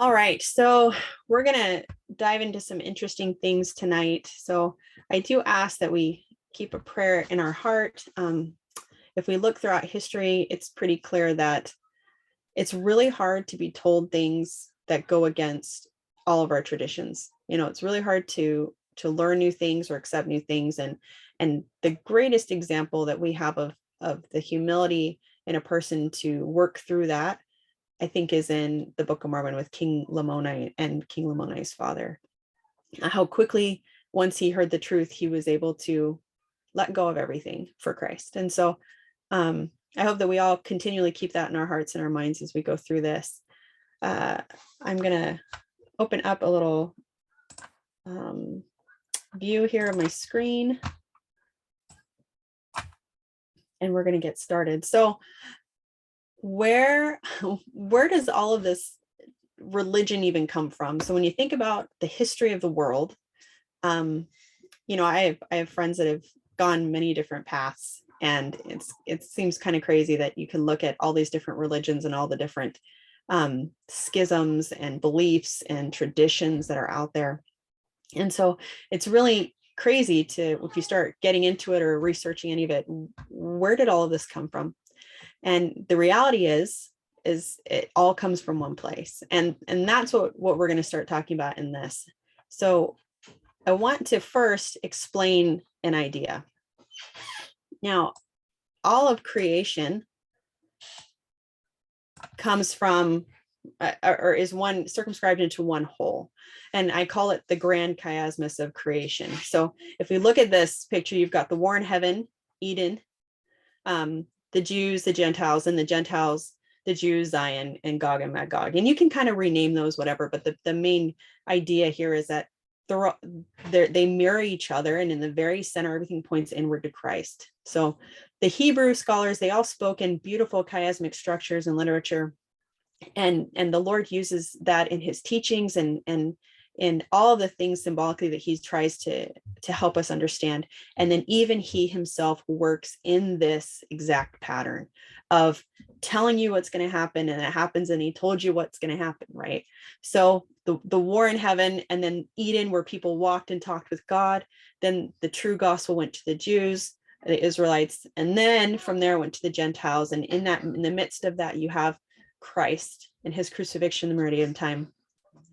All right, so we're going to dive into some interesting things tonight. So I do ask that we keep a prayer in our heart. If we look throughout history, it's pretty clear that it's really hard to be told things that go against all of our traditions. You know, it's really hard to learn new things or accept new things. And the greatest example that we have of the humility in a person to work through that, I think, is in the Book of Mormon with King Lamoni and King Lamoni's father. How quickly, once he heard the truth, he was able to let go of everything for Christ. And so I hope that we all continually keep that in our hearts and our minds as we go through this. I'm going to open up a little view here of my screen, and we're going to get started. So where does all of this religion even come from? So when you think about the history of the world, you know, I have friends that have gone many different paths, and it seems kind of crazy that you can look at all these different religions and all the different schisms and beliefs and traditions that are out there. And so it's really crazy if you start getting into it or researching any of it, where did all of this come from? And the reality is it all comes from one place. And that's what we're going to start talking about in this. So I want to first explain an idea. Now, all of creation comes from or is one circumscribed into one whole. And I call it the grand chiasmus of creation. So if we look at this picture, you've got the war in heaven, Eden, the Jews, the Gentiles, and the Gentiles, the Jews, Zion, and Gog and Magog. And you can kind of rename those, whatever, but the main idea here is that they mirror each other, and in the very center, everything points inward to Christ. So the Hebrew scholars, they all spoke in beautiful chiasmic structures and literature. And the Lord uses that in his teachings and in all of the things symbolically that he tries to help us understand. And then even he himself works in this exact pattern of telling you what's going to happen, and it happens, and he told you what's going to happen, right? So the war in heaven, and then Eden, where people walked and talked with God. Then the true gospel went to the Jews, the Israelites, and then from there went to the Gentiles. And in the midst of that, you have Christ and his crucifixion, the meridian time.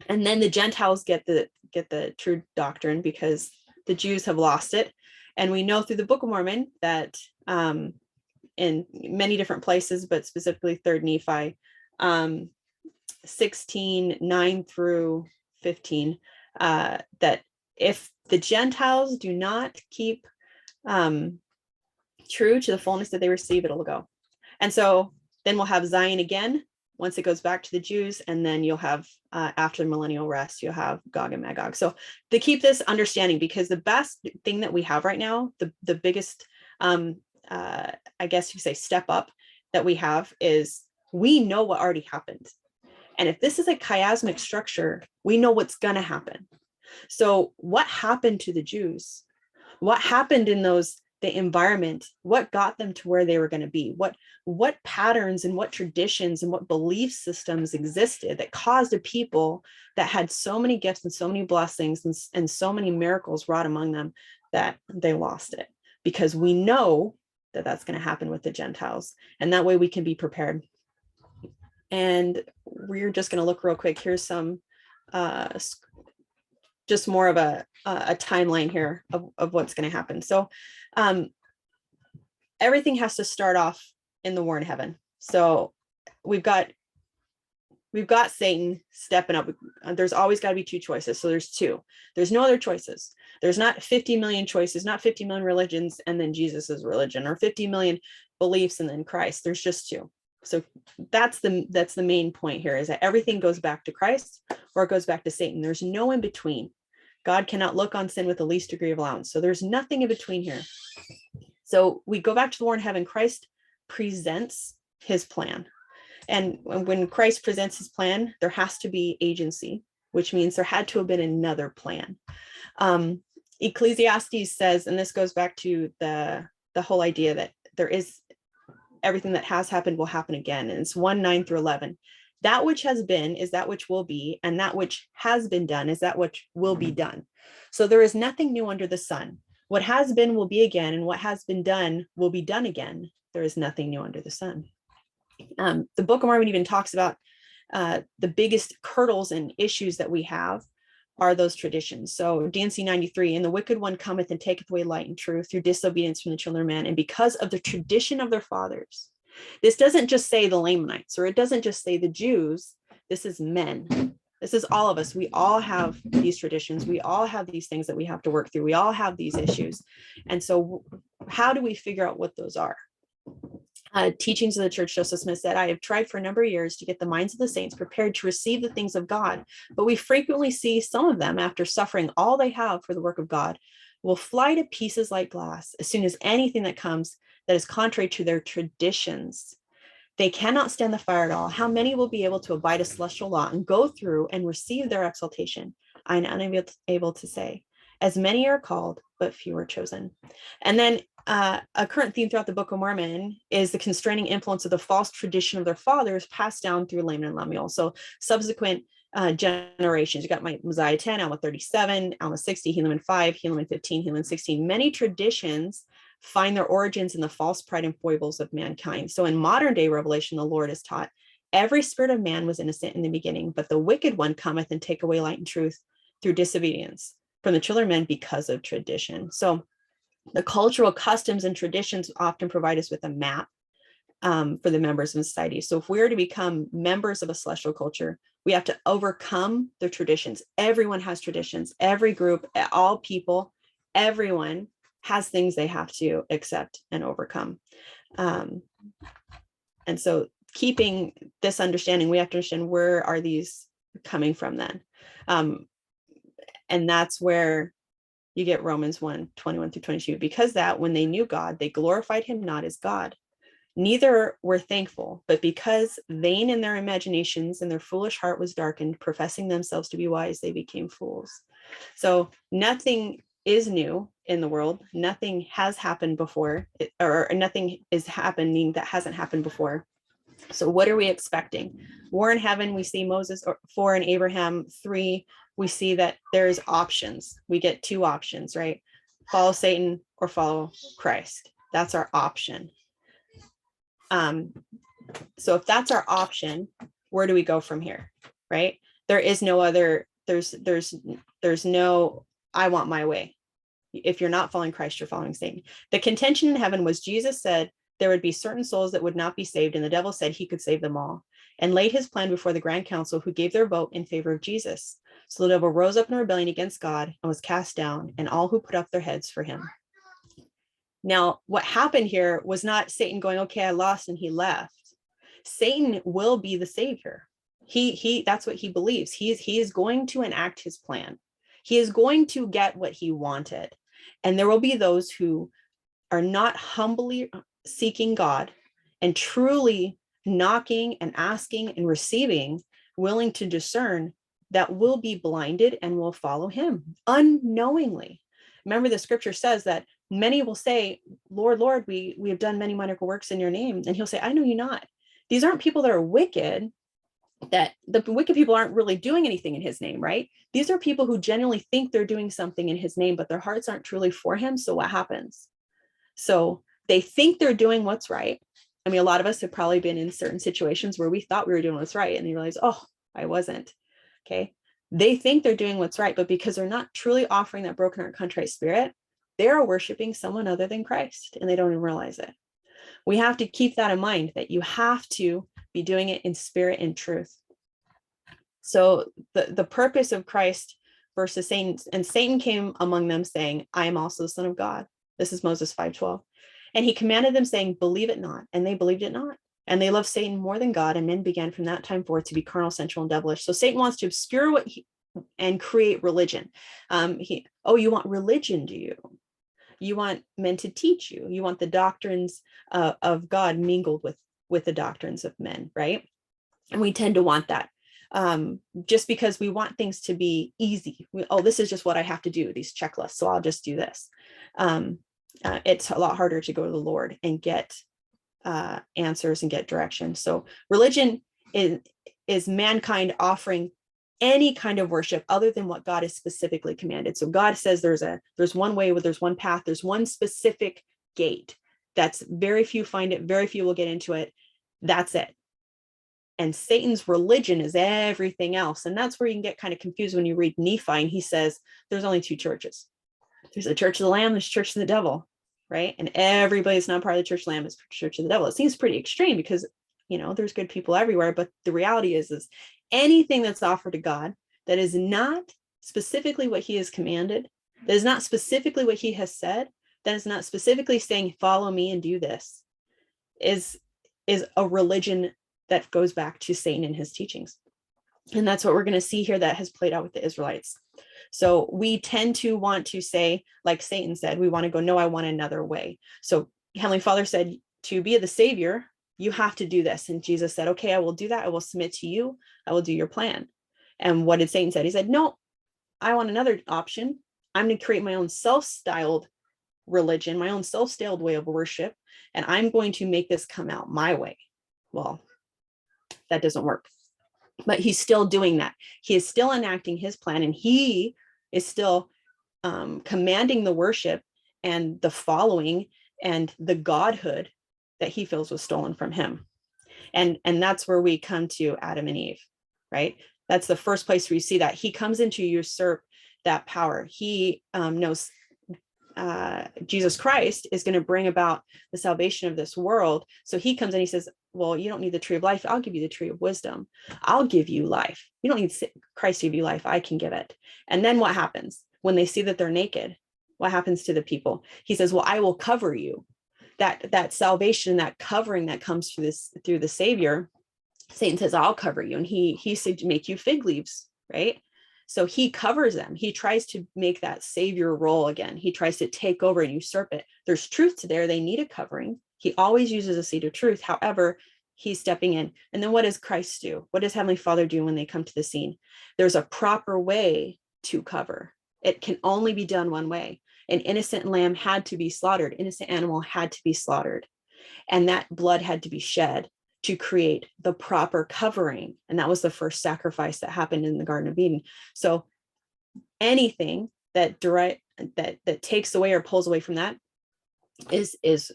And then the Gentiles get the true doctrine because the Jews have lost it. And we know through the Book of Mormon that in many different places, but specifically 3rd Nephi 16, 9 through 15, that if the Gentiles do not keep true to the fullness that they receive, it'll go. And so then we'll have Zion again once it goes back to the Jews, and then you'll have, after the millennial rest, you'll have Gog and Magog. So to keep this understanding, because the best thing that we have right now, the biggest, I guess you could say, step up that we have is we know what already happened. And if this is a chiasmic structure, we know what's going to happen. So what happened to the Jews? What happened in the environment? What got them to where they were going to be? What patterns and what traditions and what belief systems existed that caused a people that had so many gifts and so many blessings and so many miracles wrought among them that they lost it? Because we know that that's going to happen with the Gentiles, and that way we can be prepared. And we're just going to look real quick. Here's some just more of a timeline here of what's going to happen. So everything has to start off in the war in heaven. So we've got Satan stepping up. There's always got to be two choices. So there's two. There's no other choices. There's not 50 million choices, not 50 million religions and then Jesus's religion, or 50 million beliefs and then Christ. There's just two. So that's the main point here, is that everything goes back to Christ or it goes back to Satan. There's no in between. God cannot look on sin with the least degree of allowance. So there's nothing in between here. So we go back to the war in heaven. Christ presents his plan. And when Christ presents his plan, there has to be agency, which means there had to have been another plan. Ecclesiastes says, and this goes back to the whole idea that there is everything that has happened will happen again. And it's 1:9 through 11. That which has been is that which will be, and that which has been done is that which will be done. So there is nothing new under the sun. What has been will be again, and what has been done will be done again. There is nothing new under the sun. The Book of Mormon even talks about the biggest hurdles and issues that we have are those traditions. So DNC 93, and the wicked one cometh and taketh away light and truth through disobedience from the children of men, and because of the tradition of their fathers. This doesn't just say the Lamanites, or it doesn't just say the Jews. This is men. This is all of us. We all have these traditions. We all have these things that we have to work through. We all have these issues. And so how do we figure out what those are? Teachings of the Church, Joseph Smith said, I have tried for a number of years to get the minds of the saints prepared to receive the things of God, but we frequently see some of them, after suffering all they have for the work of God, will fly to pieces like glass as soon as anything that comes that is contrary to their traditions. They cannot stand the fire at all. How many will be able to abide a celestial law and go through and receive their exaltation? I am unable to say. As many are called, but few are chosen. And then a current theme throughout the Book of Mormon is the constraining influence of the false tradition of their fathers passed down through Laman and Lemuel. So subsequent generations, you got my Mosiah 10, Alma 37, Alma 60, Helaman 5, Helaman 15, Helaman 16. Many traditions find their origins in the false pride and foibles of mankind. So in modern day revelation, the Lord is taught, every spirit of man was innocent in the beginning, but the wicked one cometh and take away light and truth through disobedience from the children of men because of tradition. So the cultural customs and traditions often provide us with a map for the members of society. So if we are to become members of a celestial culture, we have to overcome the traditions. Everyone has traditions. Every group, all people, everyone has things they have to accept and overcome. And so keeping this understanding, we have to understand, where are these coming from then? And that's where you get Romans 1, 21 through 22, because that when they knew God, they glorified him not as God, neither were thankful, but because vain in their imaginations and their foolish heart was darkened, professing themselves to be wise, they became fools. So nothing is new in the world. Nothing has happened before, or nothing is happening that hasn't happened before. So what are we expecting? War in heaven, we see Moses 4 and Abraham 3, we see that there's options. We get two options, right? Follow Satan or follow Christ. That's our option. So if that's our option, where do we go from here, right? There is no other, there's no, I want my way. If you're not following Christ, you're following Satan. The contention in heaven was, Jesus said there would be certain souls that would not be saved, and the devil said he could save them all, and laid his plan before the grand council, who gave their vote in favor of Jesus. So the devil rose up in rebellion against God and was cast down, and all who put up their heads for him. Now, what happened here was not Satan going, okay, I lost, and he left. Satan will be the savior. That's what he believes. He is going to enact his plan. He is going to get what he wanted. And there will be those who are not humbly seeking God and truly knocking and asking and receiving, willing to discern, that will be blinded and will follow him unknowingly. Remember, the scripture says that many will say, Lord, Lord, we have done many wonderful works in your name. And he'll say, I know you not. These aren't people that are wicked, that the wicked people aren't really doing anything in his name, right? These are people who genuinely think they're doing something in his name, but their hearts aren't truly for him. So what happens? So they think they're doing what's right. I mean, a lot of us have probably been in certain situations where we thought we were doing what's right, and you realize, oh, I wasn't. Okay. They think they're doing what's right, but because they're not truly offering that broken heart, contrite spirit, they're worshiping someone other than Christ, and they don't even realize it. We have to keep that in mind, that you have to be doing it in spirit and truth. So the purpose of Christ versus Satan, and Satan came among them saying, I am also the Son of God. This is Moses 5:12. And he commanded them, saying, believe it not. And they believed it not. And they loved Satan more than God, and men began from that time forth to be carnal, sensual, and devilish. So Satan wants to obscure and create religion. You want religion, do you? You want men to teach you. You want the doctrines of God mingled with the doctrines of men, right? And we tend to want that. Just because we want things to be easy. This is just what I have to do, these checklists, so I'll just do this. It's a lot harder to go to the Lord and get answers and get direction. So religion is mankind offering any kind of worship other than what God has specifically commanded. So God says there's one way, there's one path, there's one specific gate. That's very few find it, very few will get into it. That's it. And Satan's religion is everything else. And that's where you can get kind of confused when you read Nephi and he says there's only two churches. There's a church of the Lamb, there's a church of the devil, right? And everybody's not part of the church of the Lamb, is church of the devil. It seems pretty extreme because, you know, there's good people everywhere. But the reality is anything that's offered to God that is not specifically what he has commanded, that is not specifically what he has said, that is not specifically saying, follow me and do this, is a religion that goes back to Satan and his teachings. And that's what we're going to see here that has played out with the Israelites. So we tend to want to say, like Satan said, we want to go, no, I want another way. So Heavenly Father said, to be the Savior, you have to do this. And Jesus said, okay, I will do that. I will submit to you. I will do your plan. And what did Satan say? He said, no, I want another option. I'm going to create my own self-styled religion, my own self-styled way of worship. And I'm going to make this come out my way. Well, that doesn't work. But he's still doing that. He is still enacting his plan, and he is still commanding the worship and the following and the godhood that he feels was stolen from him. And that's where we come to Adam and Eve, right? That's the first place where you see that he comes in to usurp that power. He knows Jesus Christ is going to bring about the salvation of this world. So he comes in, he says, well, you don't need the tree of life. I'll give you the tree of wisdom. I'll give you life. You don't need Christ to give you life. I can give it. And then what happens when they see that they're naked? What happens to the people? He says, well, I will cover you. That salvation, that covering that comes through the Savior, Satan says, I'll cover you. And he said to make you fig leaves, right? So he covers them. He tries to make that Savior role again. He tries to take over and usurp it. There's truth to there. They need a covering. He always uses a seed of truth. However, he's stepping in. And then what does Christ do? What does Heavenly Father do when they come to the scene? There's a proper way to cover. It can only be done one way. An innocent lamb had to be slaughtered. Innocent animal had to be slaughtered. And that blood had to be shed to create the proper covering. And that was the first sacrifice that happened in the Garden of Eden. So anything that takes away or pulls away from that is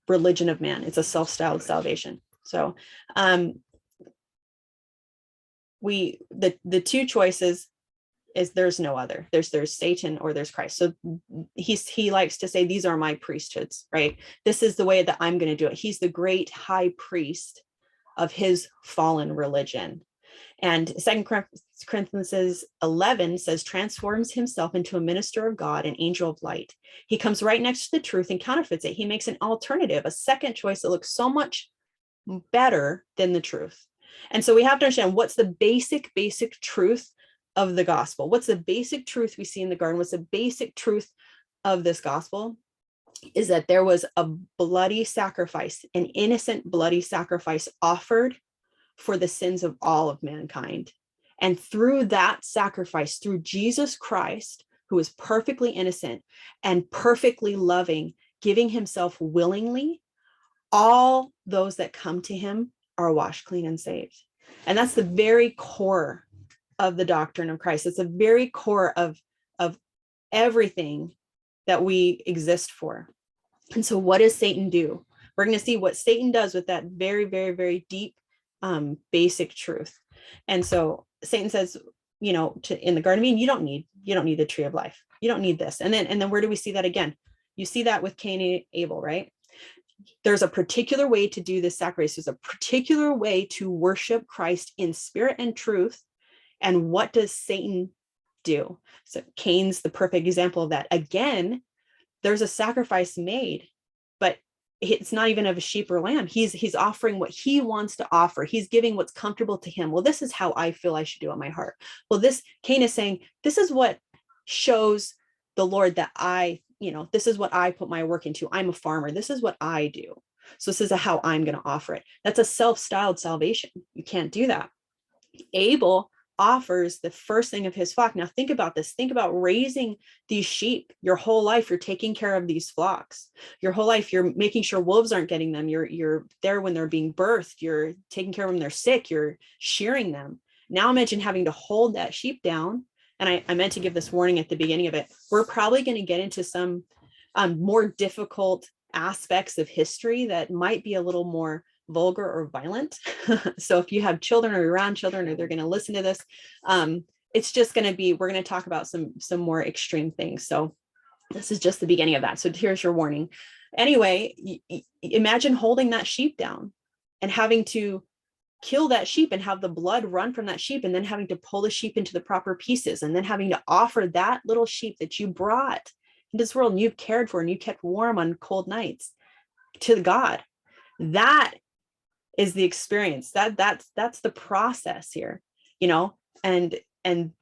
religion of man. It's a self-styled salvation. So the two choices is there's no other. There's Satan or there's Christ. So he likes to say, these are my priesthoods, right? This is the way that I'm going to do it. He's the great high priest of his fallen religion. And 2 Corinthians 11 says, transforms himself into a minister of God, an angel of light. He comes right next to the truth and counterfeits it. He makes an alternative, a second choice that looks so much better than the truth. And so we have to understand what's the basic truth of the gospel. What's the basic truth we see in the garden? What's the basic truth of this gospel? Is that there was a bloody sacrifice, an innocent bloody sacrifice offered for the sins of all of mankind. And through that sacrifice, through Jesus Christ, who is perfectly innocent and perfectly loving, giving himself willingly, all those that come to him are washed clean and saved. And that's the very core of the doctrine of Christ. It's the very core of everything that we exist for. And so what does Satan do? We're going to see what Satan does with that very, very, very deep, basic truth. And so Satan says, in the Garden of Eden, you don't need the tree of life. You don't need this. And then where do we see that again? You see that with Cain and Abel, right? There's a particular way to do this sacrifice. There's a particular way to worship Christ in spirit and truth. And what does Satan do? So Cain's the perfect example of that. Again, there's a sacrifice made, but it's not even of a sheep or lamb. He's offering what he wants to offer. He's giving what's comfortable to him. Well, this is how I feel I should do it in my heart. Well, Cain is saying, this is what shows the Lord that this is what I put my work into. I'm a farmer. This is what I do. So this is how I'm going to offer it. That's a self-styled salvation. You can't do that. Abel offers the first thing of his flock. Now think about this. Think about raising these sheep your whole life. You're taking care of these flocks your whole life. You're making sure wolves aren't getting them. You're there when they're being birthed. You're taking care of them when they're sick. You're shearing them. Now imagine having to hold that sheep down. And I meant to give this warning at the beginning of it. We're probably going to get into some more difficult aspects of history that might be a little more vulgar or violent. So if you have children or you're around children or they're going to listen to this, it's just going to be, we're going to talk about some more extreme things. So this is just the beginning of that. So here's your warning. Anyway, imagine holding that sheep down and having to kill that sheep and have the blood run from that sheep, and then having to pull the sheep into the proper pieces, and then having to offer that little sheep that you brought into this world and you've cared for and you kept warm on cold nights to God. That is the experience. That's the process here, you know, and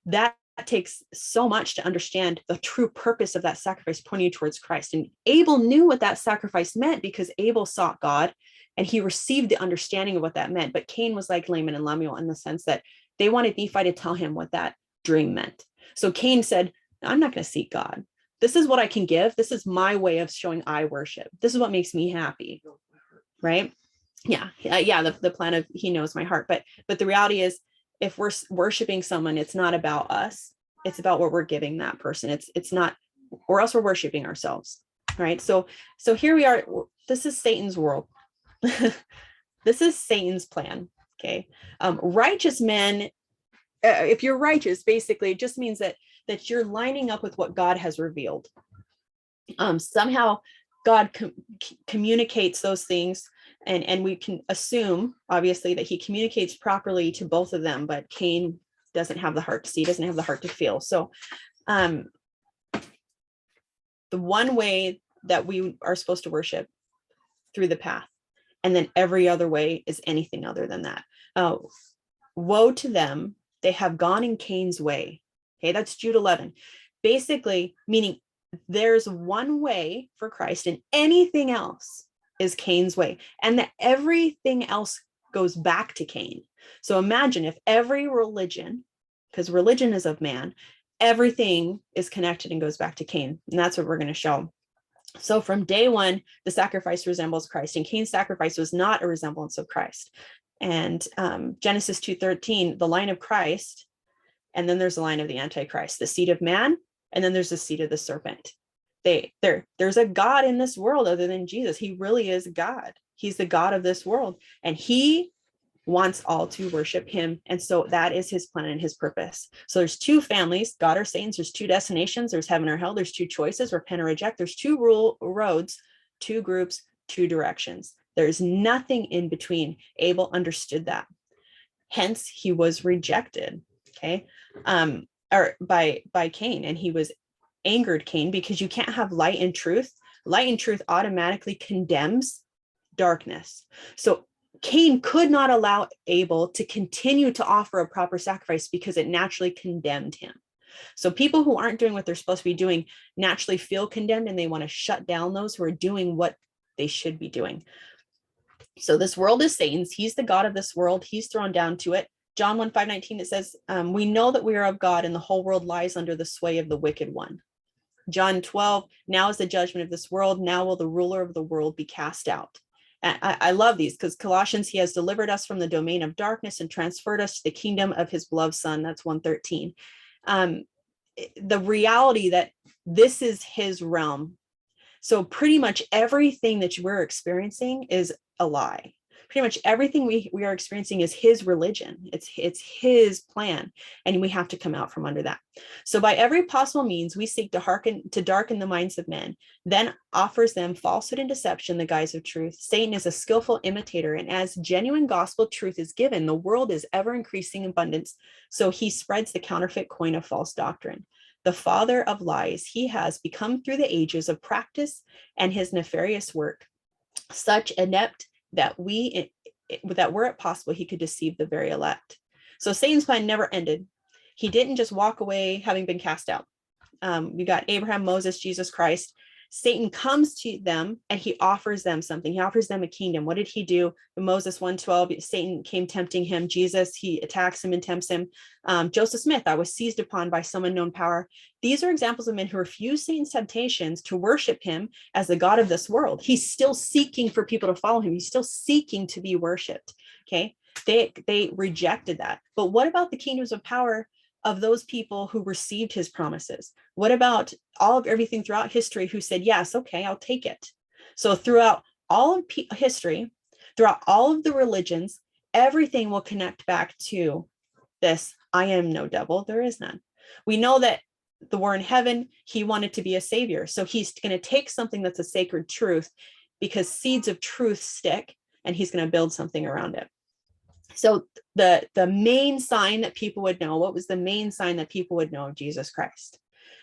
that takes so much to understand the true purpose of that sacrifice pointing you towards Christ. And Abel knew what that sacrifice meant because Abel sought God and he received the understanding of what that meant. But Cain was like Laman and Lemuel in the sense that they wanted Nephi to tell him what that dream meant. So Cain said, I'm not going to seek God. This is what I can give. This is my way of showing I worship. This is what makes me happy. Right? Yeah. The plan of he knows my heart. But the reality is, if we're worshiping someone, it's not about us. It's about what we're giving that person. It's not, or else we're worshiping ourselves. Right. So here we are. This is Satan's world. This is Satan's plan. Okay. Righteous men, if you're righteous, basically it just means that you're lining up with what God has revealed. Somehow God communicates those things, and we can assume, obviously, that he communicates properly to both of them, but Cain doesn't have the heart to see, doesn't have the heart to feel. So the one way that we are supposed to worship, through the path, and then every other way is anything other than that. Woe to them, they have gone in Cain's way. Okay, that's Jude 11. Basically, meaning there's one way for Christ and anything else is Cain's way, and that everything else goes back to Cain. So imagine if every religion, because religion is of man, everything is connected and goes back to Cain. And that's what we're going to show. So from day one, the sacrifice resembles Christ, and Cain's sacrifice was not a resemblance of Christ. And Genesis 2:13, the line of Christ, and then there's the line of the Antichrist, the seed of man, and then there's the seed of the serpent. There's a God in this world other than Jesus. He really is God. He's the God of this world, and he wants all to worship him. And so that is his plan and his purpose. So there's two families, God or Satan's. There's two destinations. There's heaven or hell. There's two choices, repent or reject. There's two roads, two groups, two directions. There's nothing in between. Abel understood that. Hence, he was rejected, okay, or by Cain, and he was angered Cain, because you can't have light and truth. Light and truth automatically condemns darkness. So Cain could not allow Abel to continue to offer a proper sacrifice because it naturally condemned him. So people who aren't doing what they're supposed to be doing naturally feel condemned, and they want to shut down those who are doing what they should be doing. So this world is Satan's. He's the God of this world. He's thrown down to it. John 1:5-19, it says, we know that we are of God, and the whole world lies under the sway of the wicked one. John 12, now is the judgment of this world. Now will the ruler of the world be cast out. I love these, because Colossians, he has delivered us from the domain of darkness and transferred us to the kingdom of his beloved son. That's 1:13. The reality that this is his realm. So pretty much everything that we're experiencing is a lie. Pretty much everything we are experiencing is his religion. It's his plan, and we have to come out from under that. So by every possible means, we seek to darken the minds of men, then offers them falsehood and deception, the guise of truth. Satan is a skillful imitator, and as genuine gospel truth is given, the world is ever increasing abundance. So he spreads the counterfeit coin of false doctrine. The father of lies, he has become through the ages of practice and his nefarious work, such inept that were it possible he could deceive the very elect. So Satan's plan never ended. He didn't just walk away having been cast out. You got Abraham, Moses, Jesus Christ. Satan comes to them and he offers them something. He offers them a kingdom. What did he do? In Moses 1:12, Satan came tempting him. Jesus, he attacks him and tempts him. Joseph Smith, I was seized upon by some unknown power. These are examples of men who refuse Satan's temptations to worship him as the God of this world. He's still seeking for people to follow him. He's still seeking to be worshiped. Okay. They rejected that. But what about the kingdoms of power of those people who received his promises? What about everything throughout history who said, yes, okay, I'll take it. So throughout all of history, throughout all of the religions, everything will connect back to this: I am no devil, there is none. We know that the war in heaven, he wanted to be a savior. So he's going to take something that's a sacred truth, because seeds of truth stick, and he's going to build something around it. So the main sign that people would know, what was the main sign that people would know of Jesus Christ?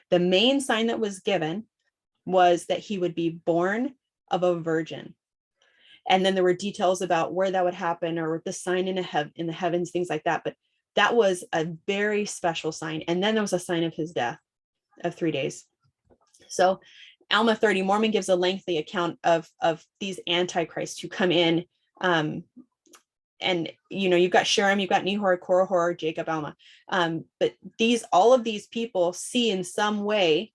The main sign that was given was that he would be born of a virgin. And then there were details about where that would happen, or the sign in the heavens, things like that. But that was a very special sign. And then there was a sign of his death of 3 days. So Alma 30, Mormon gives a lengthy account of these antichrists who come in. And you've got Shurim, you've got Nehor, Korihor, Jacob, Alma. But all of these people see in some way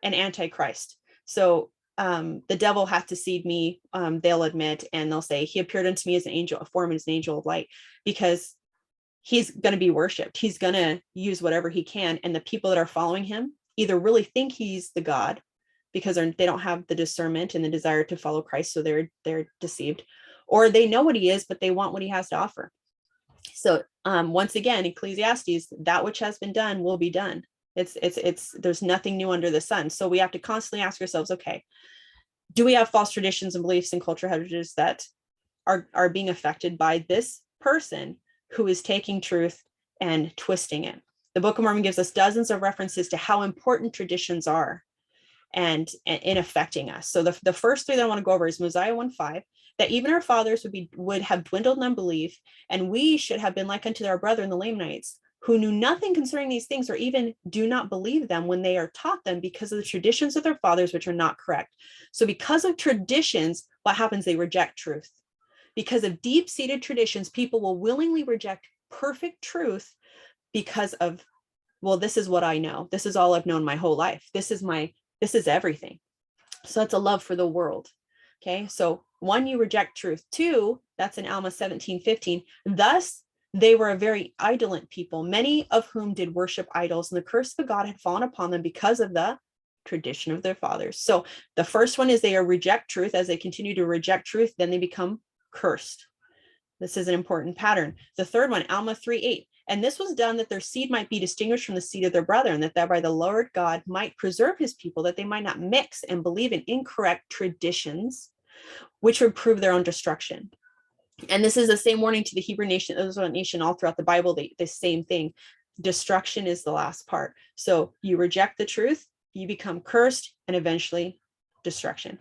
an antichrist. So the devil hath deceived me, they'll admit, and they'll say, he appeared unto me as an angel, a form as an angel of light, because he's going to be worshipped. He's going to use whatever he can. And the people that are following him either really think he's the God, because they don't have the discernment and the desire to follow Christ, so they're deceived, or they know what he is, but they want what he has to offer. So once again, Ecclesiastes, that which has been done will be done. There's nothing new under the sun. So we have to constantly ask ourselves, okay, do we have false traditions and beliefs and cultural heritages that are being affected by this person who is taking truth and twisting it? The Book of Mormon gives us dozens of references to how important traditions are and in affecting us. So the first three that I want to go over is Mosiah 1:5, that even our fathers would have dwindled in unbelief, and we should have been like unto our brethren the Lamanites, who knew nothing concerning these things, or even do not believe them when they are taught them, because of the traditions of their fathers, which are not correct. So because of traditions, what happens? They reject truth. Because of deep-seated traditions, people will willingly reject perfect truth because of, well, this is what I know. This is all I've known my whole life. This is everything. So it's a love for the world. Okay. So 1, you reject truth. 2, that's in Alma 17:15. Thus, they were a very idolent people, many of whom did worship idols, and the curse of the God had fallen upon them because of the tradition of their fathers. So the first one is they reject truth. As they continue to reject truth, then they become cursed. This is an important pattern. The third one, Alma 3:8. And this was done that their seed might be distinguished from the seed of their brother, and that thereby the Lord God might preserve his people, that they might not mix and believe in incorrect traditions, which would prove their own destruction. And this is the same warning to the Hebrew nation, Israelite nation, all throughout the Bible, the same thing. Destruction is the last part. So you reject the truth, you become cursed, and eventually destruction.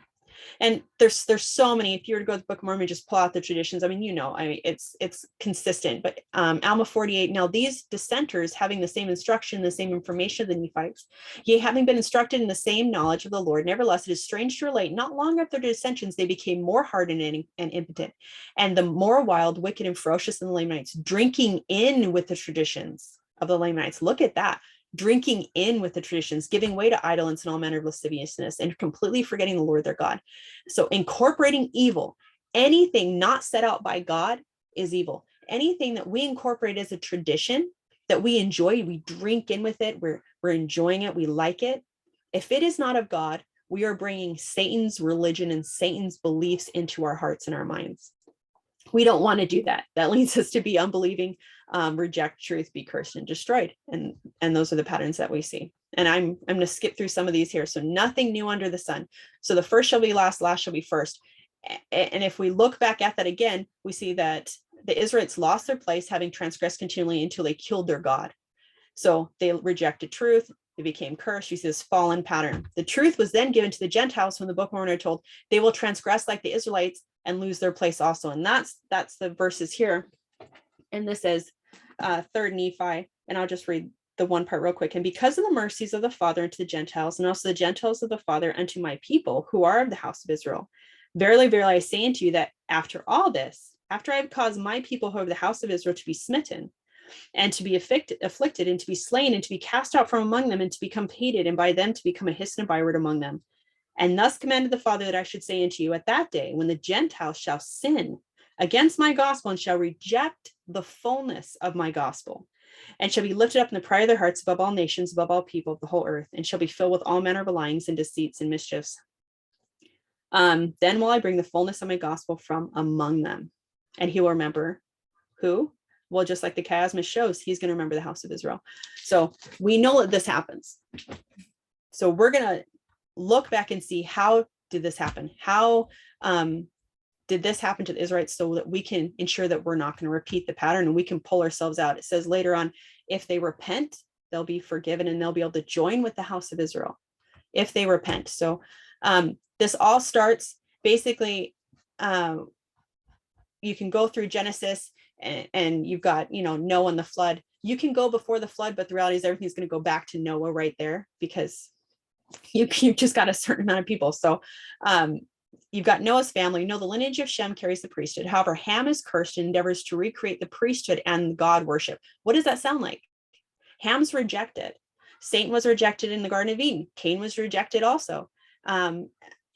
And there's so many. If you were to go to the Book of Mormon, just pull out the traditions. It's consistent. But Alma 48. Now these dissenters, having the same instruction, the same information of the Nephites, yea, having been instructed in the same knowledge of the Lord, nevertheless it is strange to relate, not long after their dissensions, they became more hardened and impotent, and the more wild, wicked, and ferocious than the Lamanites, drinking in with the traditions of the Lamanites. Look at that. Drinking in with the traditions, giving way to idleness and all manner of lasciviousness, and completely forgetting the Lord their God. So incorporating evil, anything not set out by God is evil. Anything that we incorporate as a tradition that we enjoy, we drink in with it, we're enjoying it, we like it. If it is not of God, we are bringing Satan's religion and Satan's beliefs into our hearts and our minds. We don't want to do that. That leads us to be unbelieving, reject truth, be cursed and destroyed. And those are the patterns that we see. And I'm going to skip through some of these here. So nothing new under the sun. So the first shall be last, last shall be first. And if we look back at that again, we see that the Israelites lost their place, having transgressed continually until they killed their God. So they rejected truth. They became cursed. You see this fallen pattern. The truth was then given to the Gentiles when the Book of Mormon are told they will transgress like the Israelites and lose their place also. And that's the verses here. And this is 3rd Nephi, and I'll just read the one part real quick. And because of the mercies of the Father unto the Gentiles, and also the Gentiles of the Father unto my people who are of the house of Israel, verily, verily, I say unto you that after all this, after I have caused my people who are of the house of Israel to be smitten, and to be afflicted, and to be slain, and to be cast out from among them, and to become hated, and by them to become a hiss and a byword among them. And thus commanded the Father that I should say unto you at that day, when the Gentiles shall sin against my gospel, and shall reject the fullness of my gospel, and shall be lifted up in the pride of their hearts above all nations, above all people of the whole earth, and shall be filled with all manner of lyings and deceits and mischiefs. Then will I bring the fullness of my gospel from among them. And he will remember who? Well, just like the Chiasmus shows, he's going to remember the house of Israel. So we know that this happens. So we're going to look back and see, how did this happen? How did this happen to the Israelites, so that we can ensure that we're not going to repeat the pattern and we can pull ourselves out. It says later on, if they repent, they'll be forgiven and they'll be able to join with the house of Israel if they repent. So this all starts basically, you can go through Genesis and you've got, Noah and the flood. You can go before the flood, but the reality is everything's going to go back to Noah right there, because you just got a certain amount of people. So you've got Noah's family. The lineage of Shem carries the priesthood. However, Ham is cursed and endeavors to recreate the priesthood and God worship. What does that sound like? Ham's rejected. Satan was rejected in the Garden of Eden. Cain was rejected also, and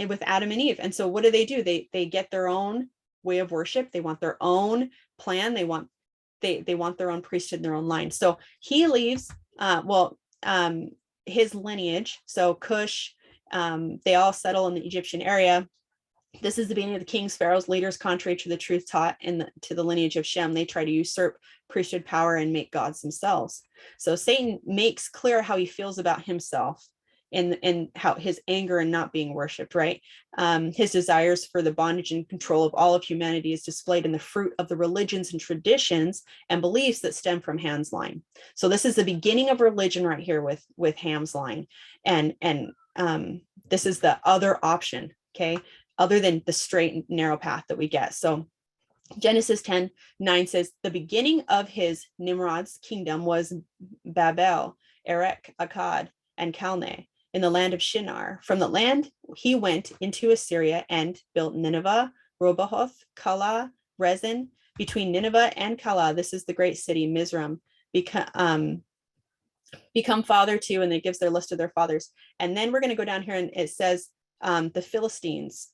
with Adam and Eve. And so what do? They get their own way of worship. They want their own plan. They want their own priesthood in their own line. So he leaves, his lineage. So Cush, they all settle in the Egyptian area. This is the beginning of the kings, pharaohs, leaders, contrary to the truth taught to the lineage of Shem. They try to usurp priesthood power and make gods themselves. So Satan makes clear how he feels about himself and how his anger and not being worshipped, right? His desires for the bondage and control of all of humanity is displayed in the fruit of the religions and traditions and beliefs that stem from Ham's line. So this is the beginning of religion right here with Ham's line. And this is the other option, okay? Other than the straight and narrow path that we get. So Genesis 10:9 says, the beginning of his Nimrod's kingdom was Babel, Erech, Akkad, and Calneh in the land of Shinar. From the land he went into Assyria and built Nineveh, Robohoth, Calah, Rezin. Between Nineveh and Calah, this is the great city, Mizraim, become father to, and it gives their list of their fathers. And then we're going to go down here and it says the Philistines,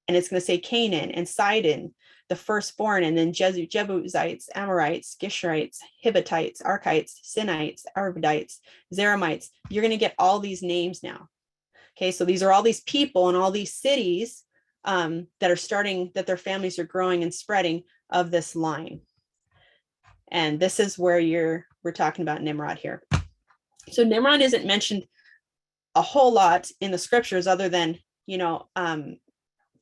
and it's going to say Canaan and Sidon, the firstborn, and then Jebusites, Amorites, Geshurites, Hivites, Archites, Sinites, Arvadites, Zaramites. You're going to get all these names now. Okay, so these are all these people and all these cities that are starting, that their families are growing and spreading of this line. And this is where we're talking about Nimrod here. So Nimrod isn't mentioned a whole lot in the scriptures, other than,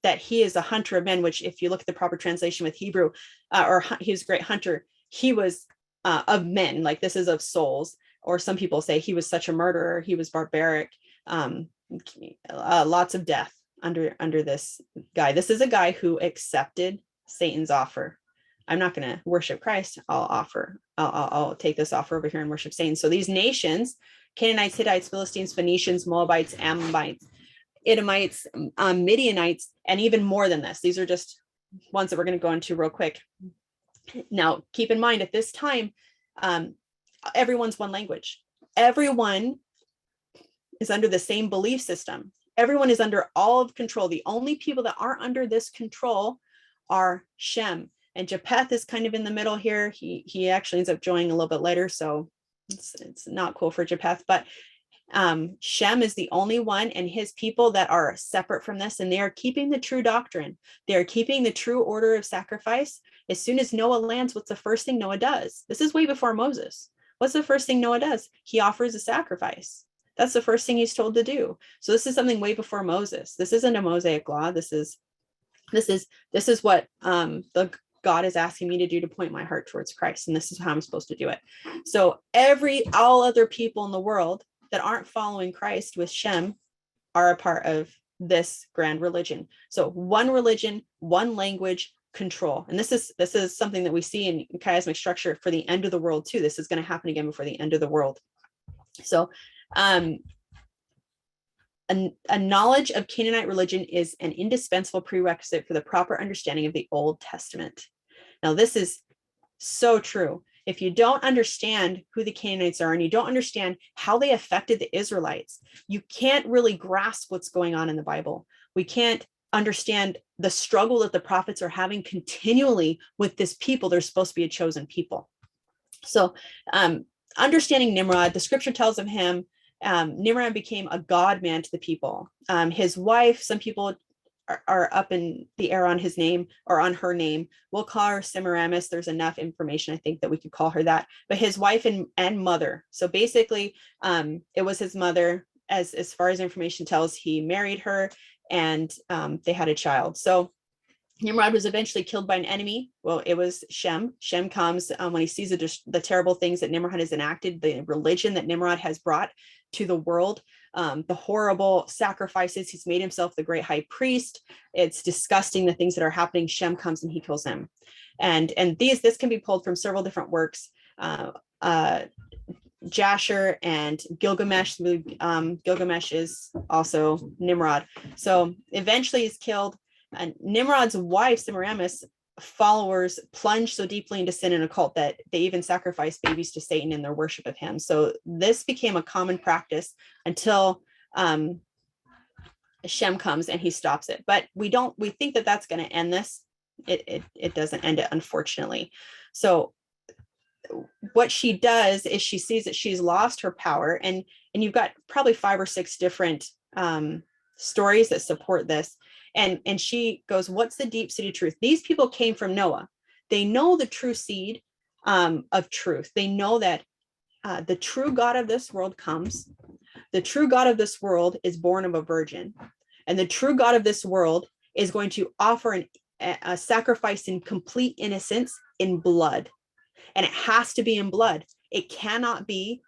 that he is a hunter of men, which if you look at the proper translation with Hebrew, or he was a great hunter, he was of men, like this is of souls. Or some people say he was such a murderer, he was barbaric, lots of death under this guy. This is a guy who accepted Satan's offer. I'm not going to worship Christ. I'll take this offer over here and worship Satan. So these nations, Canaanites, Hittites, Philistines, Phoenicians, Moabites, Ammonites, Edomites, Midianites, and even more than this. These are just ones that we're going to go into real quick. Now, keep in mind at this time, everyone's one language. Everyone is under the same belief system. Everyone is under all of control. The only people that aren't under this control are Shem. And Japheth is kind of in the middle here. He actually ends up joining a little bit later, so it's not cool for Japheth, but Shem is the only one and his people that are separate from this, and they are keeping the true doctrine. They are keeping the true order of sacrifice. As soon as Noah lands, what's the first thing Noah does? This is way before Moses. What's the first thing Noah does? He offers a sacrifice. That's the first thing he's told to do. So this is something way before Moses. This isn't a Mosaic law. This is what the God is asking me to do, to point my heart towards Christ, and this is how I'm supposed to do it. So all other people in the world that aren't following Christ with Shem are a part of this grand religion. So one religion, one language, control. And this is something that we see in chiasmic structure for the end of the world too. This is going to happen again before the end of the world. So a knowledge of Canaanite religion is an indispensable prerequisite for the proper understanding of the Old Testament. Now, this is so true. If you don't understand who the Canaanites are and you don't understand how they affected the Israelites, you can't really grasp what's going on in the Bible. We can't understand the struggle that the prophets are having continually with this people. They're supposed to be a chosen people. So understanding Nimrod, the scripture tells of him, Nimrod became a god man to the people. His wife, some people are up in the air on his name or on her name. We'll call her Semiramis. There's enough information, I think, that we could call her that. But his wife and mother. So basically, it was his mother. As far as information tells, he married her and they had a child. So Nimrod was eventually killed by an enemy. Well, it was Shem. Shem comes when he sees the terrible things that Nimrod has enacted, the religion that Nimrod has brought to the world, the horrible sacrifices. He's made himself the great high priest. It's disgusting, the things that are happening. Shem comes and he kills him. And this can be pulled from several different works. Jasher and Gilgamesh. Gilgamesh is also Nimrod. So eventually he's killed. And Nimrod's wife, Semiramis, followers plunged so deeply into sin and occult that they even sacrificed babies to Satan in their worship of him. So this became a common practice until Shem comes and he stops it. But we think that that's going to end this. It doesn't end it, unfortunately. So what she does is she sees that she's lost her power, and you've got probably 5 or 6 different stories that support this. And she goes, what's the deep seated truth? These people came from Noah. They know the true seed of truth. They know that the true God of this world comes. The true God of this world is born of a virgin. And the true God of this world is going to offer a sacrifice in complete innocence in blood. And it has to be in blood. It cannot be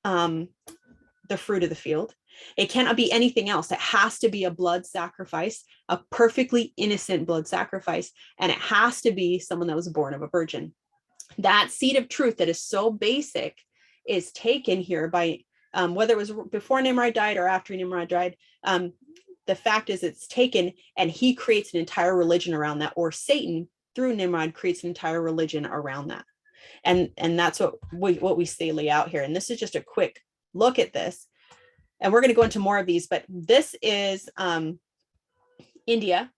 the fruit of the field. It cannot be anything else. It has to be a blood sacrifice, a perfectly innocent blood sacrifice. And it has to be someone that was born of a virgin. That seed of truth that is so basic is taken here by, whether it was before Nimrod died or after Nimrod died, the fact is it's taken and he creates an entire religion around that, or Satan through Nimrod creates an entire religion around that. And that's what we see lay out here. And this is just a quick look at this. And we're going to go into more of these, but this is India.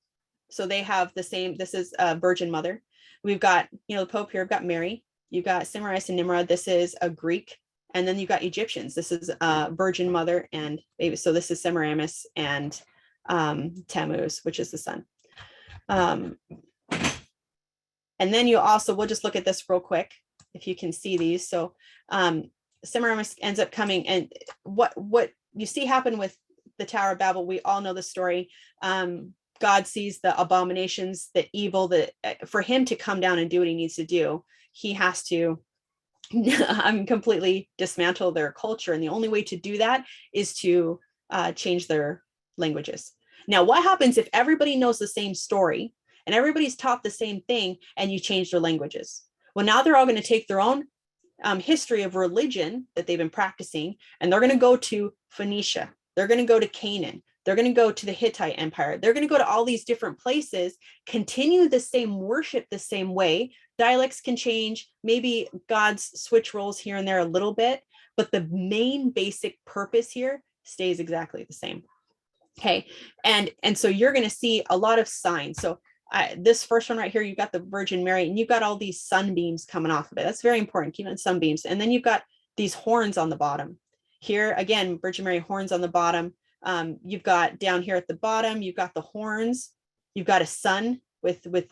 So they have the same, this is a Virgin Mother. We've got, the Pope here, we've got Mary, you've got Semiramis and Nimrod. This is a Greek. And then you've got Egyptians. This is Virgin Mother and baby. So this is Semiramis and Tammuz, which is the sun. And then we'll just look at this real quick, if you can see these. So Semiramis ends up coming, and what you see happen with the Tower of Babel, we all know the story. God sees the abominations, the evil, that for him to come down and do what he needs to do, he has to completely dismantle their culture. And the only way to do that is to change their languages. Now, what happens if everybody knows the same story and everybody's taught the same thing and you change their languages? Well, now they're all going to take their own history of religion that they've been practicing, and they're going to go to Phoenicia. They're going to go to Canaan. They're going to go to the Hittite Empire. They're going to go to all these different places, continue the same worship the same way. Dialects can change. Maybe gods switch roles here and there a little bit, but the main basic purpose here stays exactly the same. Okay. And so you're going to see a lot of signs. So this first one right here, you've got the Virgin Mary, and you've got all these sunbeams coming off of it. That's very important. Keep it sunbeams. And then you've got these horns on the bottom. Here, again, Virgin Mary horns on the bottom. You've got down here at the bottom, you've got the horns. You've got a sun with the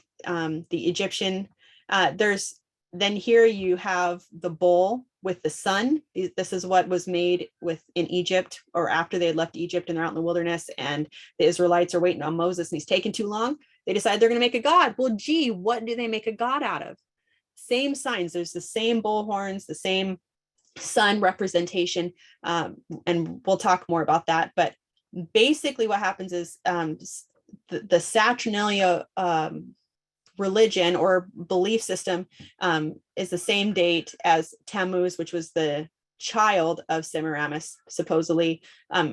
Egyptian. Then here you have the bowl with the sun. This is what was made in Egypt, or after they had left Egypt and they're out in the wilderness and the Israelites are waiting on Moses and he's taking too long. They decide they're going to make a god. Well, gee, what do they make a god out of? Same signs. There's the same bull horns, the same sun representation. And we'll talk more about that. But basically what happens is the Saturnalia religion or belief system is the same date as Tammuz, which was the child of Semiramis, supposedly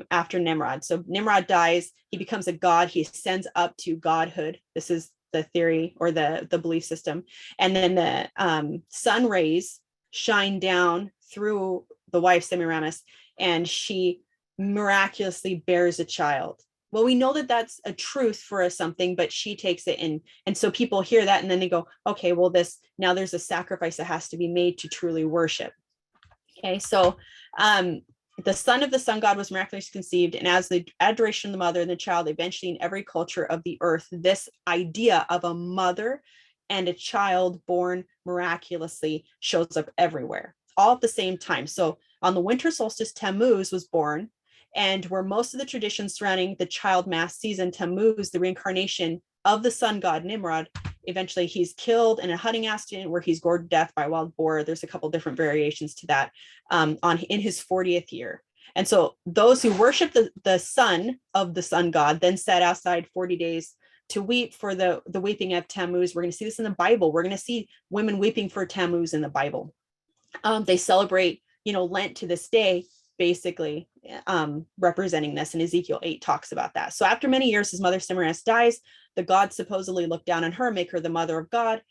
after Nimrod. So Nimrod dies, he becomes a god, he ascends up to godhood. This is the theory or the belief system. And then the sun rays shine down through the wife Semiramis, and she miraculously bears a child. Well, we know that that's a truth for something, but she takes it in. And so people hear that and then they go, okay, well, now there's a sacrifice that has to be made to truly worship. Okay, so the son of the sun god was miraculously conceived, and as the adoration of the mother and the child, eventually in every culture of the earth, this idea of a mother and a child born miraculously shows up everywhere, all at the same time. So on the winter solstice, Tammuz was born, and where most of the traditions surrounding the child mass season, Tammuz, the reincarnation of the sun god Nimrod, eventually he's killed in a hunting accident where he's gored to death by a wild boar. There's a couple different variations to that in his 40th year. And so those who worship the son of the sun god then set outside 40 days to weep for the weeping of Tammuz. We're going to see this in the Bible. We're going to see women weeping for Tammuz in the Bible. They celebrate, Lent to this day, basically representing this, and Ezekiel 8 talks about that. So after many years, his mother Semiramis dies. The gods supposedly look down on her, make her the mother of God.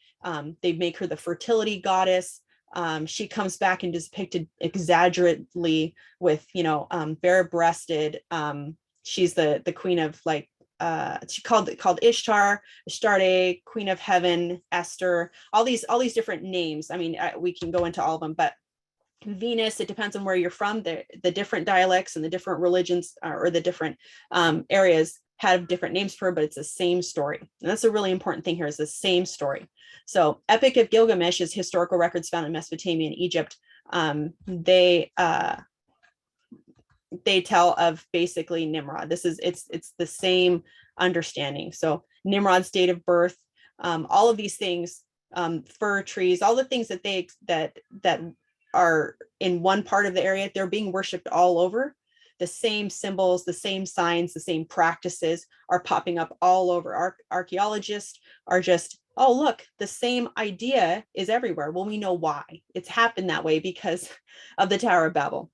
They make her the fertility goddess. She comes back and is depicted exaggeratedly with, bare-breasted. She's the queen of she called Ishtar, Astarte, Queen of Heaven, Esther, all these different names. I mean, we can go into all of them, but Venus, it depends on where you're from. The different dialects and the different religions or the different areas have different names for her, but it's the same story. And that's a really important thing here, is the same story. So Epic of Gilgamesh is historical records found in Mesopotamia and Egypt. They tell of basically Nimrod. It's the same understanding. So Nimrod's date of birth, all of these things, fir trees, all the things that are in one part of the area, they're being worshipped all over. The same symbols, the same signs, the same practices are popping up all over. Archaeologists are just, oh, look, the same idea is everywhere. Well, we know why. It's happened that way because of the Tower of Babel.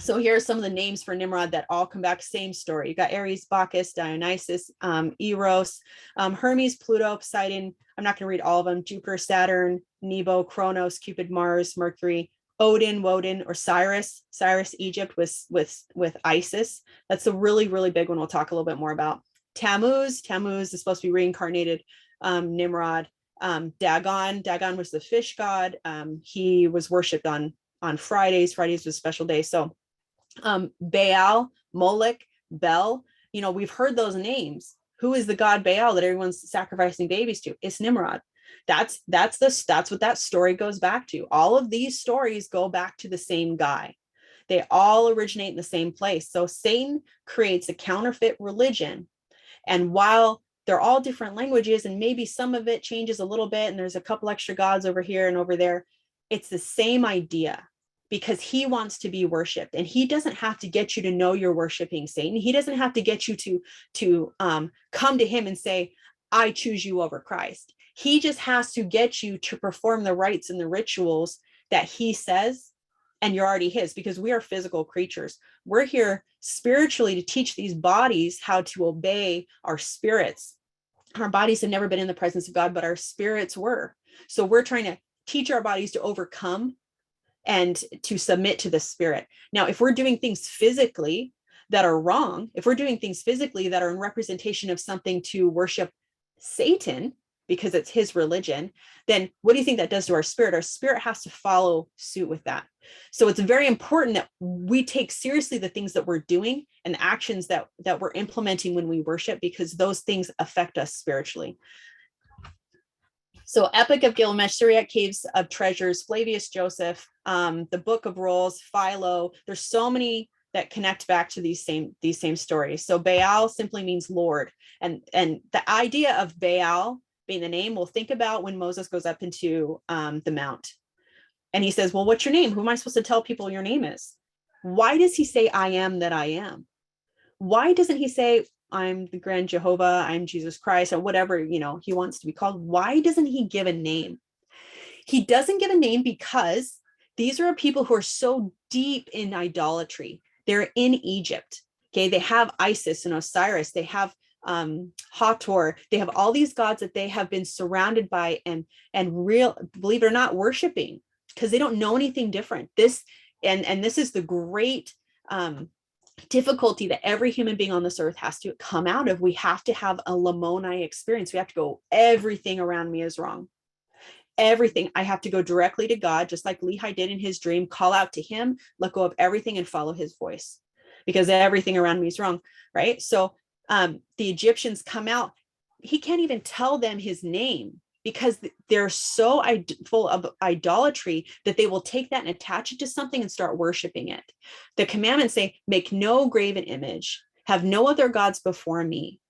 So here are some of the names for Nimrod that all come back, same story. You got Ares, Bacchus, Dionysus, Eros, Hermes, Pluto, Poseidon. I'm not going to read all of them. Jupiter, Saturn, Nebo, Kronos, Cupid, Mars, Mercury, Odin, Woden, or Cyrus, Egypt with Isis. That's a really, really big one we'll talk a little bit more about. Tammuz is supposed to be reincarnated Nimrod. Dagon was the fish god. He was worshipped on Fridays. Fridays was a special day. So Baal, Molech, Bel, we've heard those names. Who is the god Baal that everyone's sacrificing babies to? It's Nimrod. That's what that story goes back to. All of these stories go back to the same guy. They all originate in the same place. So Satan creates a counterfeit religion. And while they're all different languages, and maybe some of it changes a little bit, and there's a couple extra gods over here and over there, it's the same idea, because he wants to be worshiped. And he doesn't have to get you to know you're worshiping Satan. He doesn't have to get you to come to him and say, I choose you over Christ. He just has to get you to perform the rites and the rituals that he says, and you're already his, because we are physical creatures. We're here spiritually to teach these bodies how to obey our spirits. Our bodies have never been in the presence of God, but our spirits were. So we're trying to teach our bodies to overcome and to submit to the spirit. Now, if we're doing things physically that are wrong, if we're doing things physically that are in representation of something to worship Satan, because it's his religion, then what do you think that does to our spirit? Our spirit has to follow suit with that. So it's very important that we take seriously the things that we're doing and the actions that we're implementing when we worship, because those things affect us spiritually. So Epic of Gilgamesh, Syriac Caves of Treasures, Flavius Joseph, the Book of Rolls, Philo. There's so many that connect back to these same stories. So Baal simply means Lord. And the idea of Baal being the name, we'll think about when Moses goes up into the mount. And he says, well, what's your name? Who am I supposed to tell people your name is? Why does he say, I am that I am? Why doesn't he say, I'm the grand Jehovah, I'm Jesus Christ, or whatever, he wants to be called. Why doesn't he give a name? He doesn't give a name because these are people who are so deep in idolatry. They're in Egypt. Okay. They have Isis and Osiris. They have Hathor. They have all these gods that they have been surrounded by and real, believe it or not, worshiping, because they don't know anything different. This is the great difficulty that every human being on this earth has to come out of. We have to have a Lamoni experience. We have to go, everything around me is wrong. Everything. I have to go directly to God, just like Lehi did in his dream, call out to him, let go of everything and follow his voice, because everything around me is wrong. Right. So the Egyptians come out. He can't even tell them his name because they're so full of idolatry that they will take that and attach it to something and start worshiping it. The commandments say, make no graven image, have no other gods before me,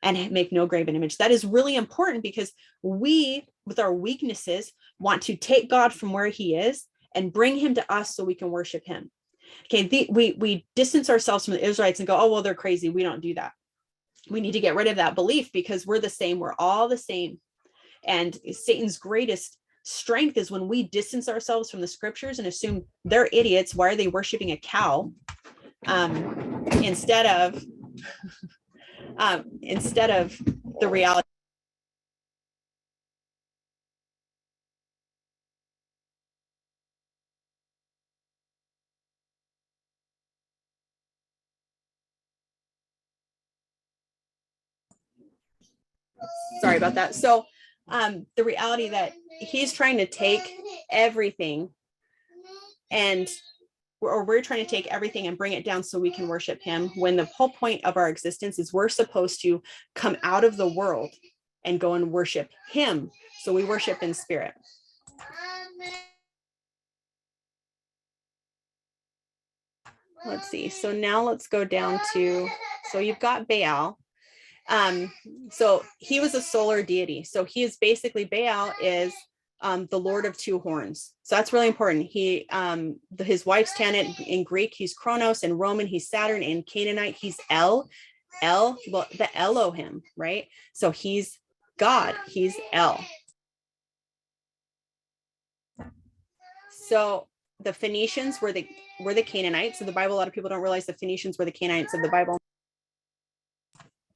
and make no graven image. That is really important because we, with our weaknesses, want to take God from where he is and bring him to us so we can worship him. Okay, we distance ourselves from the Israelites and go, oh, well, they're crazy. We don't do that. We need to get rid of that belief because we're the same. We're all the same. And Satan's greatest strength is when we distance ourselves from the scriptures and assume they're idiots. Why are they worshiping a cow? Instead of the reality. Sorry about that. So the reality that he's trying to take everything or we're trying to take everything and bring it down so we can worship him, when the whole point of our existence is we're supposed to come out of the world and go and worship him. So we worship in spirit. Let's see. So now let's go down to, so you've got Baal. So he was a solar deity. So he is basically, Baal is the Lord of two horns. So that's really important. He, his wife's Tanit. In Greek, he's Kronos. In Roman, he's Saturn. In Canaanite, he's El, well, the Elohim, right? So he's God. He's El. So the Phoenicians were the Canaanites. So the Bible, a lot of people don't realize the Phoenicians were the Canaanites of the Bible.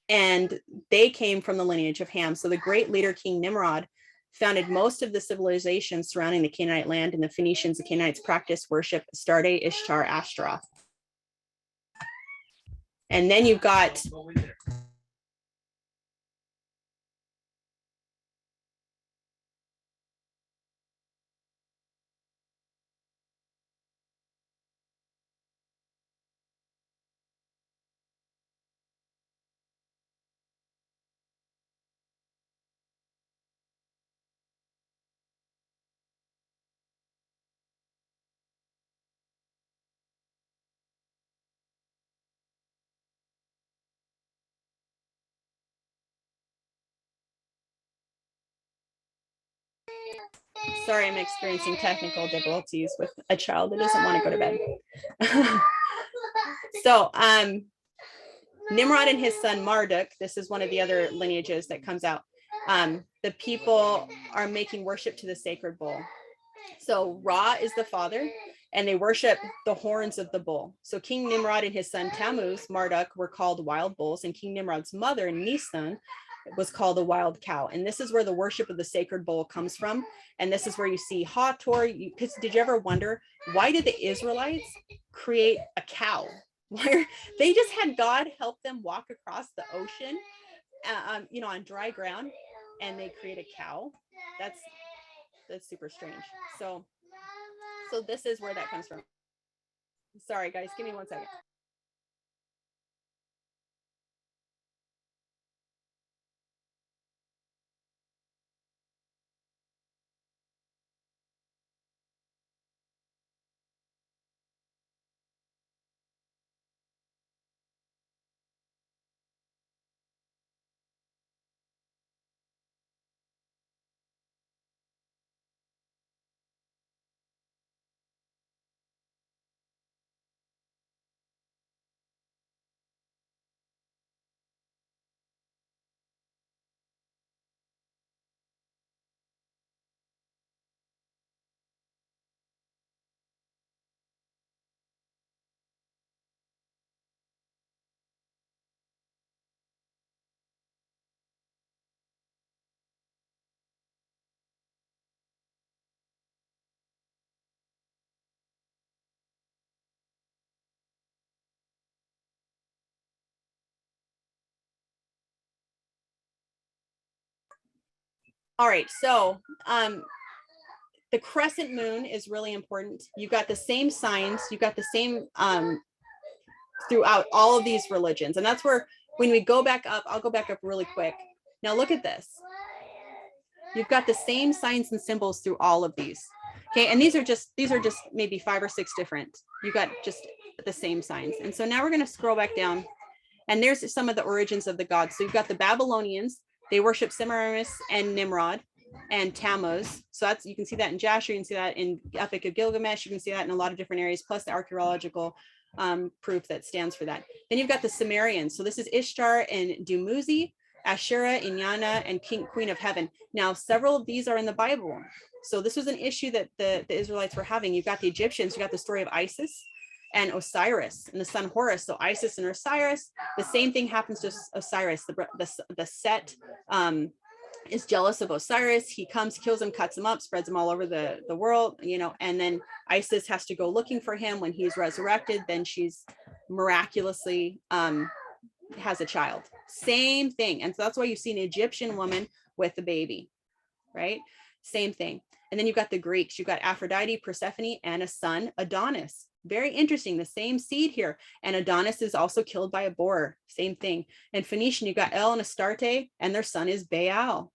And they came from the lineage of Ham. So the great leader, King Nimrod, founded most of the civilizations surrounding the Canaanite land, and the Phoenicians, the Canaanites, practiced worship Astarte, Ishtar, Ashtaroth. And then you've got sorry, I'm experiencing technical difficulties with a child that doesn't want to go to bed. So Nimrod and his son Marduk, this is one of the other lineages that comes out. The people are making worship to the sacred bull. So Ra is the father, and they worship the horns of the bull. So King Nimrod and his son Tammuz, Marduk, were called wild bulls, and King Nimrod's mother, Nisan, was called a wild cow. And this is where the worship of the sacred bull comes from. And this is where you see Hathor. Because did you ever wonder, why did the Israelites create a cow? Where they just had God help them walk across the ocean, on dry ground, and they create a cow? That's super strange. So this is where that comes from. Sorry, guys, give me 1 second. All right, so the crescent moon is really important. You've got the same signs, you've got the same throughout all of these religions. And that's where, when we go back up, I'll go back up really quick. Now look at this. You've got the same signs and symbols through all of these. Okay, and these are just maybe 5 or 6 different. You've got just the same signs. And so now we're going to scroll back down, and there's some of the origins of the gods. So you've got the Babylonians. They worship Semiramis and Nimrod and Tammuz. So that's, you can see that in Jasher, you can see that in Epic of Gilgamesh, you can see that in a lot of different areas, plus the archaeological proof that stands for that. Then you've got the Sumerians. So this is Ishtar and Dumuzi, Asherah, Inanna, and Queen of Heaven. Now, several of these are in the Bible. So this was an issue that the Israelites were having. You've got the Egyptians, you've got the story of Isis and Osiris and the son Horus. So Isis and Osiris, the same thing happens to Osiris. The Set is jealous of Osiris. He comes, kills him, cuts him up, spreads him all over the world, you know, and then Isis has to go looking for him. When he's resurrected, then she's miraculously has a child. Same thing. And so that's why you see an Egyptian woman with a baby, right? Same thing. And then you've got the Greeks. You've got Aphrodite, Persephone, and a son, Adonis. Very interesting. The same seed here. And Adonis is also killed by a boar. Same thing. And Phoenician, you've got El and Astarte, and their son is Baal.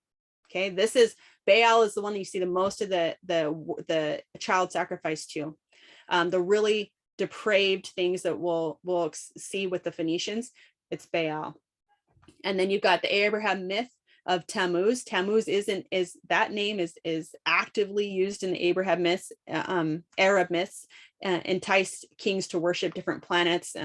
Okay, this is Baal is the one that you see the most of the child sacrifice to. The really depraved things that we'll see with the Phoenicians, it's Baal. And then you've got the Abraham myth of Tammuz. Tammuz is that name is actively used in the Abraham myths, Arab myths, entice kings to worship different planets.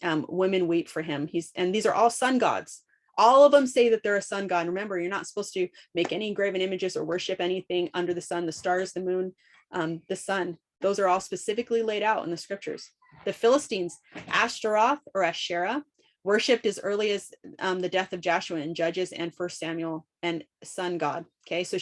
Women weep for him. And these are all sun gods. All of them say that they're a sun god. Remember, you're not supposed to make any graven images or worship anything under the sun, the stars, the moon, the sun. Those are all specifically laid out in the scriptures. The Philistines, Ashtaroth or Asherah, worshipped as early as the death of Joshua in Judges and 1 Samuel, and sun god. Okay, so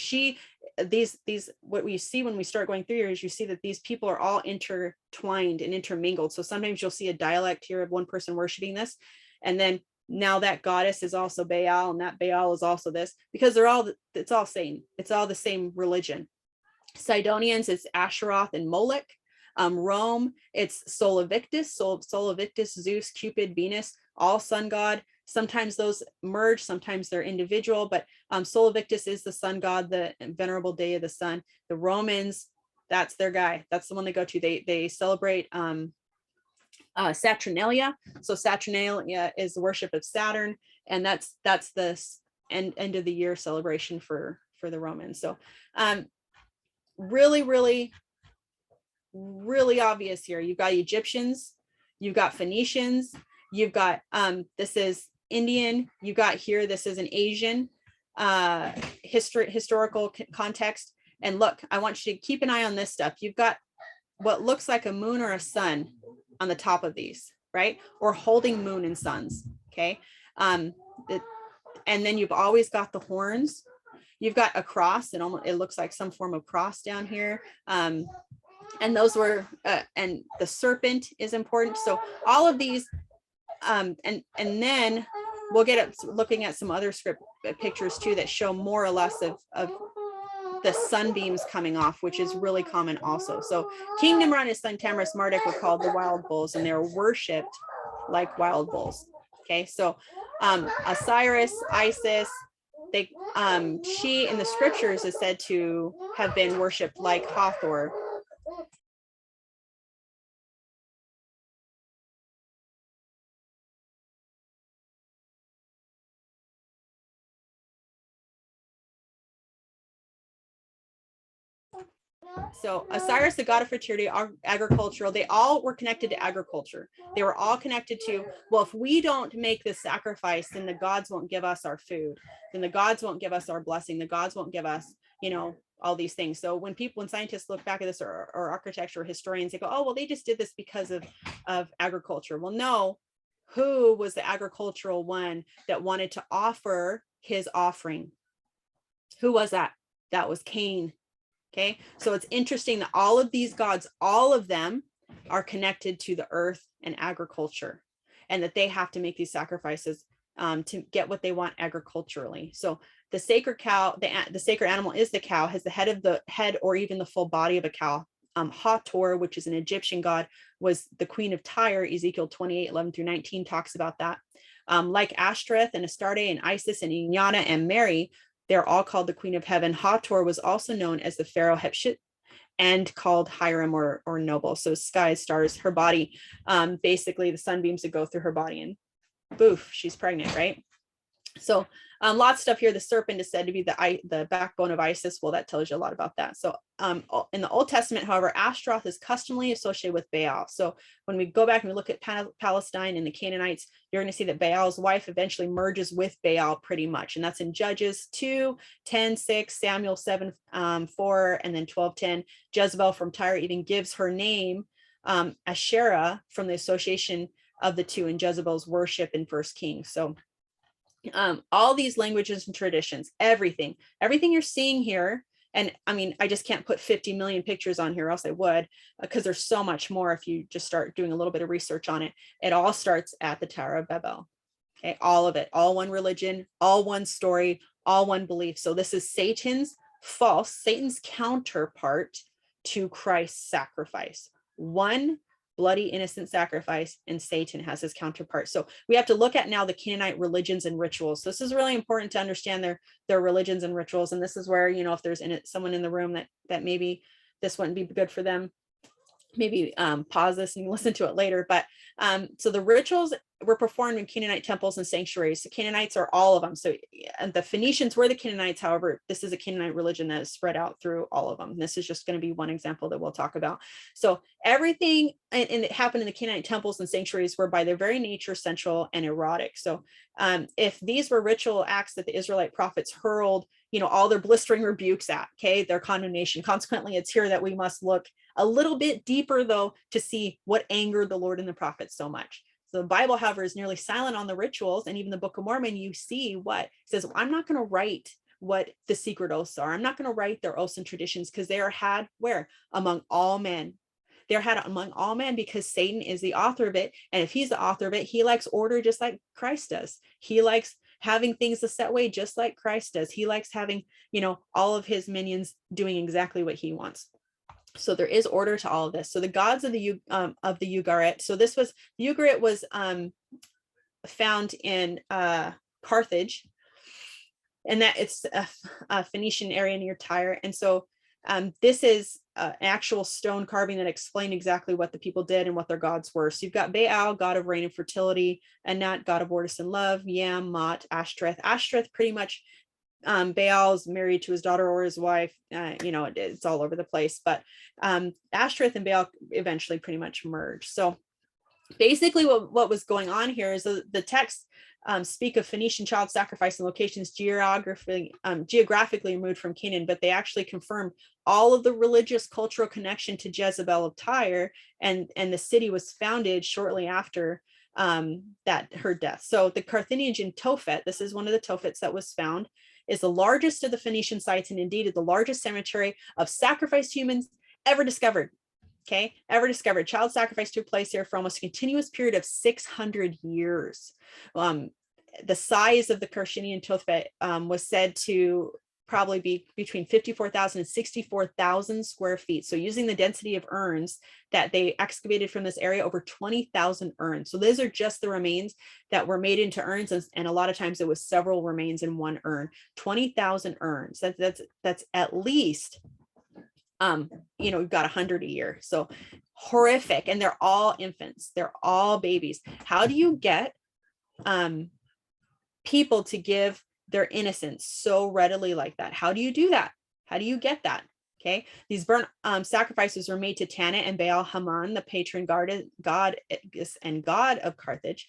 these what we see when we start going through here is you see that these people are all intertwined and intermingled. So sometimes you'll see a dialect here of one person worshiping this, and then now that goddess is also Baal, and that Baal is also this, because it's all Satan. It's all the same religion. Sidonians, it's Asheroth and Molech. Rome, it's Sol Invictus, Zeus, Cupid, Venus, all sun god. Sometimes those merge, sometimes they're individual, but Sol Invictus is the sun god, the venerable day of the sun. The Romans, that's their guy. That's the one they go to. They celebrate Saturnalia. So Saturnalia is the worship of Saturn, and that's the end of the year celebration for the Romans. So really, really, really obvious here. You've got Egyptians, you've got Phoenicians, you've got this is Indian, you got here, this is an Asian historical context. And look, I want you to keep an eye on this stuff. You've got what looks like a moon or a sun on the top of these, right? Or holding moon and suns. Okay. And then you've always got the horns. You've got a cross, and it looks like some form of cross down here. And those were, and the serpent is important. So all of these, and then we'll get up looking at some other script pictures too that show more or less of the sunbeams coming off, which is really common also. So King Nimrod and his son Tammuz Marduk were called the wild bulls, and they were worshipped like wild bulls. Okay, so Osiris, Isis, she in the scriptures is said to have been worshipped like Hathor. So Osiris, the god of fertility, agricultural, they all were connected to agriculture. They were all connected to, well, if we don't make this sacrifice, then the gods won't give us our food. Then the gods won't give us our blessing. The gods won't give us, all these things. So when scientists look back at this, or architecture, or historians, they go, oh, well, they just did this because of agriculture. Well, no, who was the agricultural one that wanted to offer his offering? Who was that? That was Cain. Okay, so it's interesting that all of these gods, all of them are connected to the earth and agriculture, and that they have to make these sacrifices to get what they want agriculturally. So the sacred cow, the sacred animal is the cow, has the head or even the full body of a cow. Hathor, which is an Egyptian god, was the queen of Tyre. Ezekiel 28:11-19 talks about that. Like Ashtoreth and Astarte and Isis and Inanna and Mary, they're all called the queen of heaven. Hathor was also known as the pharaoh Hatshepsut and called Hiram or noble. So sky, stars, her body, basically the sunbeams that go through her body, and boof, she's pregnant, right? So lots of stuff here. The serpent is said to be the backbone of Isis. Well, that tells you a lot about that. So in the Old Testament, however, Ashtaroth is customarily associated with Baal. So when we go back and we look at Palestine and the Canaanites, you're going to see that Baal's wife eventually merges with Baal pretty much. And that's in Judges 2:10-6, Samuel 7:4, and then 12:10. Jezebel from Tyre even gives her name Asherah from the association of the two in Jezebel's worship in 1 Kings. So all these languages and traditions, everything you're seeing here. And I mean, I just can't put 50 million pictures on here, else I would, because there's so much more if you just start doing a little bit of research on it. It all starts at the Tower of Babel. Okay, all of it, all one religion, all one story, all one belief. So this is Satan's counterpart to Christ's sacrifice. One bloody innocent sacrifice, and Satan has his counterpart. So we have to look at now the Canaanite religions and rituals. So this is really important to understand their religions and rituals. And this is where, you know, if there's someone in the room that maybe this wouldn't be good for them, maybe pause this and listen to it later. But so the rituals were performed in Canaanite temples and sanctuaries. The Canaanites are all of them. So and the Phoenicians were the Canaanites. However, this is a Canaanite religion that is spread out through all of them. This is just going to be one example that we'll talk about. So everything and it happened in the Canaanite temples and sanctuaries were by their very nature sensual and erotic. So if these were ritual acts that the Israelite prophets hurled, you know, all their blistering rebukes at, okay, their condemnation. Consequently, it's here that we must look a little bit deeper, though, to see what angered the Lord and the prophets so much. So the Bible, however, is nearly silent on the rituals. And even the Book of Mormon, you see what it says, I'm not going to write what the secret oaths are. I'm not going to write their oaths and traditions, because they are had where? Among all men. They're had among all men because Satan is the author of it. And if he's the author of it, he likes order just like Christ does. He likes having things a set way just like Christ does. He likes having, you know, all of his minions doing exactly what he wants. So there is order to all of this. So the gods of the Ugarit. So the Ugarit was found in Carthage, and that it's a Phoenician area near Tyre. And so this is an actual stone carving that explained exactly what the people did and what their gods were. So you've got Baal, god of rain and fertility, Anat, god of ortis and love, Yam, Mot, Ashtoreth. Ashtoreth pretty much, Baal's married to his daughter or his wife. You know, it's all over the place, but Ashtoreth and Baal eventually pretty much merged. So basically what was going on here is the text speak of Phoenician child sacrifice and locations geographically removed from Canaan, but they actually confirmed all of the religious cultural connection to Jezebel of Tyre, and the city was founded shortly after that her death. So the Carthaginian Tophet, this is one of the Tophets that was found, is the largest of the Phoenician sites, and indeed the largest cemetery of sacrificed humans ever discovered. Okay, ever discovered. Child sacrifice took place here for almost a continuous period of 600 years. The size of the Carthaginian Tophet was said to probably be between 54,000 and 64,000 square feet. So using the density of urns that they excavated from this area, over 20,000 urns. So those are just the remains that were made into urns. And a lot of times it was several remains in one urn. 20,000 urns. That's at least, you know, we've got 100 a year. So horrific. And they're all infants. They're all babies. How do you get people to give their innocence so readily like that? How do you do that? How do you get that? Okay, these burnt sacrifices were made to Tanit and Baal Haman, the patron god and god of Carthage.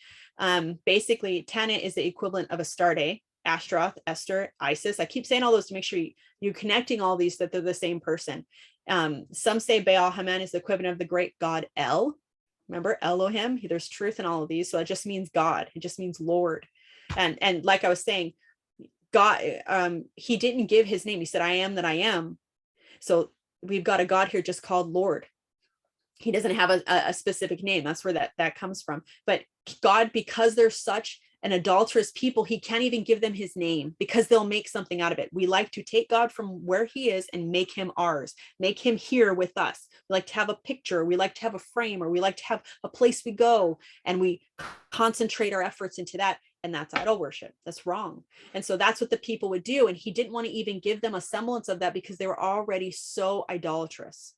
Basically, Tanit is the equivalent of Astarte, Ashtaroth, Esther, Isis. I keep saying all those to make sure you're connecting all these, that they're the same person. Some say Baal Haman is the equivalent of the great god El. Remember Elohim? There's truth in all of these, so it just means God. It just means Lord. And like I was saying, God, he didn't give his name. He said, I am that I am. So we've got a God here just called Lord. He doesn't have a specific name. That's where that comes from. But God, because they're such an adulterous people, he can't even give them his name because they'll make something out of it. We like to take God from where he is and make him ours, make him here with us. We like to have a picture, we like to have a frame, or we like to have a place we go, and we concentrate our efforts into that. And that's idol worship. That's wrong. And so that's what the people would do. And he didn't want to even give them a semblance of that because they were already so idolatrous.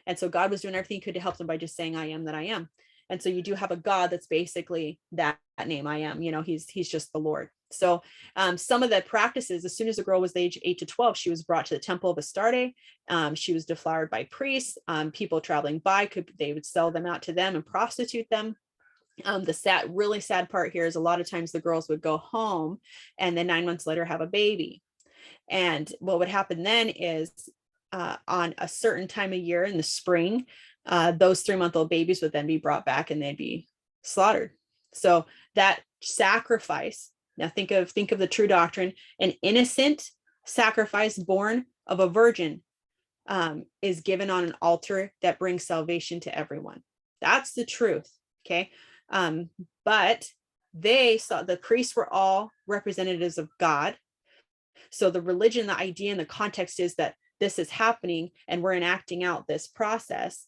And so God was doing everything he could to help them by just saying, I am that I am. And so you do have a God that's basically that name, I am, he's just the Lord. So some of the practices, as soon as the girl was age 8 to 12, she was brought to the temple of Astarte. She was deflowered by priests. People traveling by they would sell them out to them and prostitute them. The really sad part here is a lot of times the girls would go home and then 9 months later have a baby. And what would happen then is on a certain time of year in the spring, those 3-month-old babies would then be brought back and they'd be slaughtered. So that sacrifice, now think of the true doctrine, an innocent sacrifice born of a virgin is given on an altar that brings salvation to everyone. That's the truth. Okay. But they saw the priests were all representatives of God. So the religion, the idea, and the context is that this is happening and we're enacting out this process.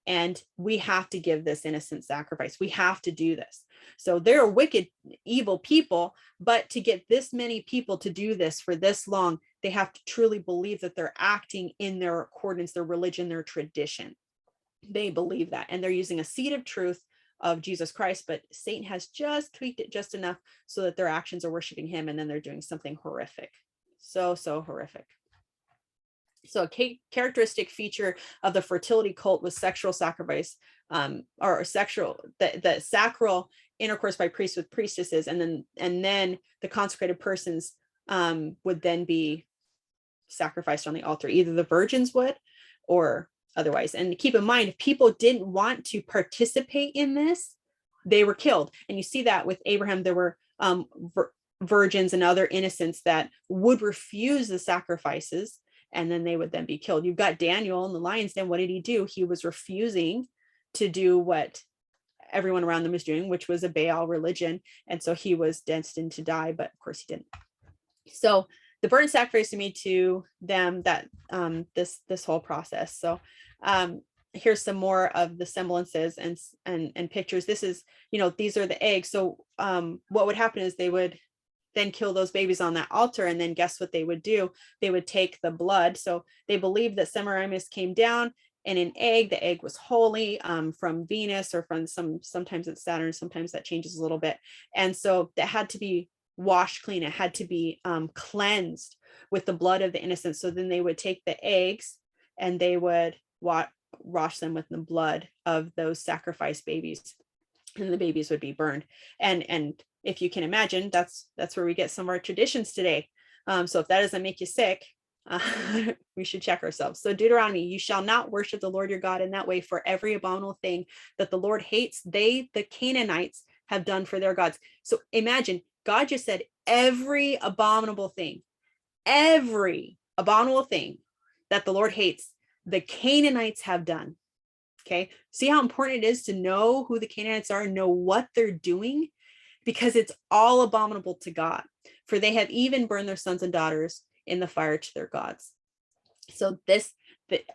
And we have to give this innocent sacrifice. We have to do this. So they're wicked, evil people, but to get this many people to do this for this long, they have to truly believe that they're acting in their accordance, their religion, their tradition. They believe that, and they're using a seed of truth of Jesus Christ, but Satan has just tweaked it just enough so that their actions are worshiping him, and then they're doing something horrific. So horrific. So a characteristic feature of the fertility cult was sexual sacrifice, or the sacral intercourse by priests with priestesses, and then the consecrated persons would then be sacrificed on the altar. Either the virgins would or otherwise. And keep in mind, if people didn't want to participate in this, they were killed. And you see that with Abraham, there were virgins and other innocents that would refuse the sacrifices, and then they would then be killed. You've got Daniel in the lion's den. What did he do? He was refusing to do what everyone around them was doing, which was a Baal religion. And so he was destined to die, but of course he didn't. So the burnt sacrifice to me to them, that this whole process. So here's some more of the semblances and pictures. This is, these are the eggs. So what would happen is they would then kill those babies on that altar. And then guess what they would do? They would take the blood. So they believed that Semiramis came down in an egg. The egg was holy from Venus, or from sometimes it's Saturn, sometimes that changes a little bit. And so that had to be washed clean. It had to be cleansed with the blood of the innocent. So then they would take the eggs and they would wash them with the blood of those sacrificed babies, and the babies would be burned. And if you can imagine, that's where we get some of our traditions today. So if that doesn't make you sick, we should check ourselves. So Deuteronomy, you shall not worship the Lord your God in that way, for every abominable thing that the Lord hates, the Canaanites, have done for their gods. So imagine, God just said every abominable thing that the Lord hates, the Canaanites have done. Okay. See how important it is to know who the Canaanites are and know what they're doing, because it's all abominable to God. For they have even burned their sons and daughters in the fire to their gods. So the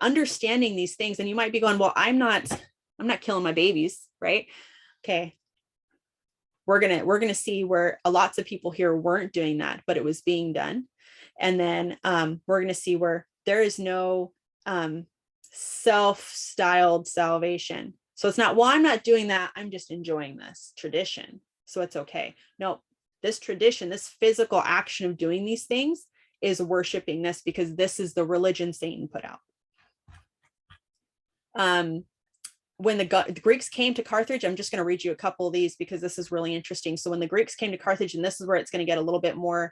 understanding these things, and you might be going, well, I'm not killing my babies, right? Okay. We're going to see where lots of people here weren't doing that, but it was being done. And then we're going to see where there is no self-styled salvation. So it's not, well, I'm not doing that, I'm just enjoying this tradition, so it's okay. No, this tradition, this physical action of doing these things is worshiping this, because this is the religion Satan put out. When the Greeks came to Carthage, I'm just going to read you a couple of these because this is really interesting. So when the Greeks came to Carthage, and this is where it's going to get a little bit more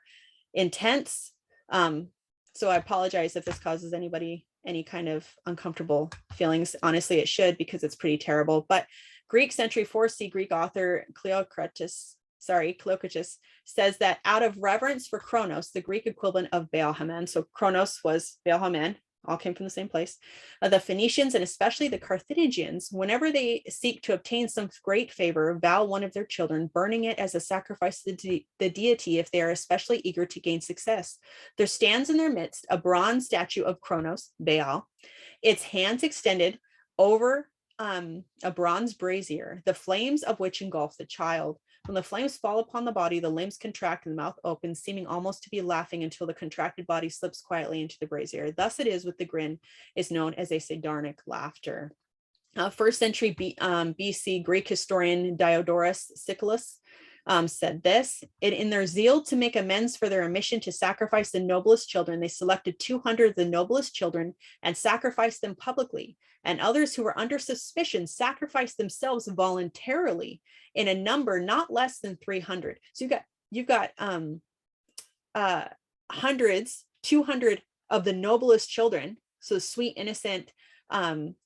intense. So I apologize if this causes anybody any kind of uncomfortable feelings. Honestly, it should, because it's pretty terrible. But Greek century 4C Greek author Cleocritus says that out of reverence for Kronos, the Greek equivalent of Baal Haman, so Kronos was Baal Haman, all came from the same place. The Phoenicians and especially the Carthaginians, whenever they seek to obtain some great favor, vow one of their children, burning it as a sacrifice to the deity if they are especially eager to gain success. There stands in their midst a bronze statue of Kronos, Baal, its hands extended over a bronze brazier, the flames of which engulf the child. When the flames fall upon the body, the limbs contract and the mouth opens, seeming almost to be laughing until the contracted body slips quietly into the brazier. Thus it is with the grin is known as a sardonic laughter. First century BC Greek historian Diodorus Siculus said this: in their zeal to make amends for their omission to sacrifice the noblest children, they selected 200 of the noblest children and sacrificed them publicly, and others who were under suspicion sacrificed themselves voluntarily in a number not less than 300. So you've got hundreds, 200 of the noblest children, so sweet, innocent,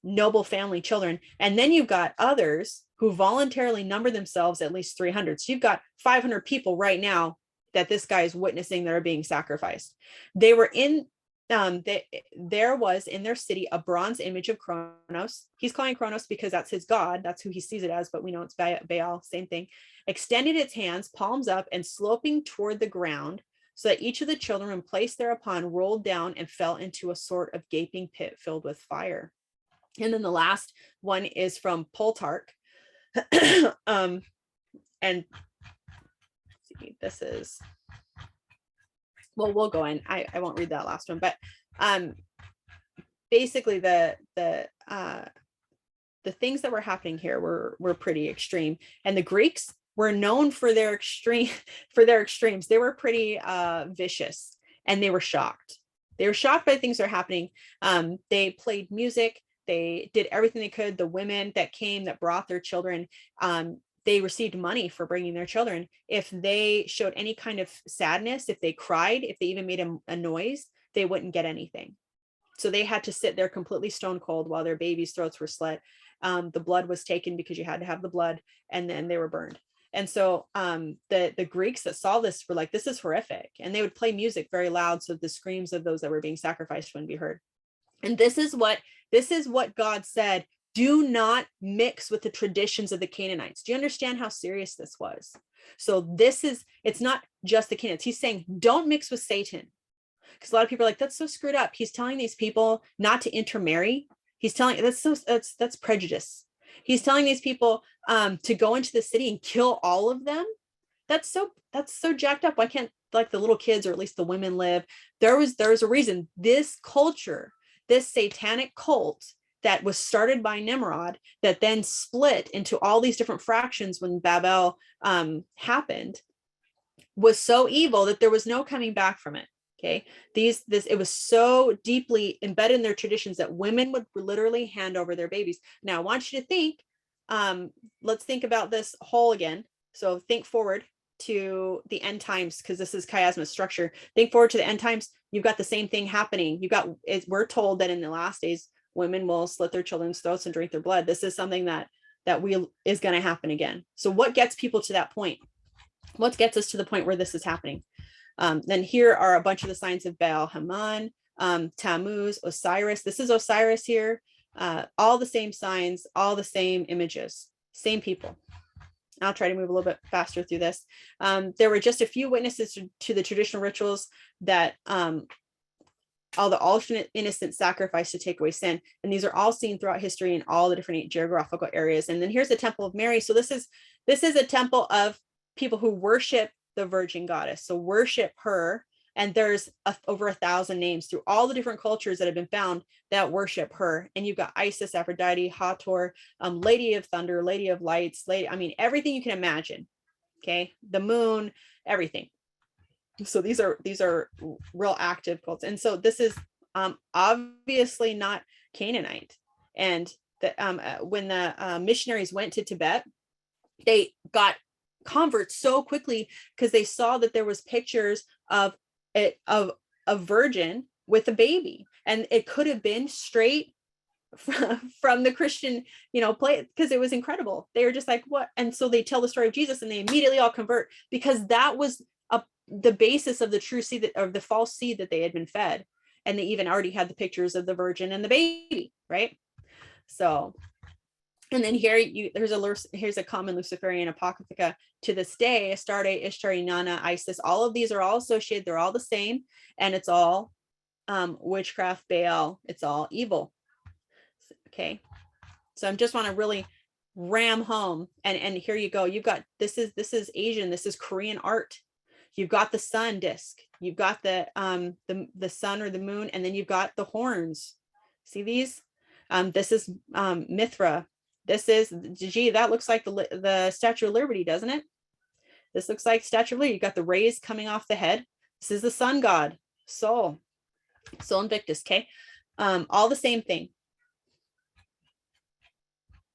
noble family children, and then you've got others who voluntarily number themselves at least 300. So you've got 500 people right now that this guy is witnessing that are being sacrificed. They were in there was in their city a bronze image of Kronos. He's calling Kronos because that's his god. That's who he sees it as, but we know it's Baal, same thing. Extended its hands, palms up and sloping toward the ground, so that each of the children when placed thereon rolled down and fell into a sort of gaping pit filled with fire. And then the last one is from Plutarch. And this is, well, we'll go in. I won't read that last one, but basically the things that were happening here were pretty extreme, and the Greeks were known for their extremes. They were pretty vicious, and they were shocked. They were shocked by things that are happening. They played music. They did everything they could. The women that came, that brought their children, they received money for bringing their children. If they showed any kind of sadness, if they cried, if they even made a noise, they wouldn't get anything. So they had to sit there completely stone cold while their babies' throats were slit. The blood was taken because you had to have the blood, and then they were burned. And so the Greeks that saw this were like, this is horrific. And they would play music very loud so the screams of those that were being sacrificed wouldn't be heard. And this is what God said: do not mix with the traditions of the Canaanites. Do you understand how serious this was? So it's not just the Canaanites. He's saying, don't mix with Satan. Because a lot of people are like, that's so screwed up. He's telling these people not to intermarry. He's telling, that's prejudice. He's telling these people to go into the city and kill all of them. That's so jacked up. Why can't like the little kids or at le's the women live? There's a reason. This culture, this satanic cult that was started by Nimrod, that then split into all these different fractions when Babel happened, was so evil that there was no coming back from it. Okay, it was so deeply embedded in their traditions that women would literally hand over their babies. Now I want you to think, let's think about this whole again. So think forward to the end times, because this is Chiasmus structure. Think forward to the end times. You've got the same thing happening. We're told that in the last days, women will slit their children's throats and drink their blood. This is something that is going to happen again. So what gets people to that point? What gets us to the point where this is happening? Then here are a bunch of the signs of Baal Haman, Tammuz, Osiris. This is Osiris here. All the same signs, all the same images, same people. I'll try to move a little bit faster through this. There were just a few witnesses to the traditional rituals that all the alternate innocent sacrifice to take away sin. And these are all seen throughout history in all the different geographical areas. And then here's the Temple of Mary. So this is a temple of people who worship the Virgin Goddess. So worship her. And there's over 1,000 names through all the different cultures that have been found that worship her. And you've got Isis, Aphrodite, Hathor, Lady of Thunder, Lady of Lights, everything you can imagine. Okay, the moon, everything. So these are real active cults. And so this is obviously not Canaanite. And when the missionaries went to Tibet, they got converts so quickly because they saw that there was pictures of a virgin with a baby, and it could have been straight from the Christian, play, because it was incredible. They were just like, what? And so they tell the story of Jesus, and they immediately all convert, because that was the basis of the true seed, of the false seed that they had been fed. And they even already had the pictures of the virgin and the baby, right? So, and then here's a common Luciferian apocrypha to this day: Astarte, Ishtar, Inanna, Isis. All of these are all associated. They're all the same, and it's all witchcraft, Baal. It's all evil. Okay, so I just want to really ram home, and here you go. You've got this is Asian. This is Korean art. You've got the sun disc. You've got the sun or the moon, and then you've got the horns. See these? This is Mithra. This is, gee, that looks like the Statue of Liberty, doesn't it? This looks like Statue of Liberty. You got the rays coming off the head. This is the sun god, Sol Invictus. Okay, all the same thing.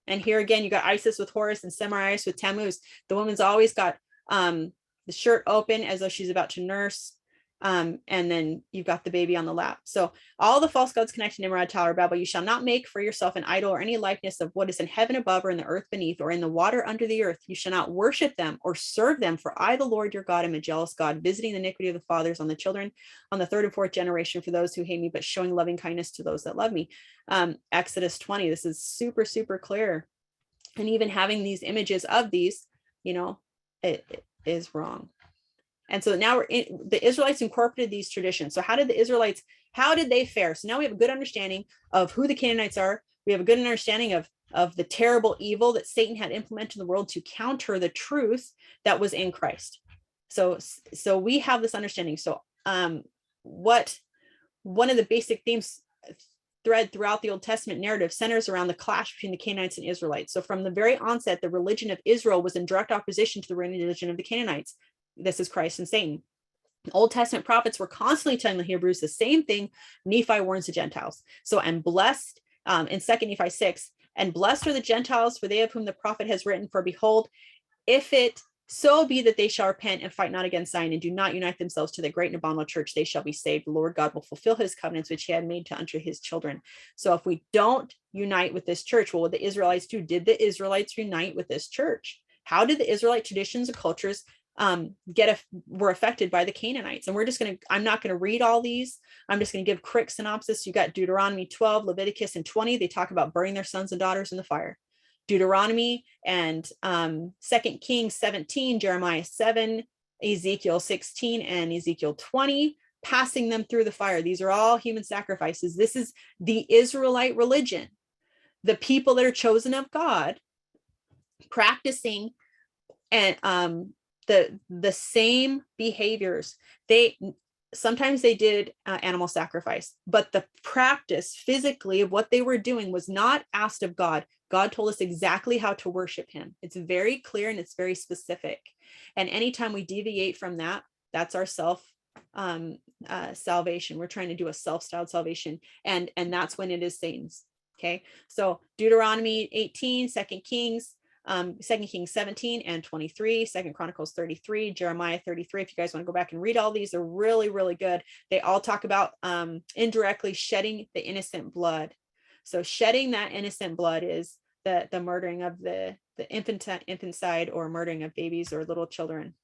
And here again, you got Isis with Horus and Semiramis with Tammuz. The woman's always got the shirt open as though she's about to nurse. And then you've got the baby on the lap. So all the false gods connected to Nimrod, Tower of Babel, you shall not make for yourself an idol or any likeness of what is in heaven above or in the earth beneath or in the water under the earth. You shall not worship them or serve them, for I, the Lord your God, am a jealous God, visiting the iniquity of the fathers on the children, on the third and fourth generation for those who hate me, but showing loving kindness to those that love me. Exodus 20, this is super, super clear. And even having these images of these, it is wrong. And so now the Israelites incorporated these traditions. So how did they fare? So now we have a good understanding of who the Canaanites are. We have a good understanding of the terrible evil that Satan had implemented in the world to counter the truth that was in Christ. So we have this understanding. So one of the basic themes thread throughout the Old Testament narrative centers around the clash between the Canaanites and Israelites. So from the very onset, the religion of Israel was in direct opposition to the religion of the Canaanites. This is Christ and Satan. Old Testament prophets were constantly telling the Hebrews the same thing. Nephi warns the Gentiles. So, and blessed in 2 Nephi 6, and blessed are the Gentiles, for they of whom the prophet has written, for behold, if it so be that they shall repent and fight not against Zion, and do not unite themselves to the great and abominable church, they shall be saved. The Lord God will fulfill his covenants, which he had made unto his children. So if we don't unite with this church, well, what the Israelites do? Did the Israelites unite with this church? How did the Israelite traditions and cultures were affected by the Canaanites? And I'm not going to read all these. I'm just going to give quick synopsis. You got Deuteronomy 12, Leviticus, and 20. They talk about burning their sons and daughters in the fire. Deuteronomy and 2 Kings 17, Jeremiah 7, Ezekiel 16, and Ezekiel 20, passing them through the fire. These are all human sacrifices. This is the Israelite religion, the people that are chosen of God, practicing and the same behaviors. Sometimes they did animal sacrifice, but the practice physically of what they were doing was not asked of God. God told us exactly how to worship him. It's very clear and it's very specific. And anytime we deviate from that, that's our salvation. We're trying to do a self-styled salvation. And that's when it is Satan's. Okay. So Deuteronomy 18, 2 Kings 17 and 23, 2 Chronicles 33, Jeremiah 33. If you guys want to go back and read all these, they're really, really good. They all talk about indirectly shedding the innocent blood. So shedding that innocent blood is the murdering of the infanticide, or murdering of babies or little children.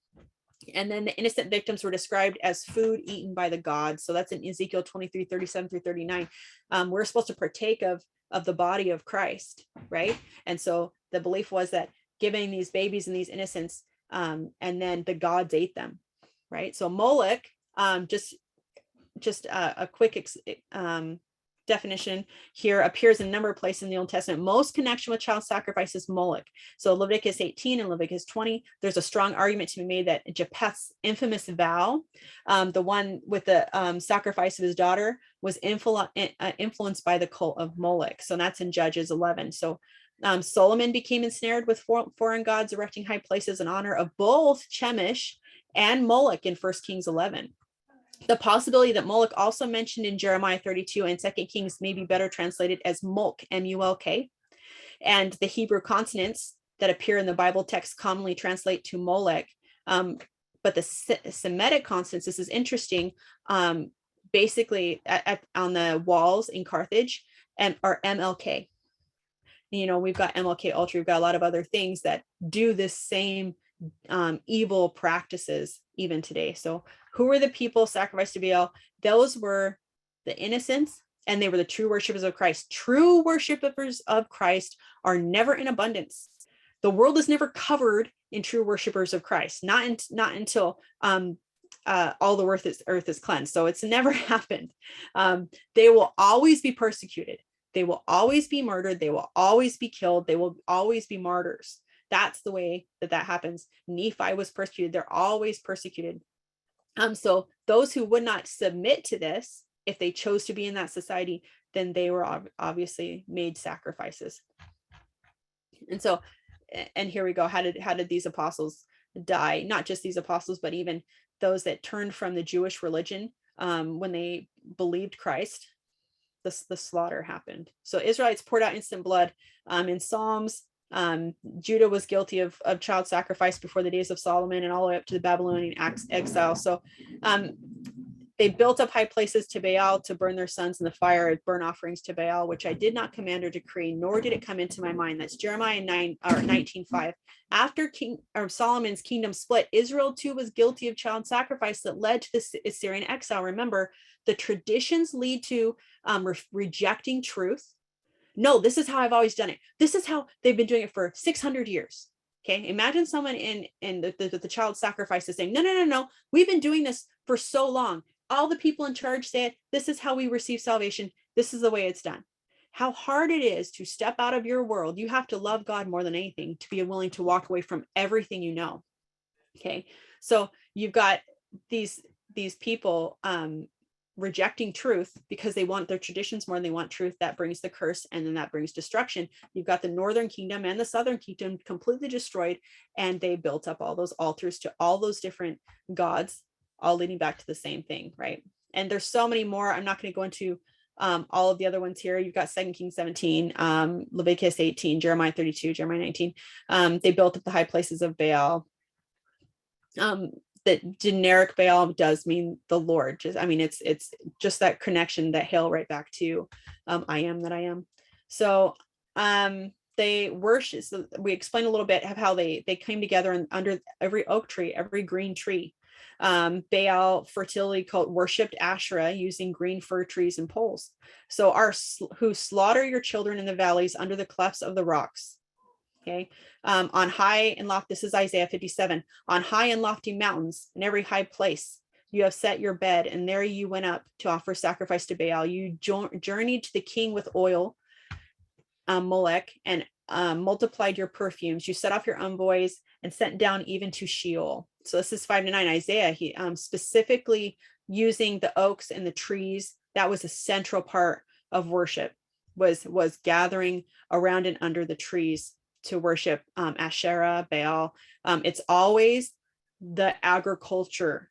And then the innocent victims were described as food eaten by the gods. So that's in Ezekiel 23, 37 through 39. We're supposed to partake of the body of Christ, right? And so the belief was that giving these babies and these innocents, and then the gods ate them, right? So Molech, just a quick definition here, appears in a number of places in the Old Testament. Most connection with child sacrifice is Molech. So Leviticus 18 and Leviticus 20, there's a strong argument to be made that Japheth's infamous vow, the one with the sacrifice of his daughter, was influenced by the cult of Molech. So that's in Judges 11. So Solomon became ensnared with foreign gods, erecting high places in honor of both Chemosh and Molech in 1 Kings 11. The possibility that Molech, also mentioned in Jeremiah 32 and 2 Kings, may be better translated as Mulk, M-U-L-K. And the Hebrew consonants that appear in the Bible text commonly translate to Molech. But the Semitic consonants, this is interesting, basically on the walls in Carthage are MLK. We've got MLK Ultra, we've got a lot of other things that do this same evil practices even today. So who were the people sacrificed to Baal? Those were the innocents, and they were the true worshipers of Christ. True worshipers of Christ are never in abundance. The world is never covered in true worshipers of Christ, not until all the earth is cleansed. So it's never happened. They will always be persecuted. They will always be murdered. They will always be killed. They will always be martyrs. That's the way that happens. Nephi was persecuted. They're always persecuted. So those who would not submit to this, if they chose to be in that society, then they were obviously made sacrifices. And so, and here we go. How did these apostles die? Not just these apostles, but even those that turned from the Jewish religion when they believed Christ. The slaughter happened. So Israelites poured out instant blood. In Psalms, Judah was guilty of child sacrifice before the days of Solomon and all the way up to the Babylonian exile. So they built up high places to Baal to burn their sons in the fire, burn offerings to Baal, which I did not command or decree, nor did it come into my mind. That's Jeremiah 19:5. After Solomon's kingdom split, Israel too was guilty of child sacrifice that led to the Assyrian exile. Remember, the traditions lead to rejecting truth. No, this is how I've always done it. This is how they've been doing it for 600 years. Okay, imagine someone in the child sacrifice is saying, no, we've been doing this for so long. All the people in charge say it. This is how we receive salvation. This is the way it's done. How hard it is to step out of your world. You have to love God more than anything to be willing to walk away from everything you know. Okay, so you've got these people rejecting truth because they want their traditions more than they want truth. That brings the curse, and then that brings destruction. You've got the northern kingdom and the southern kingdom completely destroyed, and they built up all those altars to all those different gods, all leading back to the same thing, right? And there's so many more. I'm not going to go into all of the other ones here. You've got 2 Kings 17, Leviticus 18, Jeremiah 32, Jeremiah 19. They built up the high places of Baal. That generic Baal does mean the Lord. It's just that connection, that hail right back to I am that I am. So they worship. So we explained a little bit of how they came together and under every oak tree, every green tree. Baal fertility cult worshipped Asherah using green fir trees and poles. So who slaughter your children in the valleys under the clefts of the rocks. Okay, on high and lofty, this is Isaiah 57, on high and lofty mountains, in every high place, you have set your bed, and there you went up to offer sacrifice to Baal. You journeyed to the king with oil, Molech, and multiplied your perfumes. You set off your envoys and sent down even to Sheol. So this is 5-9. Isaiah, he specifically using the oaks and the trees. That was a central part of worship, was gathering around and under the trees to worship Asherah, Baal. It's always the agriculture,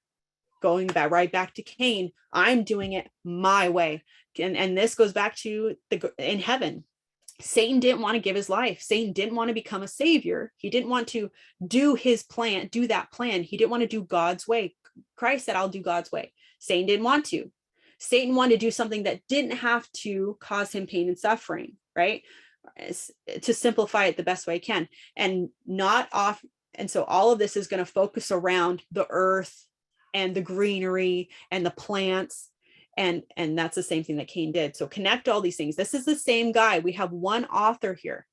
going right back to Cain. I'm doing it my way. And this goes back to in heaven. Satan didn't want to give his life. Satan didn't want to become a savior. He didn't want to do his plan, do that plan. He didn't want to do God's way. Christ said, I'll do God's way. Satan didn't want to. Satan wanted to do something that didn't have to cause him pain and suffering, right? To simplify it the best way I can, and not off. And so all of this is going to focus around the earth and the greenery and the plants. And that's the same thing that Cain did. So connect all these things. This is the same guy. We have one author here.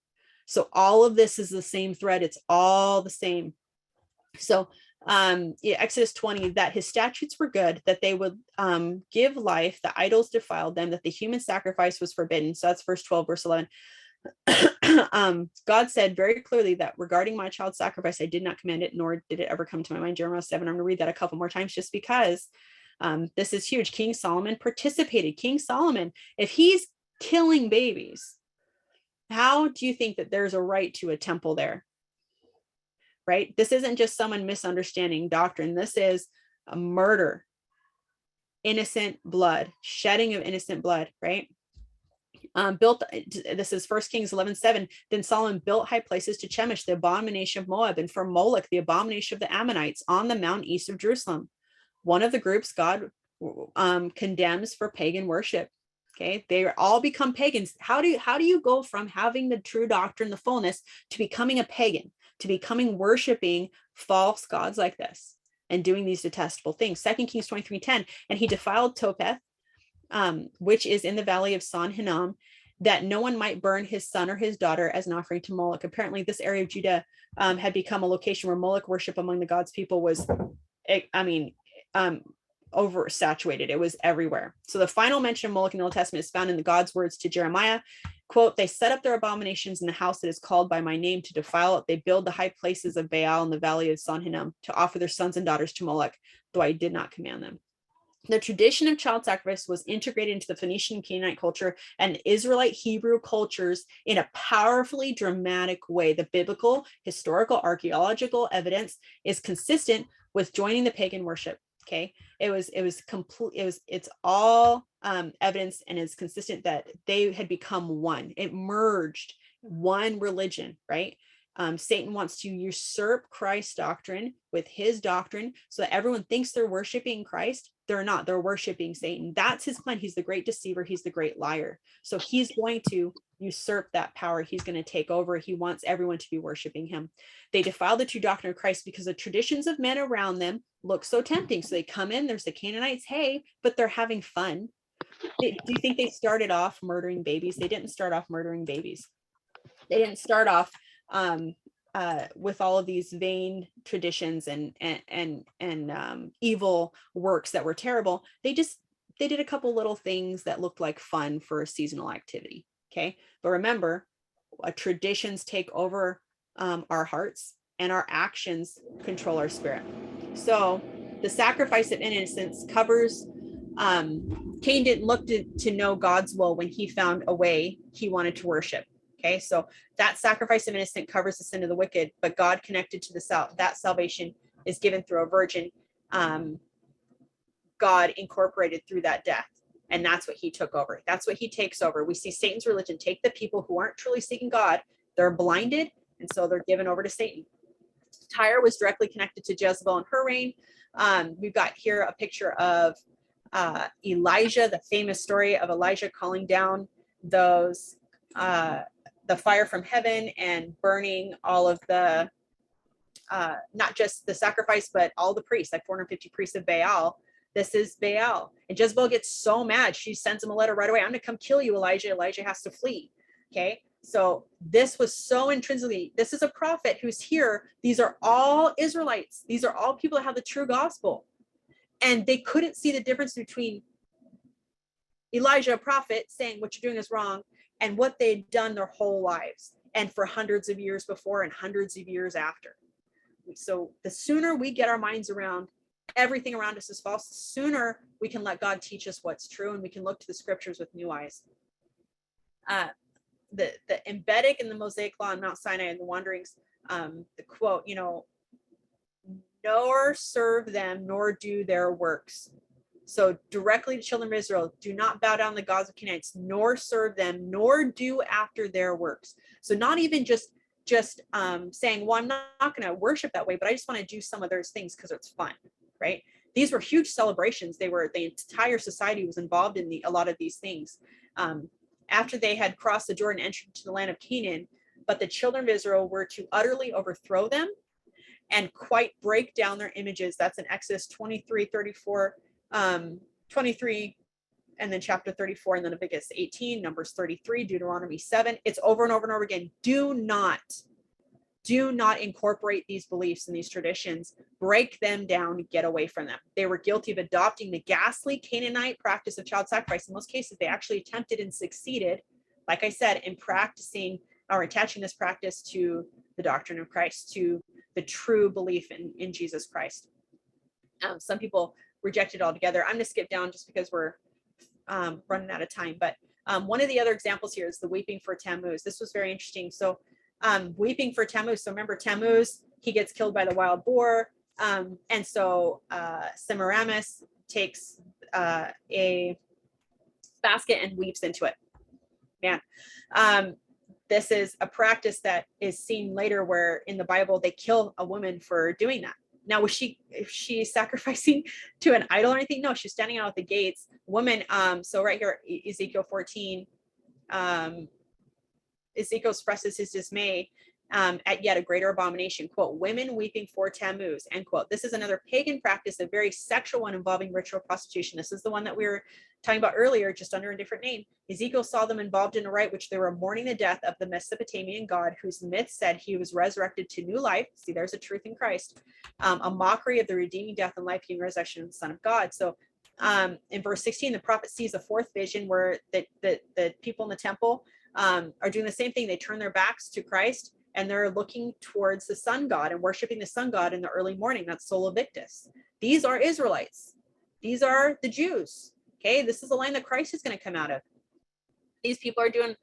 So all of this is the same thread. It's all the same. So Exodus 20, that his statutes were good, that they would give life, the idols defiled them, that the human sacrifice was forbidden. So that's verse 12, verse 11. God said very clearly that regarding my child sacrifice, I did not command it, nor did it ever come to my mind. Jeremiah 7. I'm going to read that a couple more times just because this is huge. King Solomon participated. King Solomon, if he's killing babies, how do you think that there's a right to a temple there? Right? This isn't just someone misunderstanding doctrine. This is a murder, innocent blood, shedding of innocent blood, right? This is 1 Kings 11:7. Then Solomon built high places to Chemosh, the abomination of Moab, and for Molech, the abomination of the Ammonites, on the mount east of Jerusalem. One of the groups God condemns for pagan worship. Okay, they all become pagans. How do you go from having the true doctrine, the fullness, to becoming a pagan, to becoming worshiping false gods like this and doing these detestable things? 2 Kings 23:10. And he defiled Topeth, which is in the valley of San Hinnom, that no one might burn his son or his daughter as an offering to Moloch. Apparently, this area of Judah had become a location where Moloch worship among the God's people was, oversaturated. It was everywhere. So the final mention of Moloch in the Old Testament is found in the God's words to Jeremiah. Quote, they set up their abominations in the house that is called by my name to defile it. They build the high places of Baal in the valley of San Hinnom to offer their sons and daughters to Moloch, though I did not command them. The tradition of child sacrifice was integrated into the Phoenician and Canaanite culture and Israelite Hebrew cultures in a powerfully dramatic way. The biblical, historical, archaeological evidence is consistent with joining the pagan worship. Okay, it's all evidence, and is consistent that they had become one. It merged, one religion, right? Satan wants to usurp Christ's doctrine with his doctrine so that everyone thinks they're worshiping Christ. They're not. They're worshiping Satan. That's his plan. He's the great deceiver. He's the great liar. So he's going to usurp that power. He's going to take over. He wants everyone to be worshiping him. They defile the true doctrine of Christ because the traditions of men around them look so tempting. So they come in, there's the Canaanites, hey, but they're having fun. Do you think they started off murdering babies? They didn't start off murdering babies. They didn't start off with all of these vain traditions and evil works that were terrible. They did a couple little things that looked like fun for a seasonal activity. Okay, but remember, traditions take over our hearts, and our actions control our spirit. So the sacrifice of innocence covers. Cain didn't look to know God's will when he found a way he wanted to worship. Okay, so that sacrifice of innocent covers the sin of the wicked, but God connected to that salvation is given through a virgin. God incorporated through that death, and that's what he took over. That's what he takes over. We see Satan's religion take the people who aren't truly seeking God. They're blinded, and so they're given over to Satan. Tyre was directly connected to Jezebel and her reign. We've got here a picture of Elijah, the famous story of Elijah calling down those the fire from heaven and burning all of the not just the sacrifice, but all the priests, like 450 priests of Baal. This is Baal. And Jezebel gets so mad, she sends him a letter right away. I'm gonna come kill you, Elijah. Elijah has to flee. Okay, so this was so intrinsically, this is a prophet who's here. These are all Israelites. These are all people that have the true gospel. And they couldn't see the difference between Elijah, a prophet, saying what you're doing is wrong, and what they'd done their whole lives, and for hundreds of years before and hundreds of years after. So the sooner we get our minds around everything around us is false, the sooner we can let God teach us what's true, and we can look to the scriptures with new eyes. The embedded in the Mosaic law on Mount Sinai and the wanderings, the quote, nor serve them, nor do their works. So directly to children of Israel, do not bow down to the gods of Canaanites, nor serve them, nor do after their works. So not even just saying, well, I'm not going to worship that way, but I just want to do some of those things because it's fun, right? These were huge celebrations. The entire society was involved in a lot of these things. After they had crossed the Jordan, entered into the land of Canaan, but the children of Israel were to utterly overthrow them and quite break down their images. That's in Exodus 23, 34, 23, and then chapter 34, and then Leviticus 18, Numbers 33, Deuteronomy 7. It's over and over and over again. Do not incorporate these beliefs and these traditions. Break them down, get away from them. They were guilty of adopting the ghastly Canaanite practice of child sacrifice. In most cases, they actually attempted and succeeded, like I said, in practicing or attaching this practice to the doctrine of Christ, to the true belief in Jesus Christ. Some people reject it altogether. I'm going to skip down just because we're running out of time. But one of the other examples here is the weeping for Tammuz. This was very interesting. So weeping for Tammuz. So remember Tammuz, he gets killed by the wild boar. And so Semiramis takes a basket and weeps into it. Man, this is a practice that is seen later where in the Bible, they kill a woman for doing that. Now, was she sacrificing to an idol or anything? No, she's standing out at the gates. Woman, so right here, Ezekiel 14, Ezekiel expresses his dismay at yet a greater abomination, quote, women weeping for Tammuz, end quote. This is another pagan practice, a very sexual one involving ritual prostitution. This is the one that we were talking about earlier, just under a different name, Ezekiel saw them involved in a rite which they were mourning the death of the Mesopotamian god, whose myth said he was resurrected to new life. See, there's a truth in Christ. A mockery of the redeeming death and life-giving resurrection of the Son of God. So in verse 16, the prophet sees a fourth vision where the people in the temple are doing the same thing. They turn their backs to Christ and they're looking towards the sun god and worshiping the sun god in the early morning. That's Sola Victus. These are Israelites. These are the Jews. Okay, this is the line that Christ is going to come out of. These people are doing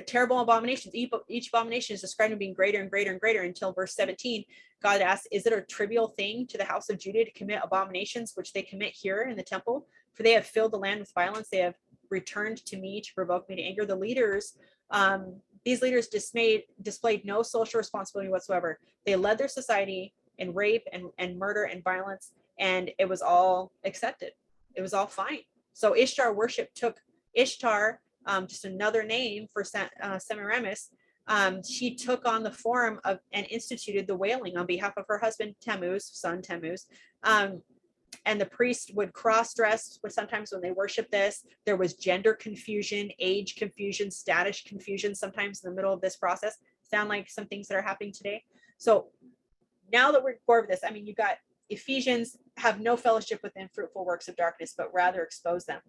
terrible abominations. Each abomination is described as being greater and greater and greater until verse 17. God asks, is it a trivial thing to the house of Judah to commit abominations which they commit here in the temple? For they have filled the land with violence. They have returned to me to provoke me to anger. The leaders, these leaders displayed no social responsibility whatsoever. They led their society in rape and murder and violence, and it was all accepted. It was all fine. So Ishtar worship took Ishtar, just another name for Semiramis. She took on the form of and instituted the wailing on behalf of her husband Tammuz, son Tammuz. And the priest would cross-dress, but sometimes when they worshiped this, there was gender confusion, age confusion, status confusion, sometimes in the middle of this process. Sound like some things that are happening today. So now that we're over this, I mean, you got Ephesians, have no fellowship with the unfruitful works of darkness, but rather expose them.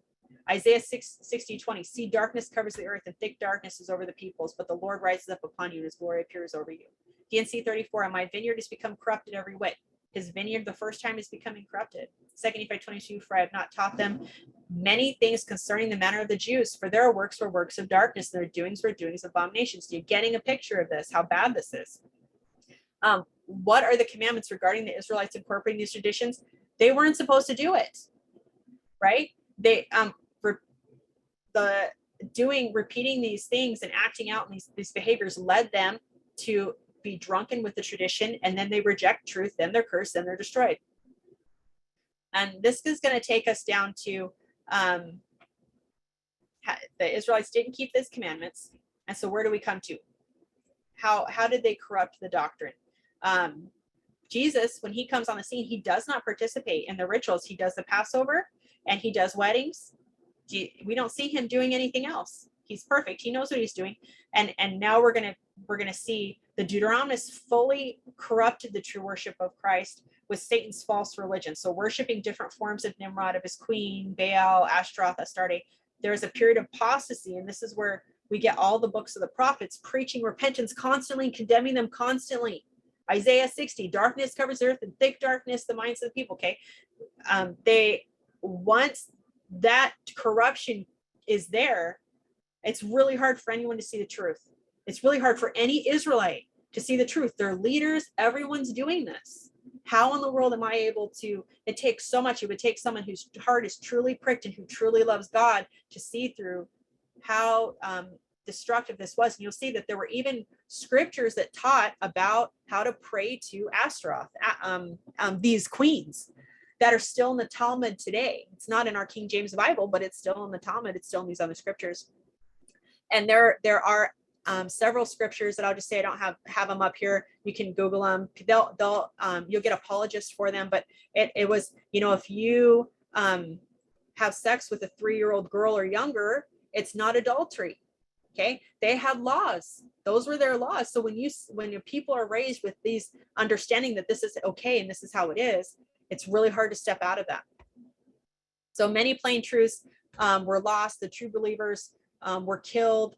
Isaiah 60:20, see, darkness covers the earth and thick darkness is over the peoples, but the Lord rises up upon you and his glory appears over you. DNC 34, and my vineyard has become corrupted every whit. His vineyard the first time is becoming corrupted. 2 Nephi 22, for I have not taught them many things concerning the manner of the Jews, for their works were works of darkness, and their doings were doings of abominations. You're getting a picture of this, how bad this is. What are the commandments regarding the Israelites incorporating these traditions? They weren't supposed to do it, right? They repeating these things and acting out in these behaviors led them to be drunken with the tradition, and then they reject truth, then they're cursed, then they're destroyed. And this is going to take us down to the Israelites didn't keep these commandments, and so where do we come to? How did they corrupt the doctrine? Jesus, when he comes on the scene, he does not participate in the rituals. He does the Passover and he does weddings. We don't see him doing anything else. He's perfect. He knows what he's doing. And now we're gonna see the Deuteronomists fully corrupted the true worship of Christ with Satan's false religion. So worshiping different forms of Nimrod, of his queen, Baal, Ashtaroth, Astarte. There's a period of apostasy, and this is where we get all the books of the prophets preaching repentance constantly, condemning them constantly. Isaiah 60, darkness covers the earth and thick darkness the minds of the people. Okay, once that corruption is there, it's really hard for anyone to see the truth. It's really hard for any Israelite to see the truth. Their leaders, everyone's doing this. How in the world am I able to? It takes so much. It would take someone whose heart is truly pricked and who truly loves God to see through how destructive this was. And you'll see that there were even scriptures that taught about how to pray to Ashtaroth, these queens that are still in the Talmud today. It's not in our King James Bible, but it's still in the Talmud. It's still in these other scriptures. And there are several scriptures that I'll just say, I don't have them up here. You can Google them. You'll get apologists for them. But it was, if you have sex with a 3-year-old girl or younger, it's not adultery. Okay, they had laws. Those were their laws. So when your people are raised with these understanding that this is okay and this is how it is, it's really hard to step out of that. So many plain truths were lost. The true believers were killed.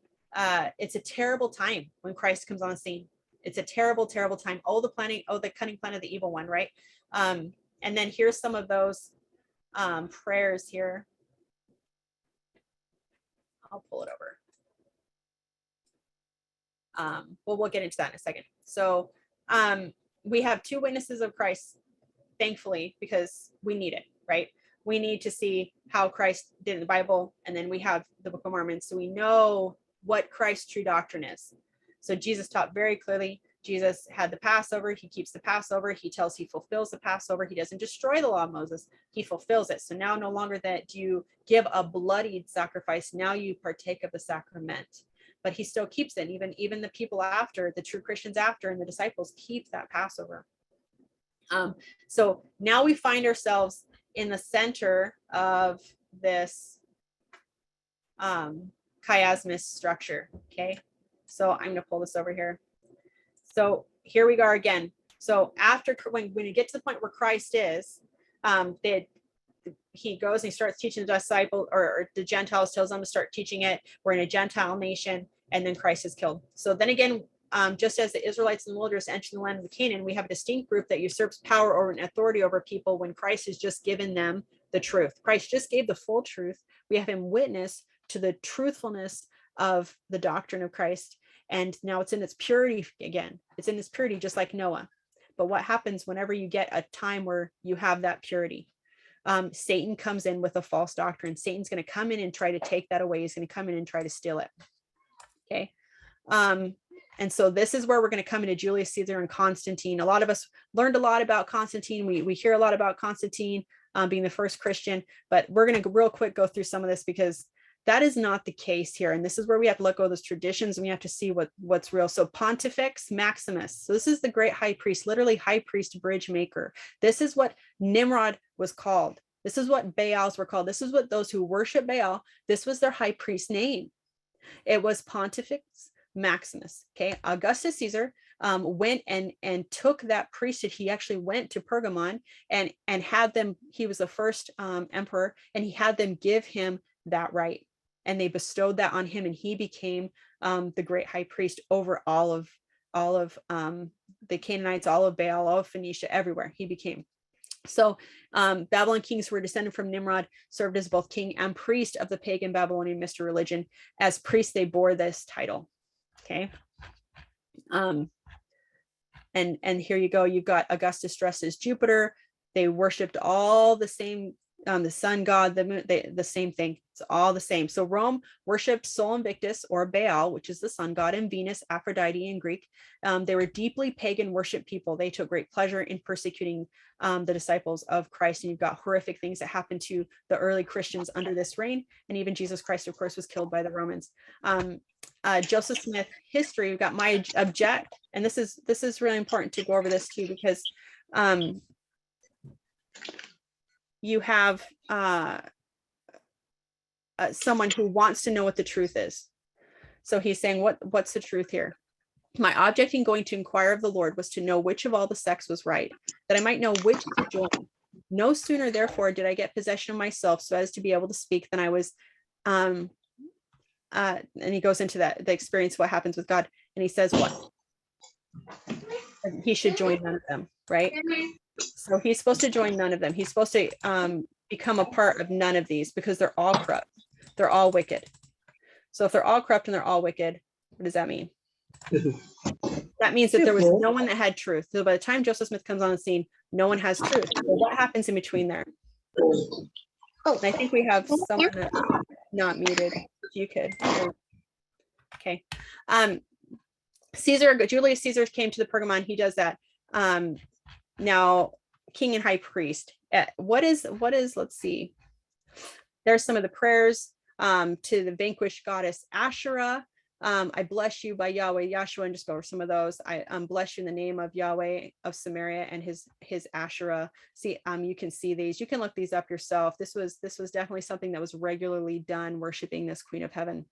It's a terrible time when Christ comes on the scene. It's a terrible, terrible time. The cunning plan of the evil one, right? And then here's some of those prayers here. I'll pull it over. We'll get into that in a second. So we have 2 witnesses of Christ, thankfully, because we need it, right? We need to see how Christ did in the Bible, and then we have the Book of Mormon, so we know what Christ's true doctrine is. So Jesus taught very clearly. Jesus had the Passover. He keeps the Passover. He fulfills the Passover. He doesn't destroy the law of Moses. He fulfills it. So now no longer that do you give a bloodied sacrifice. Now you partake of the sacrament. But he still keeps it. Even the people after, the true Christians after, and the disciples keep that Passover. So now we find ourselves in the center of this chiasmus structure. Okay, so I'm going to pull this over here. So here we go again. So after, when you get to the point where Christ is, he goes and he starts teaching the disciples, or the Gentiles, tells them to start teaching it. We're in a Gentile nation, and then Christ is killed. So then again, just as the Israelites in the wilderness entered the land of Canaan, we have a distinct group that usurps power over and authority over people when Christ has just given them the truth. Christ just gave the full truth. We have him witness to the truthfulness of the doctrine of Christ. And now it's in its purity again. It's in its purity, just like Noah. But what happens whenever you get a time where you have that purity? Satan comes in with a false doctrine. Satan's going to come in and try to take that away. He's going to come in and try to steal it. Okay. And so this is where we're going to come into Julius Caesar and Constantine. A lot of us learned a lot about Constantine. We hear a lot about Constantine being the first Christian, but we're going to real quick go through some of this, because that is not the case here. And this is where we have to let go of those traditions, and we have to see what's real. So Pontifex Maximus. So this is the great high priest, literally high priest, bridge maker. This is what Nimrod was called. This is what Baals were called. This is what those who worship Baal, this was their high priest name. It was Pontifex Maximus. Okay. Augustus Caesar went and took that priesthood. He actually went to Pergamon and had them, he was the first emperor, and he had them give him that right. And they bestowed that on him, and he became the great high priest over all of the Canaanites, all of Baal, all of Phoenicia, everywhere he became. So Babylon kings who were descended from Nimrod served as both king and priest of the pagan Babylonian mystery religion. As priests, they bore this title. Okay. And here you go. You've got Augustus dressed as Jupiter. They worshipped all the same, the sun god, the moon, the same thing. It's all the same. So Rome worshipped Sol Invictus, or Baal, which is the sun god, and Venus, Aphrodite in Greek. They were deeply pagan worship people. They took great pleasure in persecuting the disciples of Christ. And you've got horrific things that happened to the early Christians under this reign. And even Jesus Christ, of course, was killed by the Romans. Joseph Smith history, we've got my object, and this is really important to go over this too, because you have someone who wants to know what the truth is. So he's saying, what's the truth here? My object in going to inquire of the Lord was to know which of all the sects was right, that I might know which to join. No sooner, therefore, did I get possession of myself so as to be able to speak than I was, and he goes into the experience of what happens with God, and he says what? He should join none of them, right? So he's supposed to join none of them. He's supposed to become a part of none of these, because they're all corrupt. They're all wicked. So if they're all corrupt and they're all wicked, what does that mean? That means that there was no one that had truth. So by the time Joseph Smith comes on the scene, no one has truth. So what happens in between there? Oh, and I think we have someone that's not muted. If you could. Okay. Julius Caesar came to the Pergamon. He does that. Now, king and high priest. What is? Let's see. There's some of the prayers to the vanquished goddess Asherah. I bless you by Yahweh, Yahshua, and just go over some of those. I bless you in the name of Yahweh of Samaria and his Asherah. See, you can see these. You can look these up yourself. This was definitely something that was regularly done, worshiping this Queen of Heaven.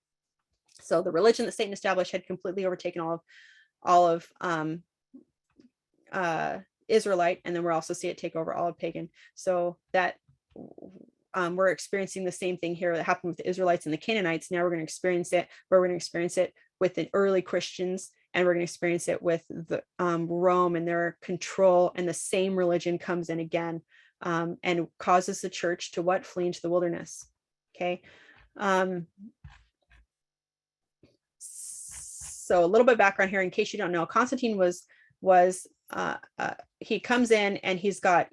So the religion that Satan established had completely overtaken all of Israelite, and then we'll also see it take over all of pagan. So that we're experiencing the same thing here that happened with the Israelites and the Canaanites. Now we're going to experience it, but we're going to experience it with the early Christians, and we're going to experience it with the Rome and their control, and the same religion comes in again and causes the church to what? Flee into the wilderness. Okay. So a little bit of background here in case you don't know. Constantine was he comes in, and you've got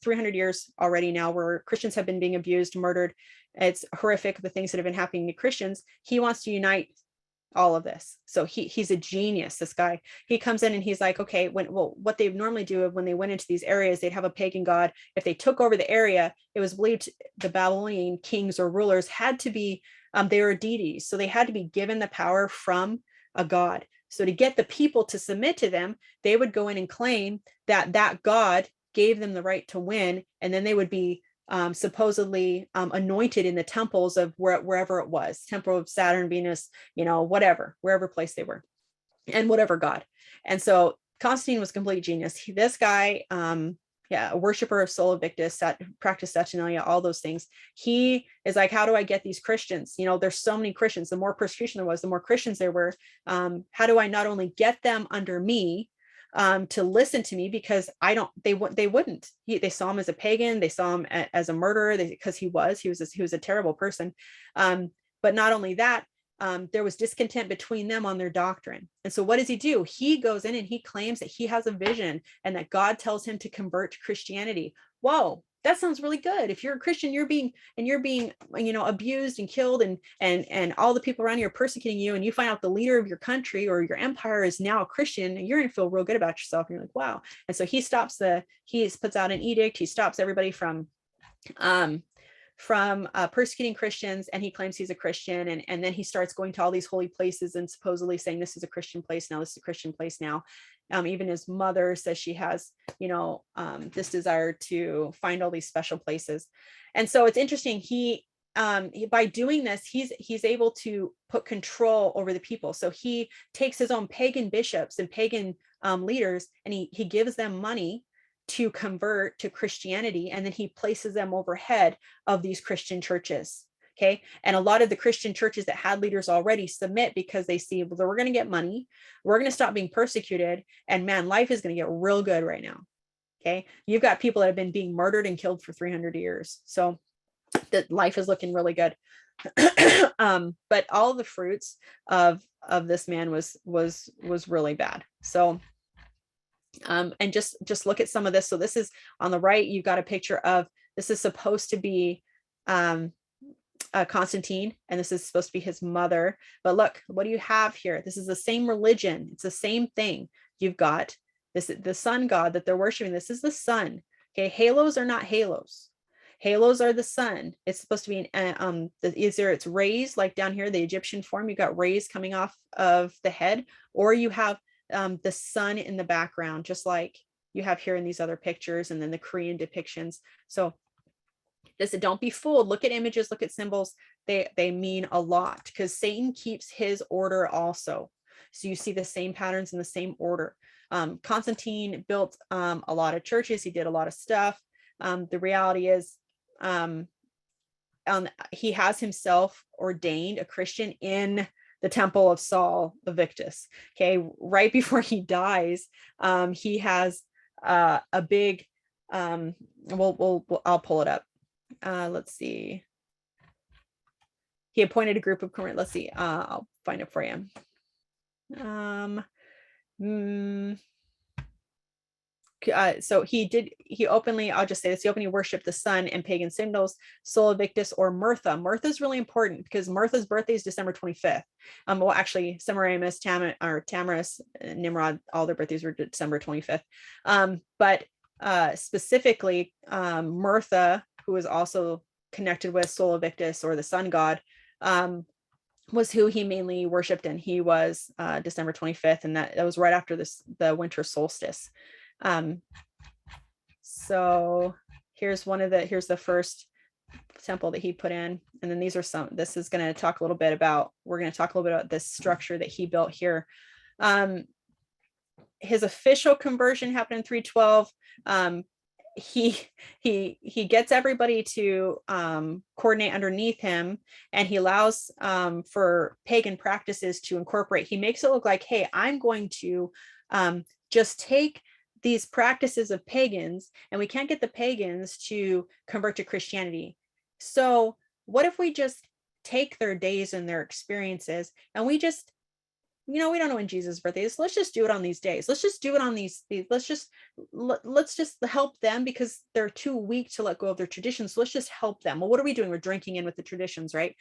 300 years already now where Christians have been being abused, murdered. It's horrific, the things that have been happening to Christians. He wants to unite all of this. So he's a genius, this guy. He comes in and he's like, okay, what they normally do when they went into these areas, they'd have a pagan god. If they took over the area, it was believed the Babylonian kings or rulers had to be, they were deities. So they had to be given the power from a god. So to get the people to submit to them, they would go in and claim that God gave them the right to win, and then they would be supposedly anointed in the temples of wherever it was, temple of Saturn, Venus, whatever, wherever place they were, and whatever god. And so Constantine was a complete genius. This guy, a worshiper of Sol Invictus, practiced Saturnalia, all those things. He is like, how do I get these Christians? There's so many Christians. The more persecution there was, the more Christians there were. How do I not only get them under me to listen to me, because they wouldn't. They saw him as a pagan. They saw him as a murderer, because he was a terrible person. But not only that, there was discontent between them on their doctrine. And so what does he do? He goes in and he claims that he has a vision and that God tells him to convert to Christianity. Whoa, that sounds really good. If you're a Christian, you're being abused and killed, and all the people around you are persecuting you, and you find out the leader of your country or your empire is now a Christian, and you're going to feel real good about yourself. And you're like, wow. And so he puts out an edict. He stops everybody from persecuting Christians, and he claims he's a Christian, and then he starts going to all these holy places and supposedly saying, this is a Christian place now, this is a Christian place now. Even his mother says she has this desire to find all these special places. And so it's interesting, he by doing this, he's able to put control over the people. So he takes his own pagan bishops and pagan leaders, and he gives them money to convert to Christianity, and then he places them overhead of these Christian churches. Okay. And a lot of the Christian churches that had leaders already submit, because they see, well, we're going to get money, we're going to stop being persecuted, and man, life is going to get real good right now. Okay. You've got people that have been being murdered and killed for 300 years. So that life is looking really good. But all the fruits of this man was really bad. So and just look at some of this. So this is on the right, you've got a picture of, this is supposed to be Constantine, and this is supposed to be his mother. But look, what do you have here? This is the same religion. It's the same thing. You've got the sun god that they're worshiping. This is the sun. Okay. Halos are not halos. Halos are the sun. It's supposed to be either it's rays, like down here, the Egyptian form, you've got rays coming off of the head, or you have the sun in the background, just like you have here in these other pictures, and then the Korean depictions. So don't be fooled. Look at images, look at symbols. They mean a lot, because Satan keeps his order also. So you see the same patterns in the same order. Constantine built a lot of churches. He did a lot of stuff. The reality is he has himself ordained a Christian in the temple of Sol Invictus. Okay, right before he dies, he has a big I'll pull it up. Let's see. He appointed a group of current, let's see, I'll find it for you. So he openly, I'll just say this, he openly worshiped the sun and pagan symbols, Sol Invictus or Myrtha. Myrtha is really important, because Myrtha's birthday is December 25th. Well, actually, Semiramis, Tammuz, Nimrod, all their birthdays were December 25th. But specifically, Myrtha, who is also connected with Sol Invictus or the sun god, was who he mainly worshipped, and he was December 25th, and that was right after the winter solstice. So here's the first temple that he put in, and then this is going to talk a little bit about, we're going to talk a little bit about this structure that he built here. His official conversion happened in 312. He gets everybody to coordinate underneath him, and he allows for pagan practices to incorporate. He makes it look like, hey, I'm going to just take these practices of pagans, and we can't get the pagans to convert to Christianity. So what if we just take their days and their experiences, and we just, we don't know when Jesus' birthday is. Let's just do it on these days. Let's just do it on these let's just help them, because they're too weak to let go of their traditions. So let's just help them. Well, what are we doing? We're drinking in with the traditions, right?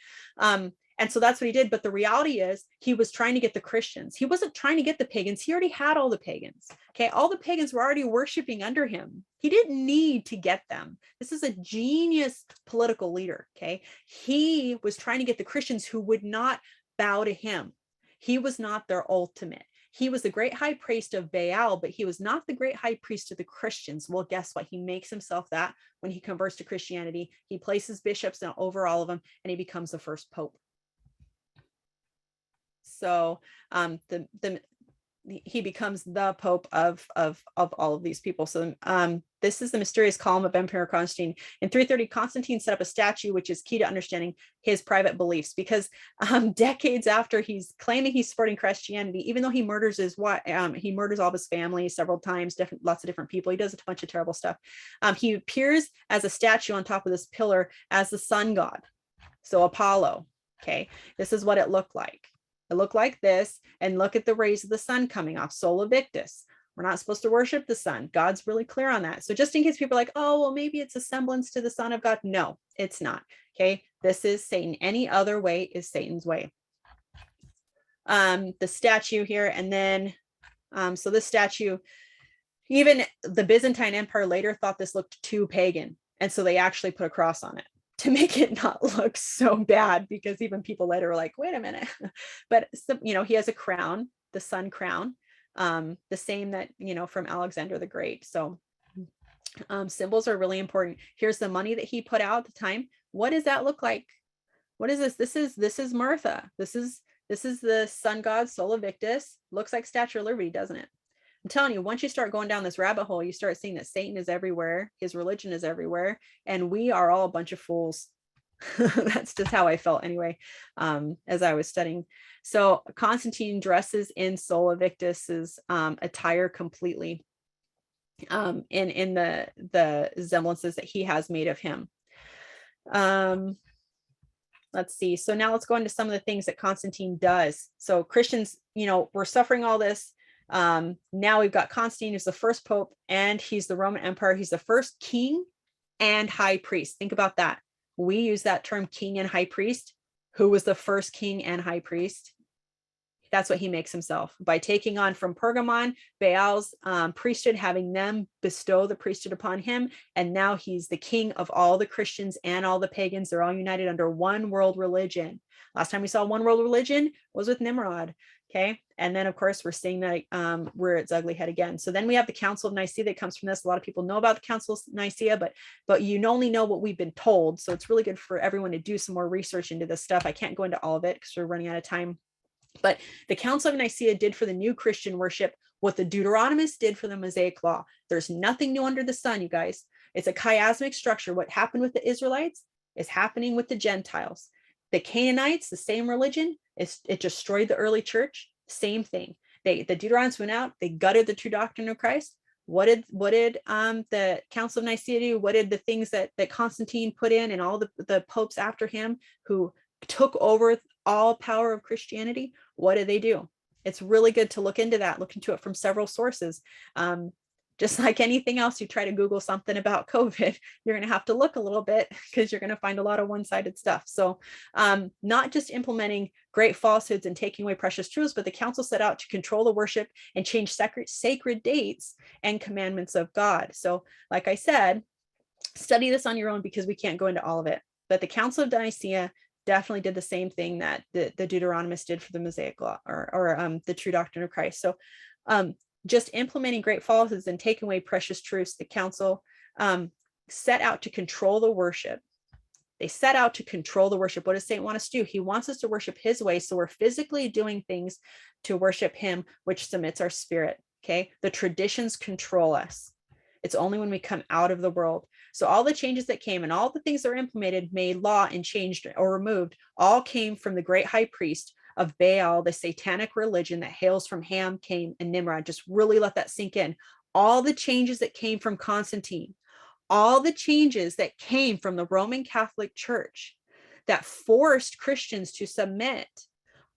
And so that's what he did. But the reality is, he was trying to get the Christians. He wasn't trying to get the pagans. He already had all the pagans. Okay. All the pagans were already worshiping under him. He didn't need to get them. This is a genius political leader. Okay. He was trying to get the Christians who would not bow to him. He was not their ultimate. He was the great high priest of Baal, but he was not the great high priest of the Christians. Well, guess what? He makes himself that when he converts to Christianity. He places bishops over all of them, and he becomes the first pope. So he becomes the pope of all of these people. So this is the mysterious column of Emperor Constantine. In 330, Constantine set up a statue, which is key to understanding his private beliefs, because decades after he's claiming he's supporting Christianity, even though he murders his wife, he murders all of his family several times, lots of different people. He does a bunch of terrible stuff. He appears as a statue on top of this pillar as the sun god. So Apollo. Okay, this is what it looked like. It looked like this, and look at the rays of the sun coming off. Sola Victus. We're not supposed to worship the sun. God's really clear on that. So just in case people are like, oh, well, maybe it's a semblance to the Son of God. No, it's not. Okay, this is Satan. Any other way is Satan's way. The statue here, and then, so this statue, even the Byzantine Empire later thought this looked too pagan, and so they actually put a cross on it to make it not look so bad, because even people later were like, wait a minute. But he has a crown, the sun crown, the same that from Alexander the Great. So symbols are really important. Here's the money that he put out at the time. What does that look like? What is this? This is Martha. This is the sun god, Sola Victus. Looks like Statue of Liberty, doesn't it? I'm telling you, once you start going down this rabbit hole, you start seeing that Satan is everywhere, his religion is everywhere, and we are all a bunch of fools. That's just how I felt anyway, as I was studying. So Constantine dresses in Sola Victus's attire completely, in the semblances that he has made of him. Let's see. So now let's go into some of the things that Constantine does. So Christians, we're suffering all this. Now we've got Constantine, who's the first pope, and he's the Roman Empire. He's the first king and high priest. Think about that. We use that term king and high priest. Who was the first king and high priest? That's what he makes himself by taking on from Pergamon, Baal's priesthood, having them bestow the priesthood upon him. And now he's the king of all the Christians and all the pagans. They're all united under one world religion. Last time we saw one world religion was with Nimrod. Okay. And then of course we're seeing that rear its ugly head again. So then we have the Council of Nicety that comes from this. A lot of people know about the Council of Nicety, but you only know what we've been told. So it's really good for everyone to do some more research into this stuff. I can't go into all of it because we're running out of time. But the Council of Nicaea did for the new Christian worship what the Deuteronomists did for the Mosaic Law. There's nothing new under the sun, you guys. It's a chiasmic structure. What happened with the Israelites is happening with the Gentiles. The Canaanites, the same religion, it destroyed the early church. Same thing. The Deuteronomists went out. They gutted the true doctrine of Christ. What did the Council of Nicaea do? What did the things that Constantine put in, and all the popes after him who took over all power of Christianity? What did they do? It's really good to look into that. Look into it from several sources. Just like anything else, you try to Google something about COVID, you're going to have to look a little bit because you're going to find a lot of one-sided stuff. So not just implementing great falsehoods and taking away precious truths, but the council set out to control the worship and change sacred dates and commandments of God. So like I said, study this on your own because we can't go into all of it. But the Council of Nicaea definitely did the same thing that the Deuteronomists did for the Mosaic Law or the true doctrine of Christ. So just implementing great falsehoods and taking away precious truths, the council set out to control the worship. They set out to control the worship. What does Satan want us to do? He wants us to worship his way. So we're physically doing things to worship him, which submits our spirit. Okay. The traditions control us. It's only when we come out of the world. So all the changes that came and all the things that were implemented, made law and changed or removed, all came from the great high priest of Baal, the satanic religion that hails from Ham, Cain, and Nimrod. Just really let that sink in. All the changes that came from Constantine, all the changes that came from the Roman Catholic Church that forced Christians to submit,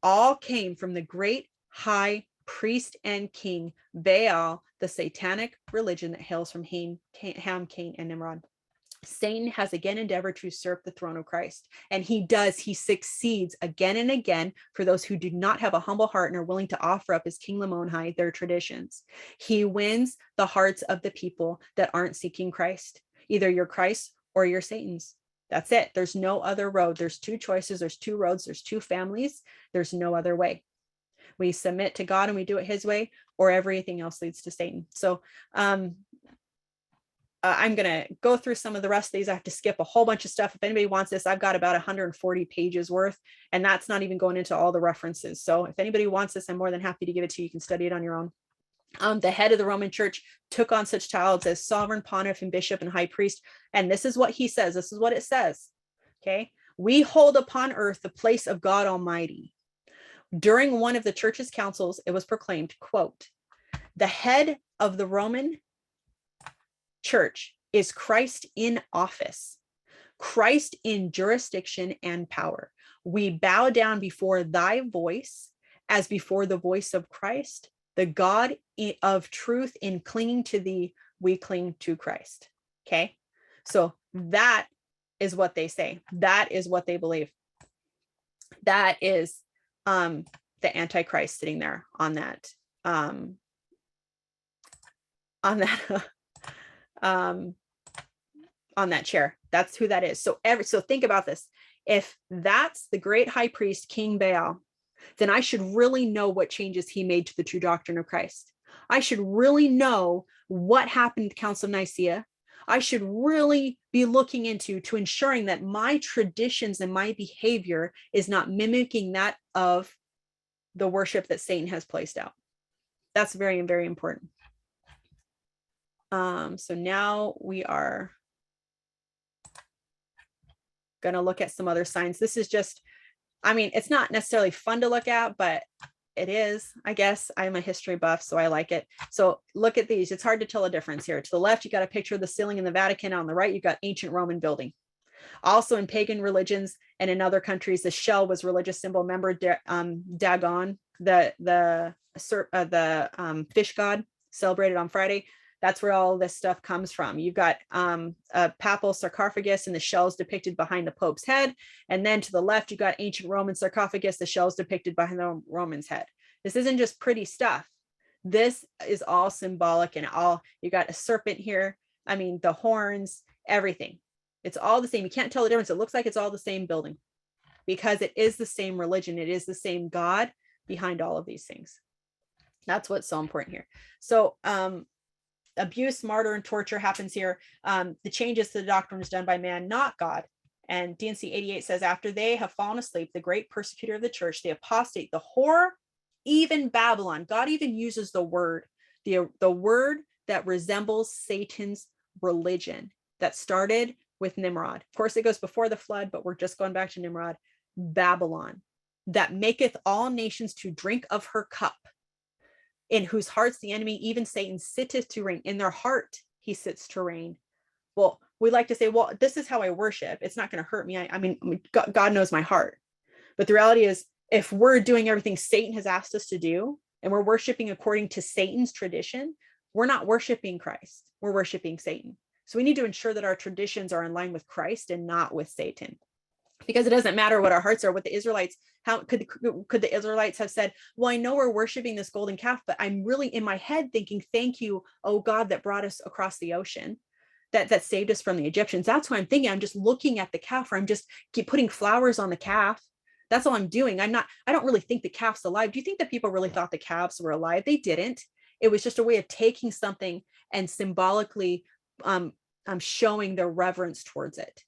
all came from the great high priest and king Baal, the satanic religion that hails from Ham, Cain, and Nimrod. Satan has again endeavored to usurp the throne of Christ, and he succeeds again and again for those who do not have a humble heart and are willing to offer up his kingdom on high, their traditions. He wins the hearts of the people that aren't seeking Christ. Either you're Christ or you're Satan's. That's it. There's no other road. There's two choices. There's two roads. There's two families. There's no other way. We submit to God and we do it his way, or everything else leads to Satan. So I'm going to go through some of the rest of these. I have to skip a whole bunch of stuff. If anybody wants this, I've got about 140 pages worth, and that's not even going into all the references. So if anybody wants this, I'm more than happy to give it to you. You can study it on your own. The head of the Roman church took on such titles as sovereign, pontiff, and bishop, and high priest. And this is what he says. This is what it says. Okay. We hold upon earth the place of God Almighty. During one of the church's councils, it was proclaimed, quote, the head of the Roman church is Christ in office, Christ in jurisdiction and power. We bow down before thy voice as before the voice of Christ, the God of truth. In clinging to thee, we cling to Christ. Okay. So that is what they say. That is what they believe. That is the Antichrist sitting there on that on that chair. That's who that is. So think about this. If that's the great high priest, King Baal, then I should really know what changes he made to the true doctrine of Christ. I should really know what happened at the Council of Nicaea. I should really be looking into to ensuring that my traditions and my behavior is not mimicking that of the worship that Satan has placed out. That's very, very important. So now we are going to look at some other signs. This is just, I mean, it's not necessarily fun to look at, but it is, I guess. I'm a history buff, so I like it. So look at these. It's hard to tell a difference here. To the left, you got a picture of the ceiling in the Vatican. On the right, you got ancient Roman building. Also in pagan religions and in other countries, the shell was religious symbol. Remember Dagon, the fish god celebrated on Friday. That's where all this stuff comes from. You've got a papal sarcophagus and the shells depicted behind the Pope's head. And then to the left, you've got ancient Roman sarcophagus, the shells depicted behind the Roman's head. This isn't just pretty stuff. This is all symbolic and all, you got a serpent here. I mean, the horns, everything. It's all the same. You can't tell the difference. It looks like it's all the same building because it is the same religion. It is the same God behind all of these things. That's what's so important here. So, abuse, martyr, and torture happens here. The changes to the doctrine is done by man, not God. And D&C 88 says, after they have fallen asleep, the great persecutor of the church, the apostate, the whore, even Babylon. God even uses the word word that resembles Satan's religion that started with Nimrod. Of course, it goes before the flood, but we're just going back to Nimrod. Babylon, that maketh all nations to drink of her cup, in whose hearts the enemy, even Satan, sitteth to reign. In their heart, he sits to reign. Well, we like to say, well, this is how I worship. It's not going to hurt me. I mean, God knows my heart. But the reality is, if we're doing everything Satan has asked us to do, and we're worshiping according to Satan's tradition, we're not worshiping Christ. We're worshiping Satan. So we need to ensure that our traditions are in line with Christ and not with Satan. Because it doesn't matter what our hearts are. What the Israelites, how could the Israelites have said, well, I know we're worshiping this golden calf, but I'm really in my head thinking, thank you, oh God, that brought us across the ocean, that saved us from the Egyptians. That's what I'm thinking. I'm just looking at the calf, or I'm just keep putting flowers on the calf. That's all I'm doing. I don't really think the calf's alive. Do you think that people really thought the calves were alive? They didn't. It was just a way of taking something and symbolically showing their reverence towards it.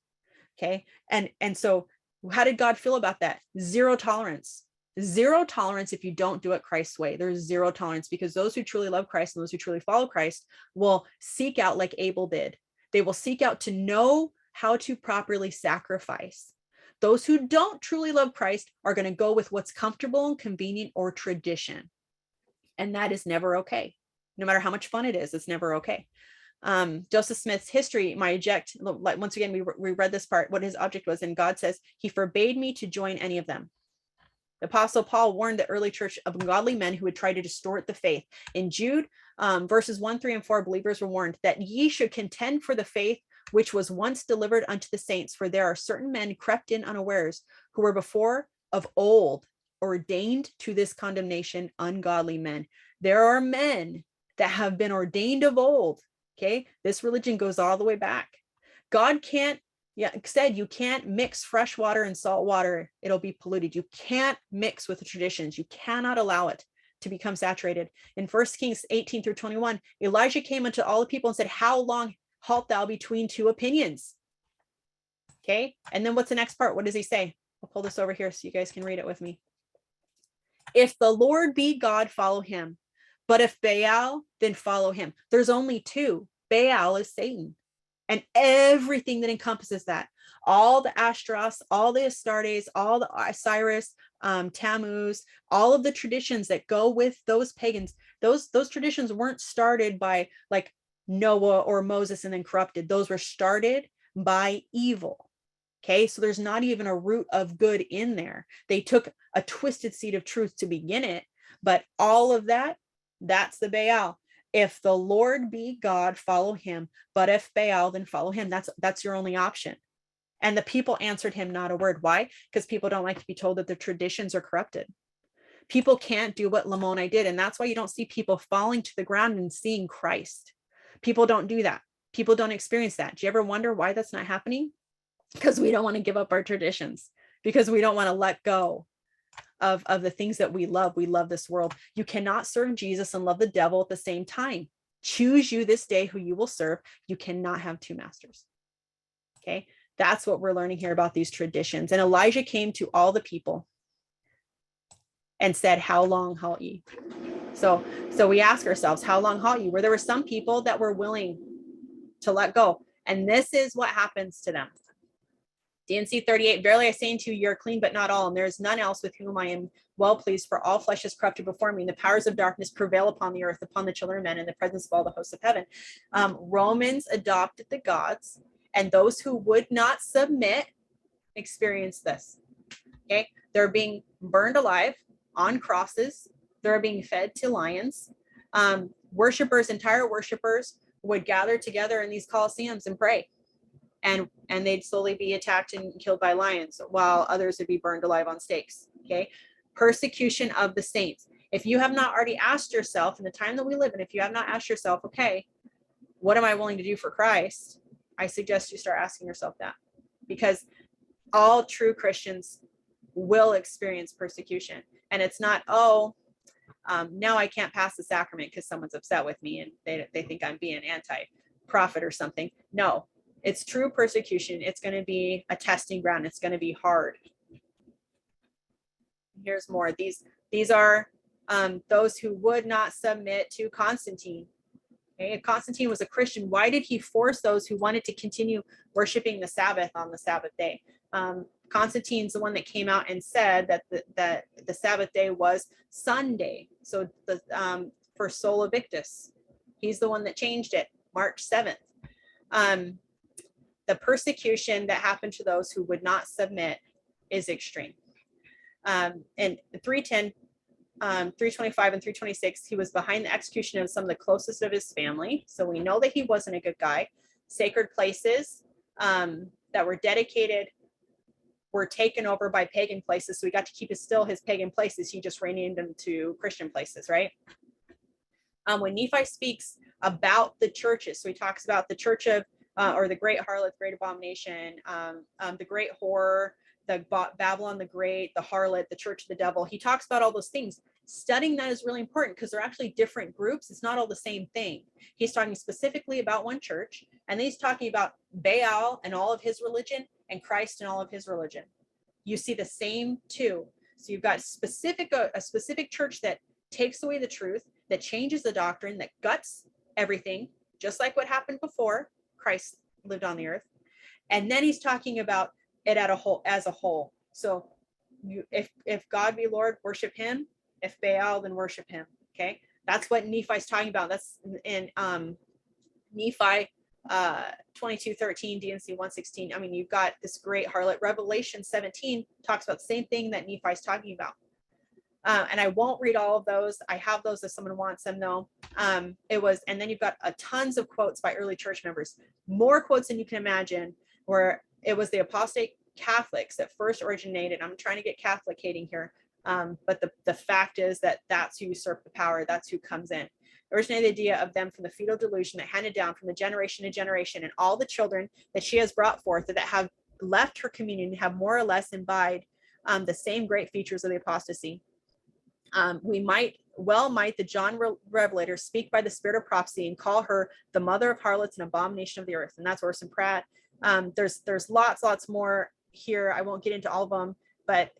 Okay. And so how did God feel about that? Zero tolerance. Zero tolerance if you don't do it Christ's way. There's zero tolerance, because those who truly love Christ and those who truly follow Christ will seek out, like Abel did. They will seek out to know how to properly sacrifice. Those who don't truly love Christ are going to go with what's comfortable and convenient or tradition. And that is never okay. No matter how much fun it is, it's never okay. Joseph Smith's history, my object, once again, we read this part, what his object was, and God says, he forbade me to join any of them. The Apostle Paul warned the early church of ungodly men who would try to distort the faith. In Jude, verses 1, 3, and 4, believers were warned that ye should contend for the faith which was once delivered unto the saints, for there are certain men crept in unawares, who were before of old ordained to this condemnation, ungodly men. There are men that have been ordained of old. Okay, this religion goes all the way back. God can't, said you can't mix fresh water and salt water. It'll be polluted. You can't mix with the traditions. You cannot allow it to become saturated. In 1 Kings 18 through 21, Elijah came unto all the people and said, how long halt thou between two opinions? Okay. And then what's the next part? What does he say? I'll pull this over here so you guys can read it with me. If the Lord be God, follow him. But if Baal, then follow him. There's only two. Baal is Satan. And everything that encompasses that, all the Ashtaroths, all the Astartes, all the Osiris, Tammuz, all of the traditions that go with those pagans, those traditions weren't started by like Noah or Moses and then corrupted. Those were started by evil. Okay, so there's not even a root of good in there. They took a twisted seed of truth to begin it, but all of that, that's the Baal. If the Lord be God, follow him. But if Baal, then follow him. That's your only option. And the people answered him not a word. Why? Because people don't like to be told that their traditions are corrupted. People can't do what Lamoni did. And that's why you don't see people falling to the ground and seeing Christ. People don't do that. People don't experience that. Do you ever wonder why that's not happening? Because we don't want to give up our traditions, because we don't want to let go of the things that we love. We love this world. You cannot serve Jesus and love the devil at the same time. Choose you this day who you will serve. You cannot have two masters. Okay. That's what we're learning here about these traditions. And Elijah came to all the people and said, how long halt ye? So we ask ourselves, how long halt ye? Where there were some people that were willing to let go. And this is what happens to them. DNC 38, verily I say unto you, you're clean, but not all. And there is none else with whom I am well pleased, for all flesh is corrupted before me. And the powers of darkness prevail upon the earth, upon the children of men, in the presence of all the hosts of heaven. Romans adopted the gods, and those who would not submit experienced this. Okay, they're being burned alive on crosses. They're being fed to lions. Entire worshipers would gather together in these coliseums and pray. And they'd slowly be attacked and killed by lions, while others would be burned alive on stakes. Okay, persecution of the saints. If you have not already asked yourself in the time that we live in, if you have not asked yourself, okay, what am I willing to do for Christ? I suggest you start asking yourself that, because all true Christians will experience persecution. And it's not, now I can't pass the sacrament because someone's upset with me and they think I'm being anti-prophet or something. No. It's true persecution. It's going to be a testing ground. It's going to be hard. Here's more. These are those who would not submit to Constantine. Okay? If Constantine was a Christian, why did he force those who wanted to continue worshiping the Sabbath on the Sabbath day? Constantine's the one that came out and said that the Sabbath day was Sunday. So for Sola Victus, he's the one that changed it, March 7th. The persecution that happened to those who would not submit is extreme. In 310, 325 and 326, he was behind the execution of some of the closest of his family. So we know that he wasn't a good guy. Sacred places that were dedicated were taken over by pagan places. So he got to keep his pagan places. He just renamed them to Christian places, right? When Nephi speaks about the churches, so he talks about the church of or the great harlot, great abomination, the great whore, the Babylon the Great, the harlot, the church of the devil. He talks about all those things. Studying that is really important because they're actually different groups. It's not all the same thing. He's talking specifically about one church, and then he's talking about Baal and all of his religion and Christ and all of his religion. You see the same two. So you've got a specific church that takes away the truth, that changes the doctrine, that guts everything, just like what happened before Christ lived on the earth. And then he's talking about it as a whole. So if God be Lord, worship him. If Baal, then worship him. Okay. That's what Nephi's talking about. That's in Nephi 22:13, DNC 116. I mean, you've got this great harlot. Revelation 17 talks about the same thing that Nephi's talking about. And I won't read all of those. I have those if someone wants them though. And then you've got tons of quotes by early church members, more quotes than you can imagine, where it was the apostate Catholics that first originated. I'm trying to get Catholic hating here. But the fact is that that's who usurped the power. That's who comes in. Originated the idea of them from the fetal delusion that handed down from the generation to generation, and all the children that she has brought forth that have left her communion have more or less imbibed the same great features of the apostasy. We might the John Revelator speak by the spirit of prophecy and call her the mother of harlots and abomination of the earth. And that's Orson Pratt. There's lots more here. I won't get into all of them, but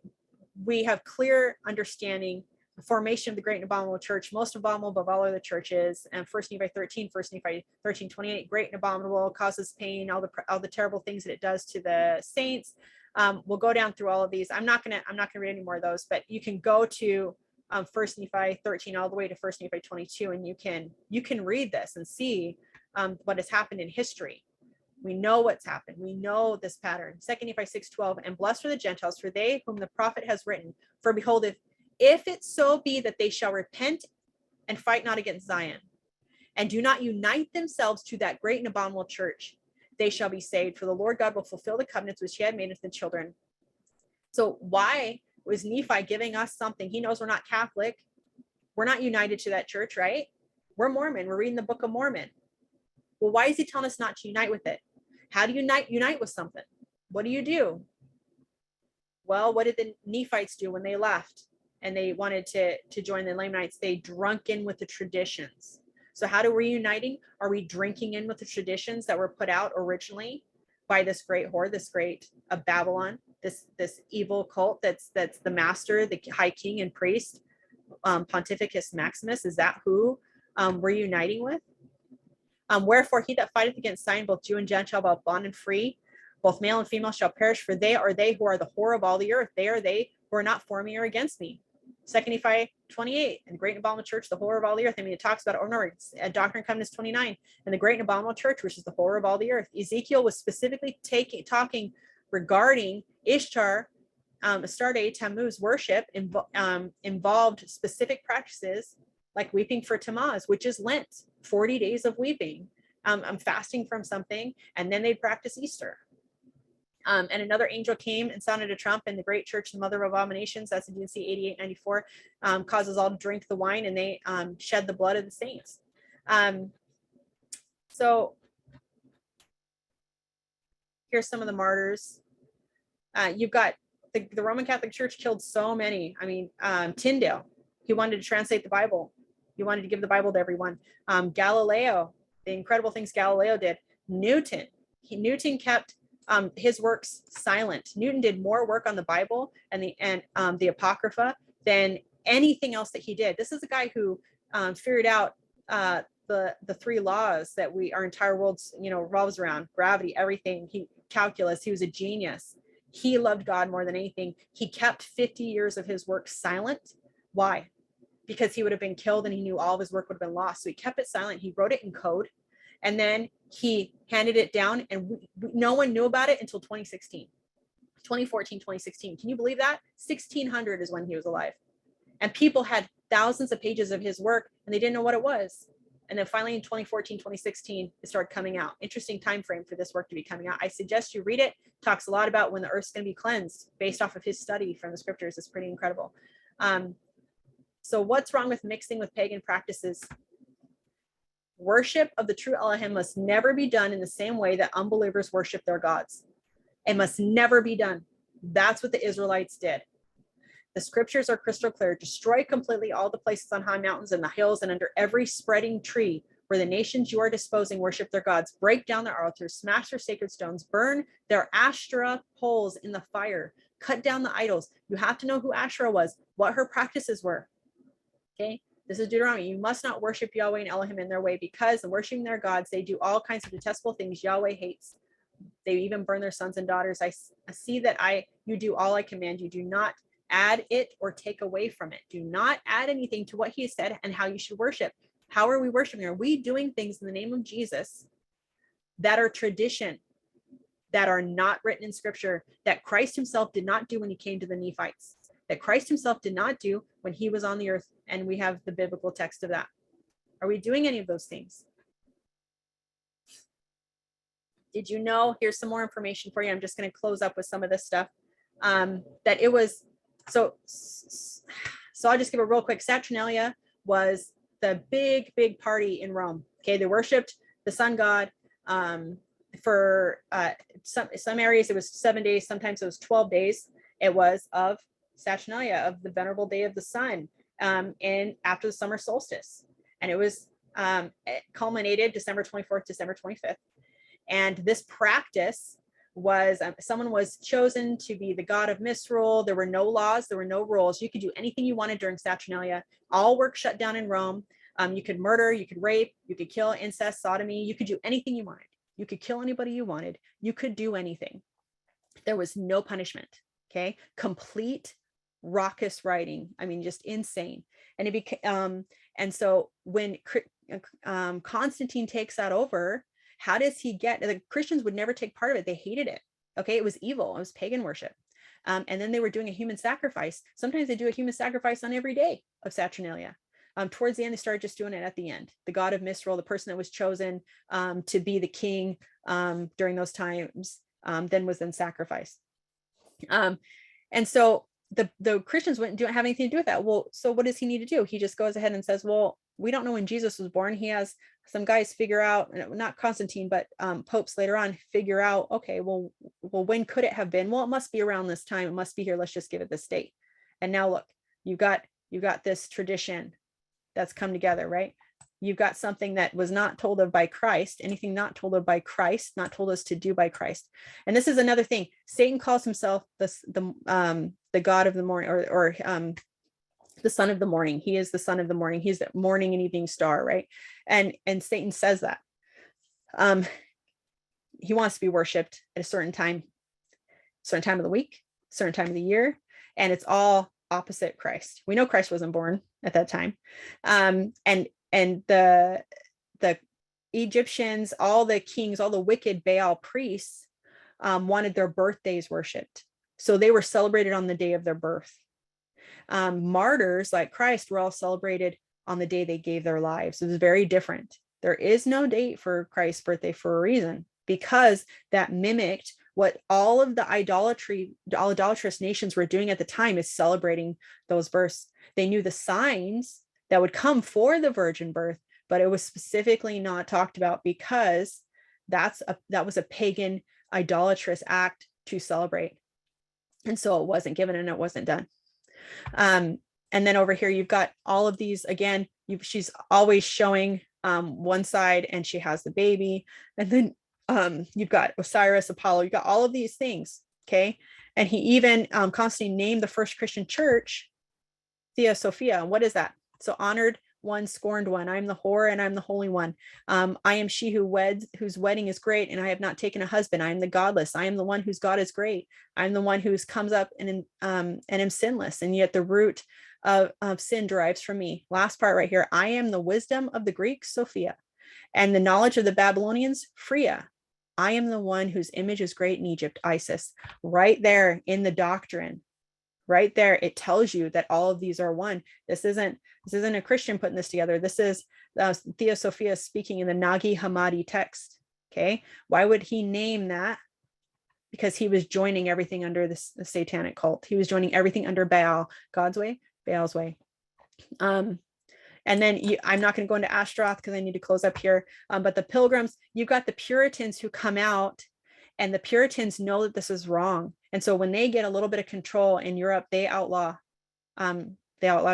we have clear understanding, the formation of the great and abominable church, most abominable of all other churches, and 1 Nephi 13, 1 Nephi 13:28, great and abominable, causes pain, all the terrible things that it does to the saints. We'll go down through all of these. I'm not gonna read any more of those, but you can go to 1 Nephi 13 all the way to 1 Nephi 22, and you can read this and see what has happened in history. We know what's happened. We know this pattern. 2 Nephi 6:12, and blessed are the Gentiles, for they whom the prophet has written. For behold, if it so be that they shall repent and fight not against Zion, and do not unite themselves to that great and abominable church, they shall be saved. For the Lord God will fulfill the covenants which he had made with the children. So why was Nephi giving us something? He knows we're not Catholic. We're not united to that church, right? We're Mormon. We're reading the Book of Mormon. Well, why is he telling us not to unite with it? How do you unite with something? What do you do? Well, what did the Nephites do when they left and they wanted to join the Lamanites? They drunk in with the traditions. So how do we uniting? Are we drinking in with the traditions that were put out originally by this great whore, this great Babylon, this evil cult that's the master, the high king and priest, Pontificus Maximus? Is that who we're uniting with? Wherefore he that fighteth against Zion, both Jew and Gentile, both bond and free, both male and female shall perish, for they are they who are the whore of all the earth. They are they who are not for me or against me. 2 Nephi 28, and the great and abominable church, the whore of all the earth. I mean, it talks about Doctrine and Covenants 29, and the great and abominable church, which is the whore of all the earth. Ezekiel was specifically talking regarding Ishtar, Astarte, Tammuz worship involved specific practices like weeping for Tammuz, which is Lent, 40 days of weeping. I'm fasting from something, and then they'd practice Easter. And another angel came and sounded a trump, and the great church, the mother of abominations, that's in D&C 8894, causes all to drink the wine, and they shed the blood of the saints. So here's some of the martyrs. You've got the Roman Catholic Church killed so many. I mean, Tyndale, he wanted to translate the Bible. He wanted to give the Bible to everyone. Galileo, the incredible things Galileo did. Newton kept his works silent. Newton did more work on the Bible and the Apocrypha than anything else that he did. This is a guy who figured out the three laws that our entire world revolves around: gravity, everything. Calculus. He was a genius. He loved God more than anything. He kept 50 years of his work silent. Why? Because he would have been killed, and he knew all of his work would have been lost. So he kept it silent. He wrote it in code, and then he handed it down, and no one knew about it until 2016, 2014, 2016. Can you believe that? 1600 is when he was alive. And people had thousands of pages of his work, and they didn't know what it was. And then finally in 2014, 2016, it started coming out. Interesting time frame for this work to be coming out. I suggest you read it. Talks a lot about when the earth's going to be cleansed based off of his study from the scriptures. It's pretty incredible. So what's wrong with mixing with pagan practices? Worship of the true Elohim must never be done in the same way that unbelievers worship their gods. It must never be done. That's what the Israelites did. The scriptures are crystal clear. Destroy completely all the places on high mountains and the hills and under every spreading tree where the nations you are disposing worship their gods. Break down their altars, smash their sacred stones, burn their Asherah poles in the fire, cut down the idols. You have to know who Asherah was, what her practices were. Okay, this is Deuteronomy. You must not worship Yahweh and Elohim in their way, because in worshiping their gods, they do all kinds of detestable things Yahweh hates. They even burn their sons and daughters. I see that you do all I command you. Do not add it or take away from it. Do not add anything to what he has said and how you should worship. How are we worshiping? Are we doing things in the name of Jesus that are tradition, that are not written in scripture, that Christ himself did not do when he came to the Nephites, that Christ himself did not do when he was on the earth? And we have the biblical text of that. Are we doing any of those things? Did you know, here's some more information for you. I'm just going to close up with some of this stuff, that it was So I'll just give a real quick. Saturnalia was the big party in Rome. Okay, they worshipped the sun god. For some areas it was 7 days, sometimes it was 12 days. It was of Saturnalia, of the venerable day of the sun, and after the summer solstice. And it culminated December 24th, December 25th. And this practice was, someone was chosen to be the god of misrule. There were no laws, there were no rules. You could do anything you wanted during Saturnalia. All work shut down in Rome. You could murder, you could rape, you could kill, incest, sodomy. You could do anything you wanted. You could kill anybody you wanted. You could do anything. There was no punishment. Okay, complete raucous rioting. I mean, just insane. And it became, and so when Constantine takes that over, how does he get, the Christians would never take part of it. They hated it. Okay, it was evil. It was pagan worship. And then they were doing a human sacrifice. Sometimes they do a human sacrifice on every day of Saturnalia. Towards the end, they started just doing it at the end. The god of misrule, the person that was chosen to be the king during those times, then was then sacrificed. And so the Christians don't have anything to do with that. Well, so what does he need to do? He just goes ahead and says, well, we don't know when Jesus was born. He has some guys figure out, not Constantine, but popes later on figure out, okay, well, when could it have been? Well, it must be around this time. It must be here. Let's just give it this date. And now look, you got this tradition that's come together, right? You've got something that was not told of by Christ, anything not told of by Christ, not told us to do by Christ. And this is another thing. Satan calls himself the god of the morning, or the son of the morning. He is the son of the morning. He's the morning and evening star, right? And Satan says that. He wants to be worshipped at a certain time of the week, certain time of the year, and it's all opposite Christ. We know Christ wasn't born at that time. And the Egyptians, all the kings, all the wicked Baal priests wanted their birthdays worshipped. So they were celebrated on the day of their birth. Martyrs like Christ were all celebrated on the day they gave their lives. It was very different. There is no date for Christ's birthday for a reason, because that mimicked what all of the idolatrous nations were doing at the time, is celebrating those births. They knew the signs that would come for the virgin birth, but it was specifically not talked about because that was a pagan idolatrous act to celebrate. And so it wasn't given and it wasn't done. And then over here, you've got all of these, again, she's always showing one side and she has the baby. And then you've got Osiris, Apollo, you've got all of these things. Okay. And he even, Constantine named the first Christian church Theosophia. And what is that? So honored one, scorned one. I am the whore and I'm the holy one. I am she who weds, whose wedding is great, and I have not taken a husband. I am the godless. I am the one whose God is great. I'm the one who's comes up and am sinless, and yet the root of sin derives from me. Last part right here. I am the wisdom of the Greeks, Sophia, and the knowledge of the Babylonians, Phria. I am the one whose image is great in Egypt, Isis. Right there in the doctrine. Right there, it tells you that all of these are one. This isn't a Christian putting this together. This is Theosophia speaking in the Nagi Hammadi text. Okay, why would he name that? Because he was joining everything under the satanic cult. He was joining everything under Baal, God's way, Baal's way. And then I'm not going to go into Ashtaroth because I need to close up here. But the pilgrims, you've got the Puritans who come out, and the Puritans know that this is wrong. And so when they get a little bit of control in Europe, they outlaw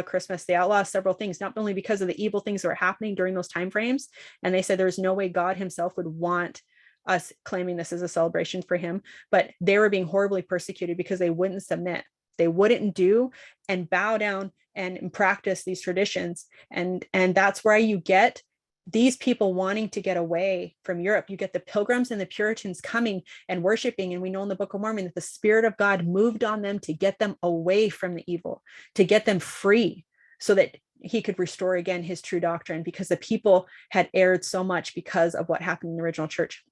Christmas. They outlaw several things, not only because of the evil things that were happening during those time frames. And they said there's no way God himself would want us claiming this as a celebration for him, but they were being horribly persecuted because they wouldn't submit. They wouldn't do and bow down and practice these traditions. And that's where you get these people wanting to get away from Europe. You get the pilgrims and the Puritans coming and worshiping. And we know in the Book of Mormon that the Spirit of God moved on them to get them away from the evil, to get them free so that he could restore again his true doctrine, because the people had erred so much because of what happened in the original church.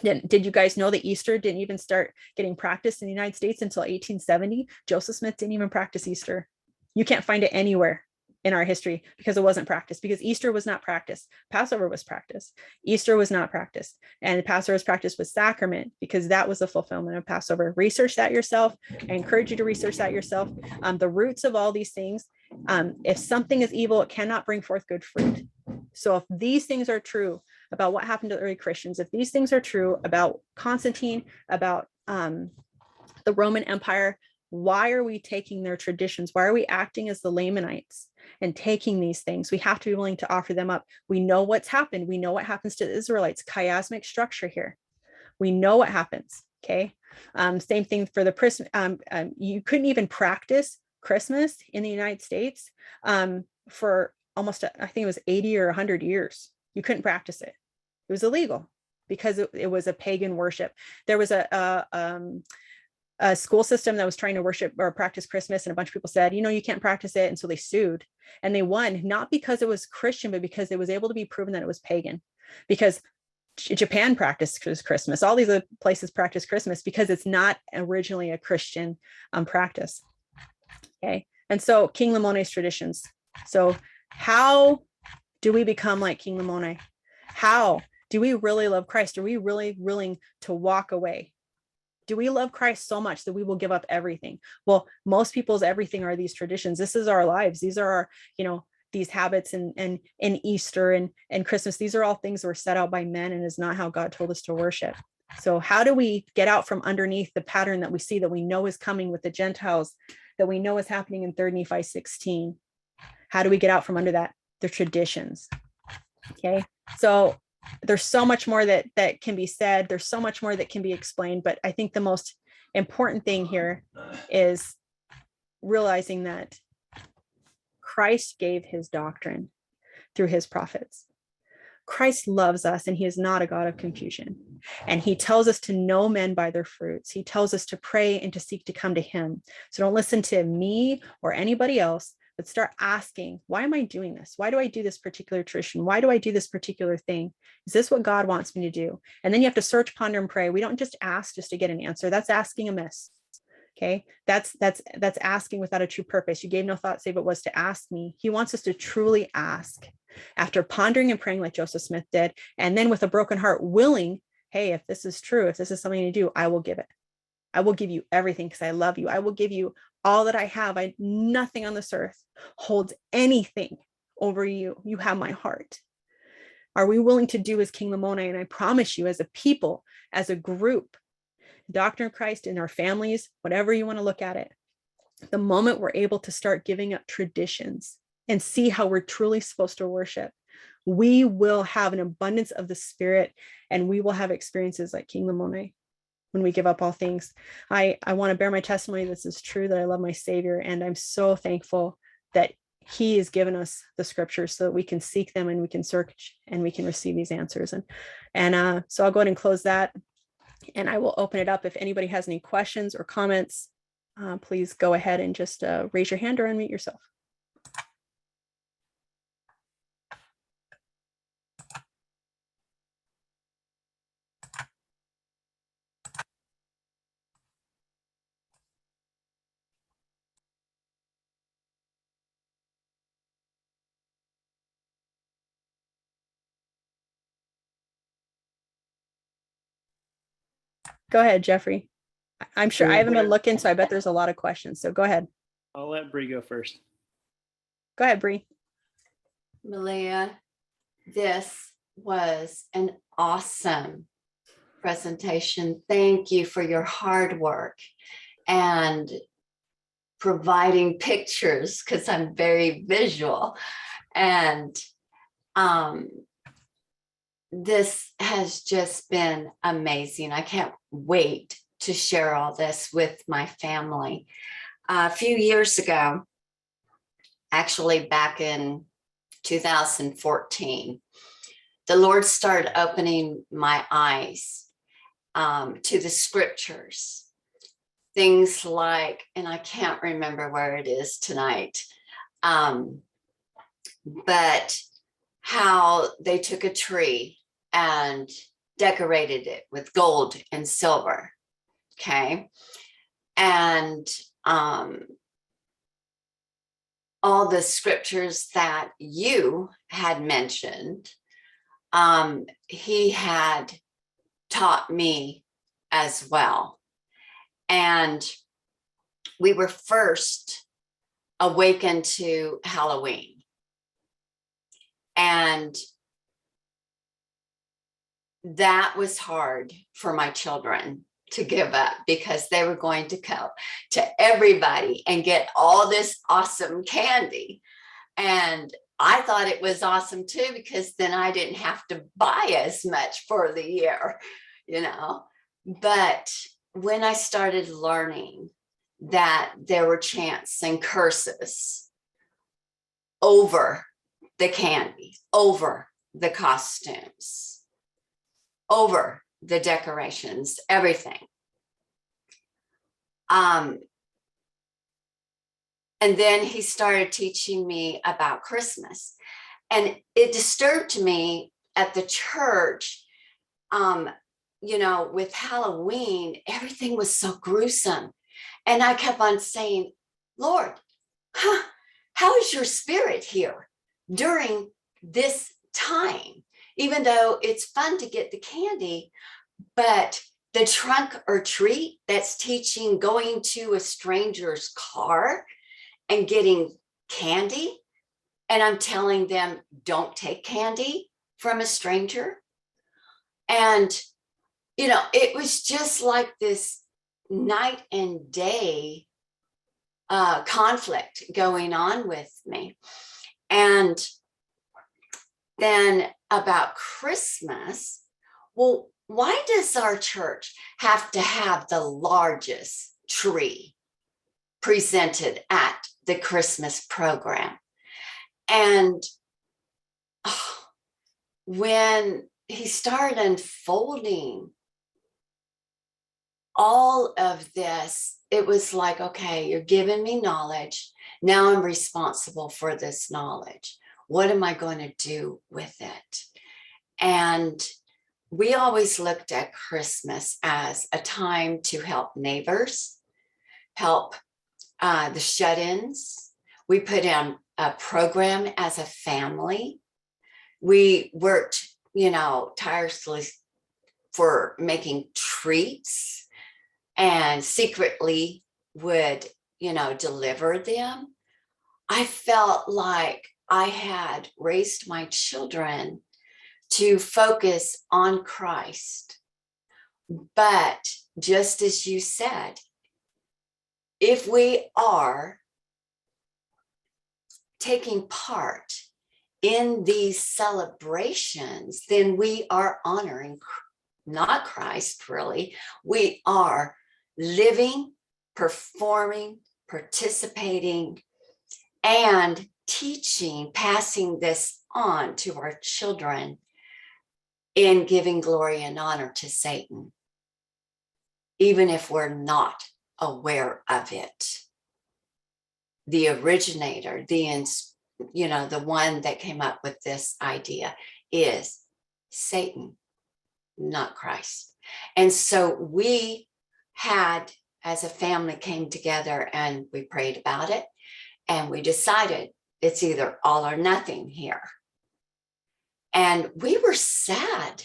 Did you guys know that Easter didn't even start getting practiced in the United States until 1870? Joseph Smith didn't even practice Easter. You can't find it anywhere. in our history because it wasn't practiced, because Easter was not practiced. Passover was practiced. Easter was not practiced. And Passover's practice was sacrament, because that was the fulfillment of Passover. Research that yourself. I encourage you to research that yourself. The roots of all these things. If something is evil, it cannot bring forth good fruit. So if these things are true about what happened to the early Christians, if these things are true about Constantine, about the Roman Empire, why are we taking their traditions? Why are we acting as the Lamanites and taking these things? We have to be willing to offer them up. We know what's happened. We know what happens to the Israelites. Chiasmic structure here. We know what happens. Okay. Same thing for the Christmas. You couldn't even practice Christmas in the United States for almost, I think it was 80 or 100 years. You couldn't practice it. It was illegal because it was a pagan worship. There was a school system that was trying to worship or practice Christmas, and a bunch of people said, you can't practice it. And so they sued, and they won, not because it was Christian, but because it was able to be proven that it was pagan. Because Japan practiced Christmas, all these other places practice Christmas, because it's not originally a Christian practice. Okay. And so King Lamone's traditions. So how do we become like King Lamone? How do we really love Christ? Are we really willing to walk away? Do we love Christ so much that we will give up everything? Well, most people's everything are these traditions. This is our lives. These are our, these habits and Easter and Christmas. These are all things that were set out by men, and is not how God told us to worship. So how do we get out from underneath the pattern that we see, that we know is coming with the Gentiles, that we know is happening in 3 Nephi 16? How do we get out from under that? The traditions. Okay. So there's so much more that can be said. There's so much more that can be explained, but I think the most important thing here is realizing that Christ gave his doctrine through his prophets. Christ loves us, and he is not a God of confusion. And he tells us to know men by their fruits. He tells us to pray and to seek to come to him. So don't listen to me or anybody else, but start asking, why am I doing this? Why do I do this particular tradition? Why do I do this particular thing? Is this what God wants me to do? And then you have to search, ponder, and pray. We don't just ask just to get an answer. That's asking amiss. Okay. That's asking without a true purpose. You gave no thought save it was to ask me. He wants us to truly ask after pondering and praying like Joseph Smith did. And then with a broken heart, willing, hey, if this is true, if this is something to do, I will give it. I will give you everything because I love you. I will give you all that I have. Nothing on this earth holds anything over you. You have my heart. Are we willing to do as King Lamone? And I promise you, as a people, as a group, Doctrine of Christ in our families, whatever you want to look at it, the moment we're able to start giving up traditions and see how we're truly supposed to worship, we will have an abundance of the Spirit, and we will have experiences like King Lamone when we give up all things. I want to bear my testimony. This is true, that I love my Savior, and I'm so thankful that he has given us the scriptures so that we can seek them and we can search and we can receive these answers. And so I'll go ahead and close that, and I will open it up. If anybody has any questions or comments, please go ahead and just raise your hand or unmute yourself. Go ahead, Jeffrey. I'm sure I haven't been looking, so I bet there's a lot of questions. So go ahead. I'll let Bree go first. Go ahead, Bree. Malia, this was an awesome presentation. Thank you for your hard work and providing pictures, because I'm very visual. And this has just been amazing. I can't wait to share all this with my family. A few years ago, actually back in 2014, the Lord started opening my eyes to the scriptures. Things like, and I can't remember where it is tonight, but how they took a tree and decorated it with gold and silver. Okay. And all the scriptures that you had mentioned, he had taught me as well. And we were first awakened to Halloween. And that was hard for my children to give up, because they were going to go to everybody and get all this awesome candy. And I thought it was awesome too, because then I didn't have to buy as much for the year, you know. But when I started learning that there were chants and curses over the candy, over the costumes, over the decorations, everything. And then he started teaching me about Christmas. And it disturbed me at the church, you know, with Halloween, everything was so gruesome. And I kept on saying, Lord, how is your spirit here during this time? Even though it's fun to get the candy, but the trunk or treat that's teaching going to a stranger's car and getting candy. And I'm telling them, don't take candy from a stranger. And, you know, it was just like this night and day conflict going on with me. And then about Christmas, well, why does our church have to have the largest tree presented at the Christmas program? And when he started unfolding all of this, it was like, okay, you're giving me knowledge. Now I'm responsible for this knowledge. What am I going to do with it? And we always looked at Christmas as a time to help neighbors, help the shut-ins. We put in a program as a family. We worked, you know, tirelessly for making treats and secretly would, you know, deliver them. I felt like I had raised my children to focus on Christ. But just as you said, if we are taking part in these celebrations, then we are honoring not Christ, really. We are living, performing, participating, and teaching, passing this on to our children in giving glory and honor to Satan, even if we're not aware of it. The originator, you know, the one that came up with this idea is Satan, not Christ. And so we had, as a family, came together and we prayed about it, and we decided it's either all or nothing here. And we were sad.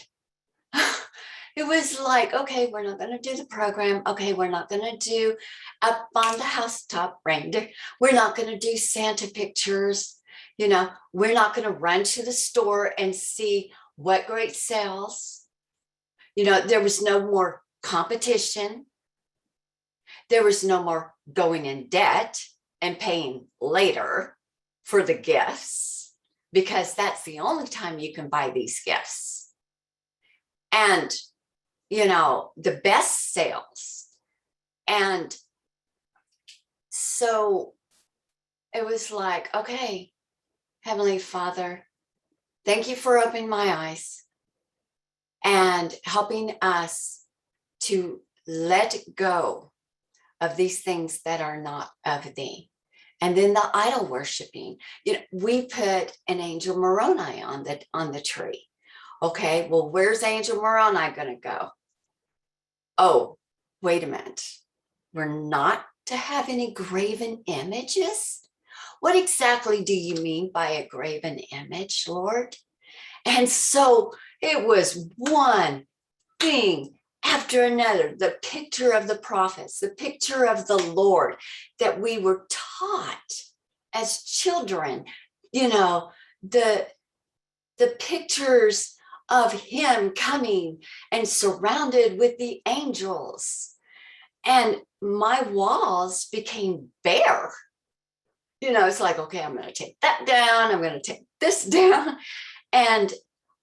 It was like, okay, we're not going to do the program. Okay, we're not going to do up on the housetop reindeer. We're not going to do Santa pictures. You know, we're not going to run to the store and see what great sales. You know, there was no more competition. There was no more going in debt and paying later for the gifts, because that's the only time you can buy these gifts. And, you know, the best sales. And so it was like, okay, Heavenly Father, thank you for opening my eyes and helping us to let go of these things that are not of thee. And then the idol worshiping, you know, we put an angel Moroni on the tree. Okay, well, where's Angel Moroni going to go? Oh, wait a minute. We're not to have any graven images? What exactly do you mean by a graven image, Lord? And so it was one thing after another, the picture of the prophets, the picture of the Lord that we were taught as children, you know, the pictures of him coming and surrounded with the angels. And my walls became bare. You know, it's like, okay, I'm going to take that down. I'm going to take this down. And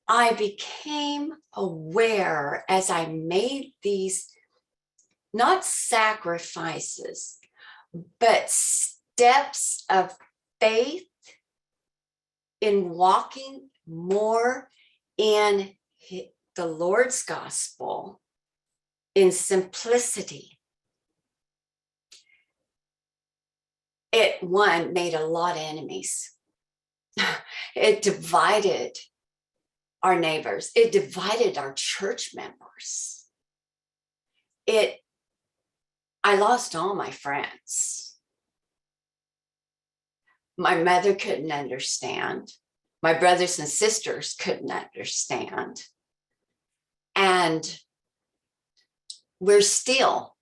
I became aware as I made these, not sacrifices, but steps of faith in walking more in the Lord's gospel, in simplicity. It, one, made a lot of enemies. It divided our neighbors. It divided our church members. I lost all my friends. My mother couldn't understand. My brothers and sisters couldn't understand. And we're still,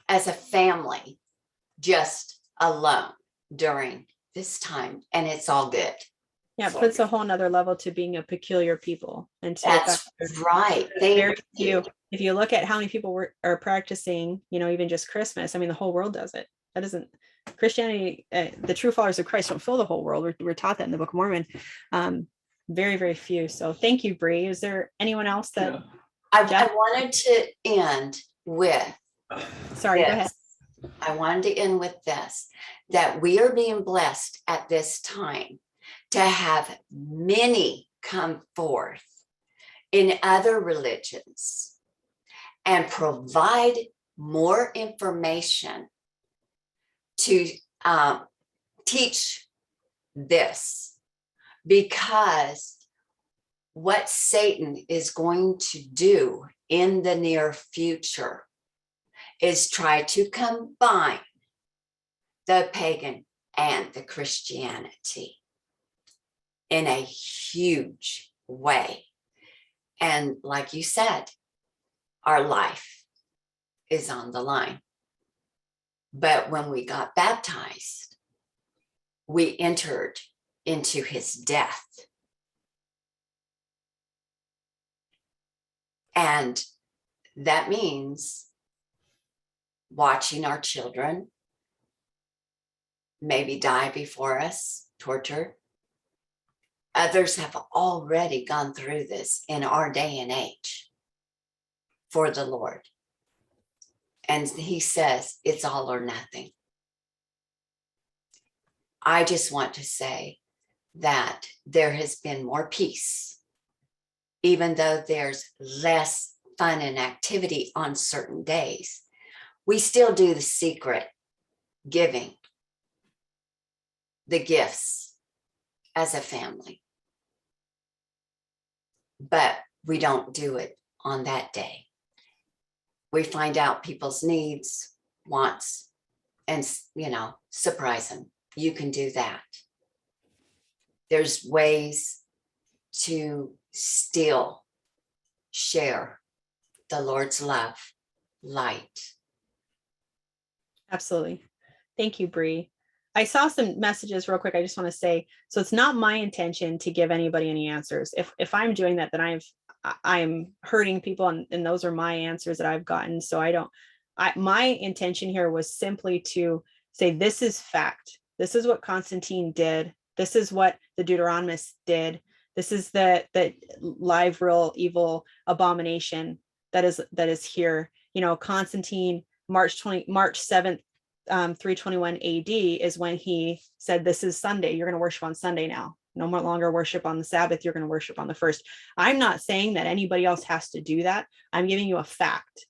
as a family, just alone during this time. And it's all good. Yeah, it puts a whole nother level to being a peculiar people. And so That's right. Very few. If you look at how many people are practicing, you know, even just Christmas, I mean, the whole world does it. That doesn't, Christianity, the true followers of Christ don't fill the whole world. We're taught that in the Book of Mormon. Very, very few. So thank you, Bree. Is there anyone else that? I wanted to end with. Sorry, this. Go ahead. I wanted to end with this, that we are being blessed at this time to have many come forth in other religions and provide more information to teach this, because what Satan is going to do in the near future is try to combine the pagan and the Christianity in a huge way. And like you said, our life is on the line. But when we got baptized, we entered into his death. And that means watching our children maybe die before us, tortured. Others have already gone through this in our day and age for the Lord. And he says it's all or nothing. I just want to say that there has been more peace, even though there's less fun and activity on certain days. We still do the secret giving, the gifts as a family. But we don't do it on that day. We find out people's needs, wants, and, you know, surprise them. You can do that. There's ways to still share the Lord's love, light. Absolutely. Thank you, Bree. I saw some messages real quick. I just want to say, so it's not my intention to give anybody any answers. If I'm doing that, then I'm hurting people, and those are my answers that I've gotten. So my intention here was simply to say, this is fact. This is what Constantine did. This is what the Deuteronomists did. This is the live, real, evil abomination that is here. You know, Constantine, March 7th, 321 AD is when he said, this is Sunday. You're going to worship on Sunday now. No more longer worship on the Sabbath. You're going to worship on the first. I'm not saying that anybody else has to do that. I'm giving you a fact.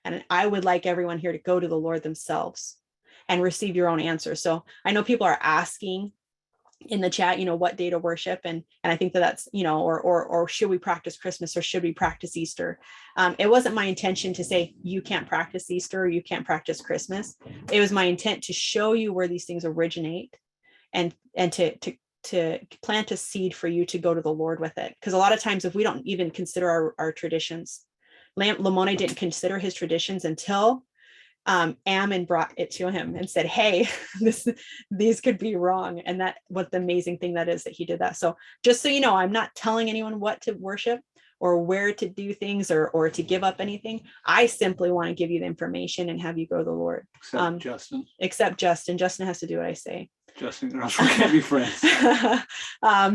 And I would like everyone here to go to the Lord themselves and receive your own answer. So I know people are asking in the chat, you know, what day to worship. And I think that's, you know, or should we practice Christmas, or should we practice Easter? It wasn't my intention to say, you can't practice Easter, or you can't practice Christmas. It was my intent to show you where these things originate and to plant a seed for you to go to the Lord with it. Because a lot of times, if we don't even consider our traditions, Lamoni didn't consider his traditions until Ammon brought it to him and said, hey, these could be wrong. And that what the amazing thing that is that he did that. So just so you know, I'm not telling anyone what to worship or where to do things or to give up anything. I simply want to give you the information and have you go to the Lord. Except Justin. Except Justin. Justin has to do what I say. Justin, or else we can't be friends.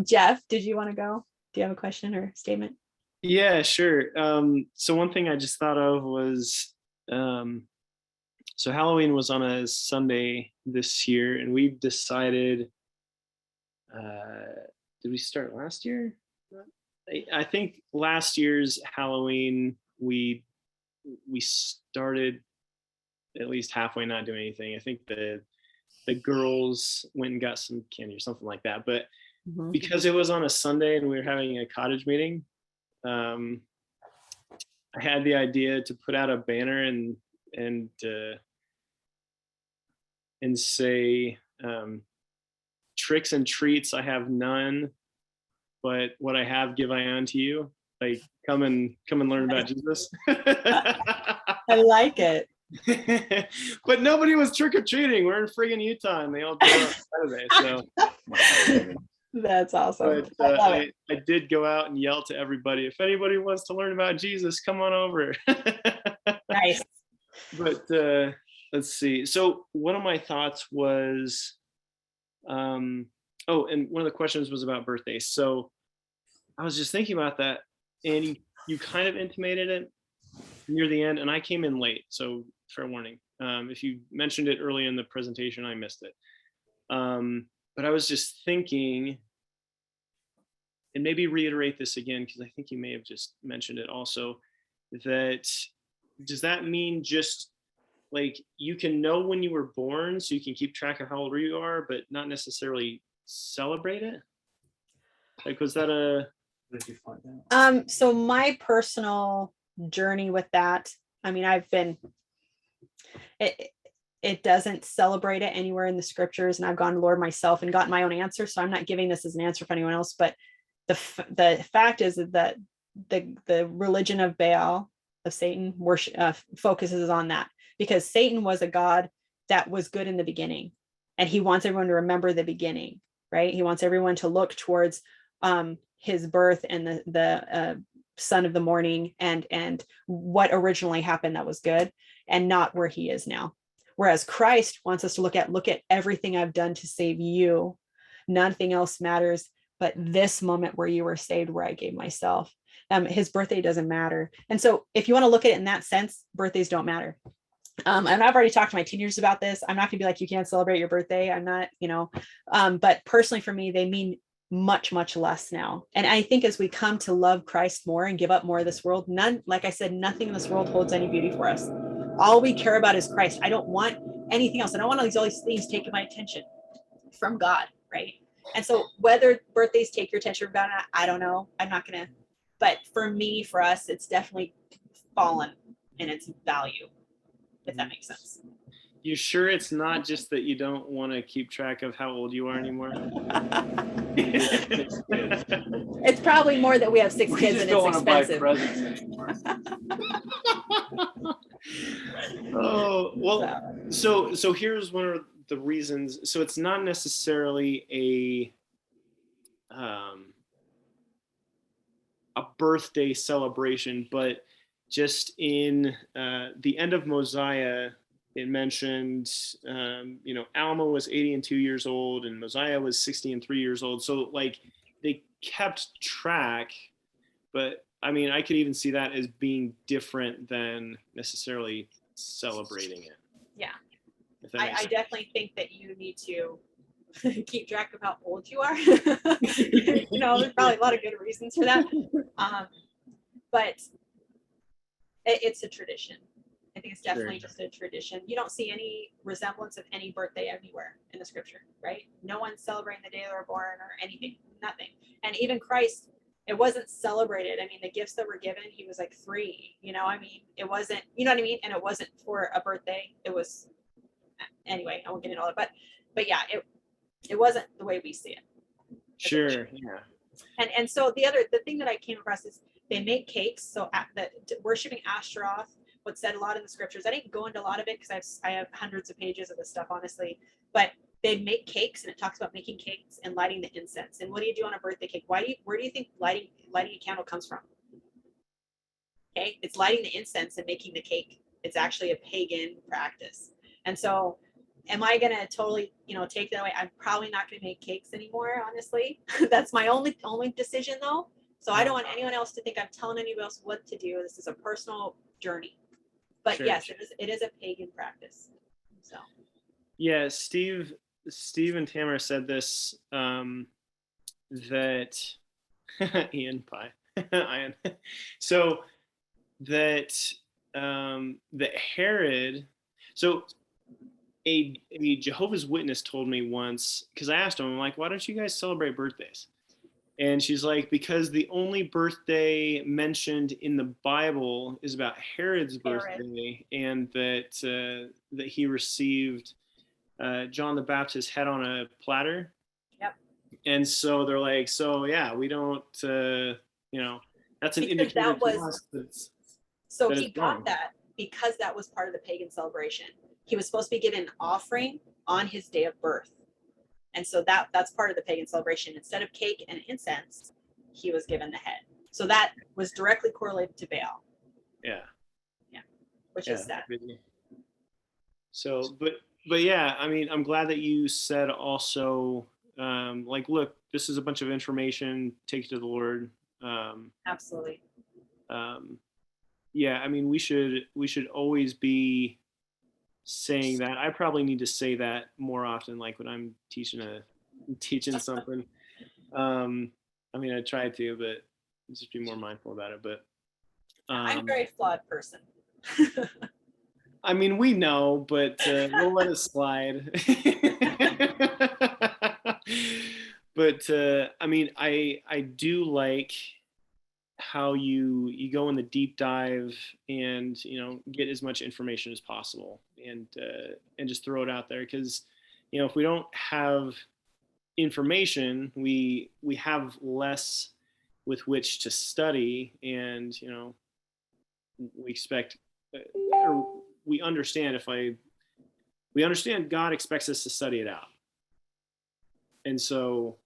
Jeff, did you want to go? Do you have a question or statement? Yeah, sure. So one thing I just thought of was, so Halloween was on a Sunday this year, and we decided, did we start last year? I think last year's Halloween, we started at least halfway not doing anything. I think the girls went and got some candy or something like that. But because it was on a Sunday and we were having a cottage meeting, I had the idea to put out a banner and say, tricks and treats I have none, but what I have give I unto you. Like come and learn about Jesus. I like it. But nobody was trick-or-treating. We're in friggin' Utah and they all do it on Saturday. So That's awesome. but I did go out and yell to everybody, if anybody wants to learn about Jesus, come on over. Nice. But let's see. So one of my thoughts was, and one of the questions was about birthdays. So I was just thinking about that, and you kind of intimated it near the end, and I came in late, so fair warning. If you mentioned it early in the presentation, I missed it. But I was just thinking, and maybe reiterate this again, because I think you may have just mentioned it also, that does that mean just like you can know when you were born, so you can keep track of how old you are, but not necessarily celebrate it? Like, was that a... Did you find out? So my personal journey with that, I mean, it doesn't celebrate it anywhere in the scriptures, and I've gone to Lord myself and gotten my own answer. So I'm not giving this as an answer for anyone else, but the fact is that the religion of Baal, of Satan, worship focuses on that, because Satan was a god that was good in the beginning, and he wants everyone to remember the beginning, right? He wants everyone to look towards his birth and the son of the morning and what originally happened that was good, and not where he is now. Whereas Christ wants us to look at everything I've done to save you. Nothing else matters but this moment where you were saved, where I gave myself. His birthday doesn't matter. And so if you want to look at it in that sense, birthdays don't matter. And I've already talked to my teenagers about this. I'm not gonna be like, you can't celebrate your birthday. I'm not, but personally for me, they mean much, much less now. And I think as we come to love Christ more and give up more of this world, like I said, nothing in this world holds any beauty for us. All we care about is Christ. I don't want anything else. I don't want all these things taking my attention from God, right? And so whether birthdays take your attention from God, I don't know. I'm not gonna, but for me, for us, it's definitely fallen in its value, if that makes sense. You sure it's not just that you don't want to keep track of how old you are anymore? It's probably more that we have 6 kids and it's expensive. Oh, well, so here's one of the reasons. So it's not necessarily a birthday celebration, but just in the end of Mosiah, it mentioned, Alma was 80 and 2 years old, and Mosiah was 60 and 3 years old. So like they kept track, but I mean, I could even see that as being different than necessarily celebrating it. Yeah, I definitely think that you need to keep track of how old you are. There's probably a lot of good reasons for that. But it's a tradition. I think it's definitely just a tradition. You don't see any resemblance of any birthday anywhere in the scripture, right? No one's celebrating the day they were born or anything, nothing. And even Christ, it wasn't celebrated. I mean, the gifts that were given, he was like 3, it wasn't, and it wasn't for a birthday. It was, anyway, I won't get into all that, but yeah, It wasn't the way we see it. Sure. Yeah. And so the thing that I came across is they make cakes. So worshiping Ashtaroth, what's said a lot in the scriptures. I didn't go into a lot of it because I have hundreds of pages of this stuff, honestly. But they make cakes, and it talks about making cakes and lighting the incense. And what do you do on a birthday cake? Where do you think lighting a candle comes from? Okay, it's lighting the incense and making the cake. It's actually a pagan practice. And so, am I gonna totally, take that away? I'm probably not gonna make cakes anymore, honestly. That's my only decision, though. So I don't want anyone else to think I'm telling anybody else what to do. This is a personal journey. But Sure. yes, it is a pagan practice. So Yeah, Steve and Tamara said this, that Ian Pie, Ian. So that Herod, so a Jehovah's Witness told me once, because I asked him, I'm like, why don't you guys celebrate birthdays? And she's like, because the only birthday mentioned in the Bible is about Herod's birthday, and that he received John the Baptist's head on a platter. Yep. And so they're like, so yeah, we don't, that's an because indicator that was to us that's, so that he it's got wrong. that because that was part of the pagan celebration. He was supposed to be given an offering on his day of birth. And so that's part of the pagan celebration. Instead of cake and incense, he was given the head. So that was directly correlated to Baal. Yeah. Yeah. Which is sad. So, but yeah, I mean, I'm glad that you said also, like, look, this is a bunch of information, take it to the Lord. Absolutely. Yeah, I mean, we should always be saying that. I probably need to say that more often, like when I'm teaching something. I mean, I try to, but just be more mindful about it. But I'm a very flawed person. I mean, we know, but we'll let it slide. But I mean, I do like how you go in the deep dive and get as much information as possible and just throw it out there, because if we don't have information, we have less with which to study, and we expect or we understand we understand God expects us to study it out. And so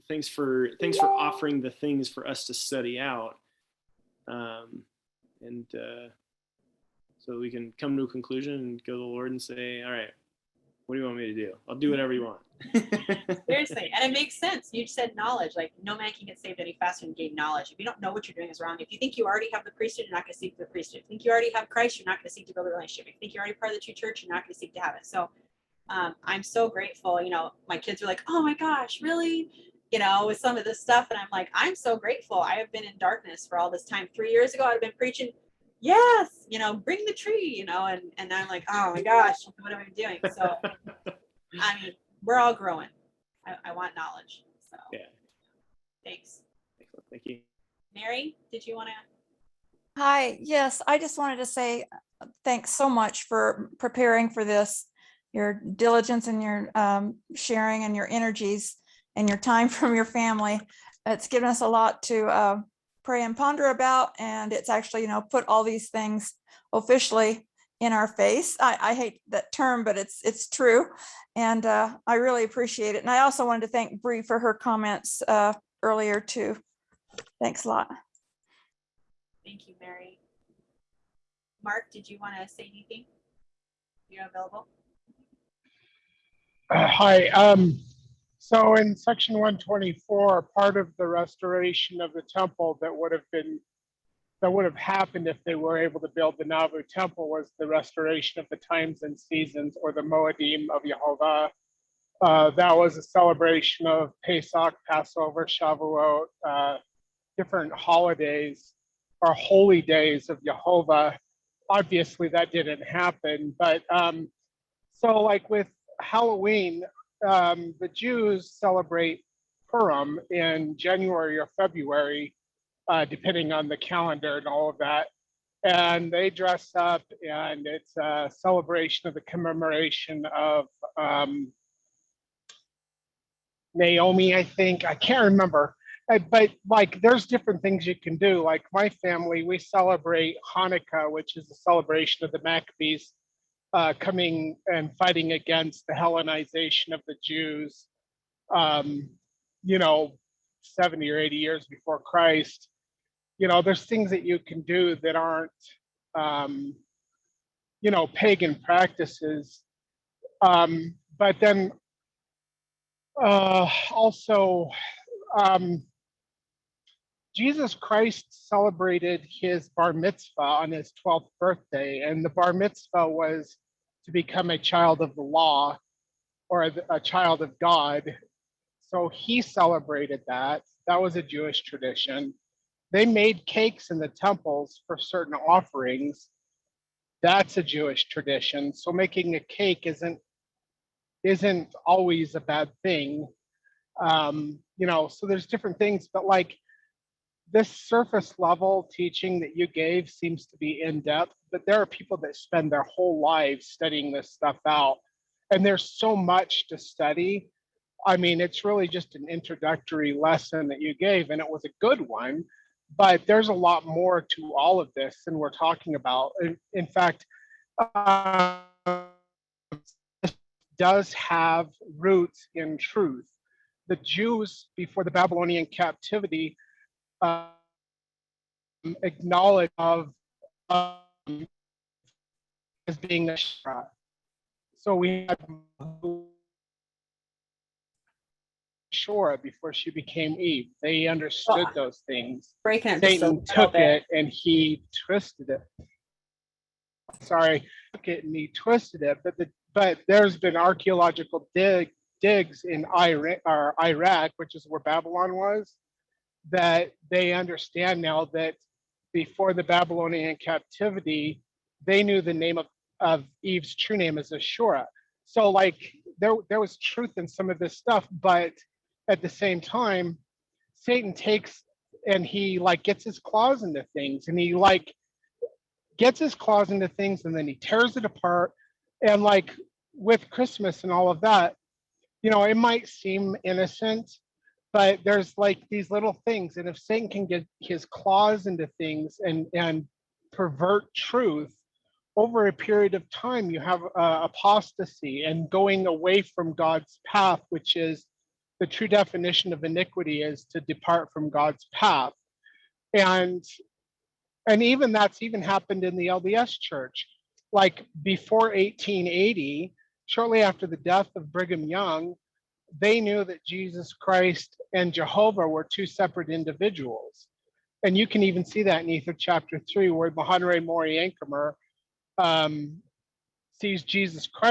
thanks for offering the things for us to study out, and so we can come to a conclusion and go to the Lord and say, all right, what do you want me to do? I'll do whatever you want. Seriously. And it makes sense. You said knowledge, like no man can get saved any faster than gain knowledge. If you don't know what you're doing is wrong. If you think you already have the priesthood, you're not going to seek the priesthood. If you think you already have Christ, you're not going to seek to build a relationship. If you think you're already part of the true church, you're not going to seek to have it. So I'm so grateful. My kids are like, oh my gosh, really? With some of this stuff. And I'm like, I'm so grateful. I have been in darkness for all this time. 3 years ago, I'd have been preaching, yes, bring the tree, and I'm like, oh my gosh, what am I doing? So, I mean, we're all growing. I want knowledge. So, yeah. Thanks. Excellent. Thank you. Mary, did you want to? Hi. Yes, I just wanted to say thanks so much for preparing for this, your diligence and your sharing and your energies and your time from your family. It's given us a lot to pray and ponder about, and it's actually, put all these things officially in our face. I hate that term, but it's true. And I really appreciate it. And I also wanted to thank Bree for her comments earlier too. Thanks a lot. Thank you, Mary. Mark, did you want to say anything? You're available. Hi. So in section 124, part of the restoration of the temple that would have happened if they were able to build the Nauvoo temple was the restoration of the times and seasons, or the Moedim of Yehovah. That was a celebration of Pesach, Passover, Shavuot, different holidays or holy days of Yehovah. Obviously, that didn't happen, but so like with Halloween, the Jews celebrate Purim in January or February, depending on the calendar and all of that. And they dress up, and it's a celebration of the commemoration of Naomi, I think. I can't remember. But like, there's different things you can do. Like my family, we celebrate Hanukkah, which is a celebration of the Maccabees coming and fighting against the Hellenization of the Jews, you know, 70 or 80 years before Christ. You know, there's things that you can do that aren't, you know, pagan practices. But then also, Jesus Christ celebrated his bar mitzvah on his 12th birthday, and the bar mitzvah was to become a child of the law or a child of God. So he celebrated that. That was a Jewish tradition. They made cakes in the temples for certain offerings. That's a Jewish tradition. So making a cake isn't always a bad thing. You know, so there's different things, but like this surface level teaching that you gave seems to be in depth, but there are people that spend their whole lives studying this stuff out. And there's so much to study. I mean, it's really just an introductory lesson that you gave, and it was a good one, but there's a lot more to all of this than we're talking about. In fact, it does have roots in truth. The Jews before the Babylonian captivity acknowledged of as being a Shra. So we had Shora before she became Eve. They understood those things. Breaking up just a Satan little took bit. it and he twisted it. Sorry, took it and he twisted it. But there's been archaeological digs in Iraq, which is where Babylon was, that they understand now that before the Babylonian captivity, they knew the name of Eve's true name as Ashura. So like there was truth in some of this stuff, but at the same time, Satan takes and he like gets his claws into things, and he like gets his claws into things, and then he tears it apart. And like with Christmas and all of that, you know, it might seem innocent, but there's like these little things, and if Satan can get his claws into things and pervert truth over a period of time, you have apostasy and going away from God's path, which is the true definition of iniquity is to depart from God's path. And even that's even happened in the LDS church. Like before 1880, shortly after the death of Brigham Young, they knew that Jesus Christ and Jehovah were two separate individuals. And you can even see that in Ether chapter 3, where Mahanare Mori Ankamer sees Jesus Christ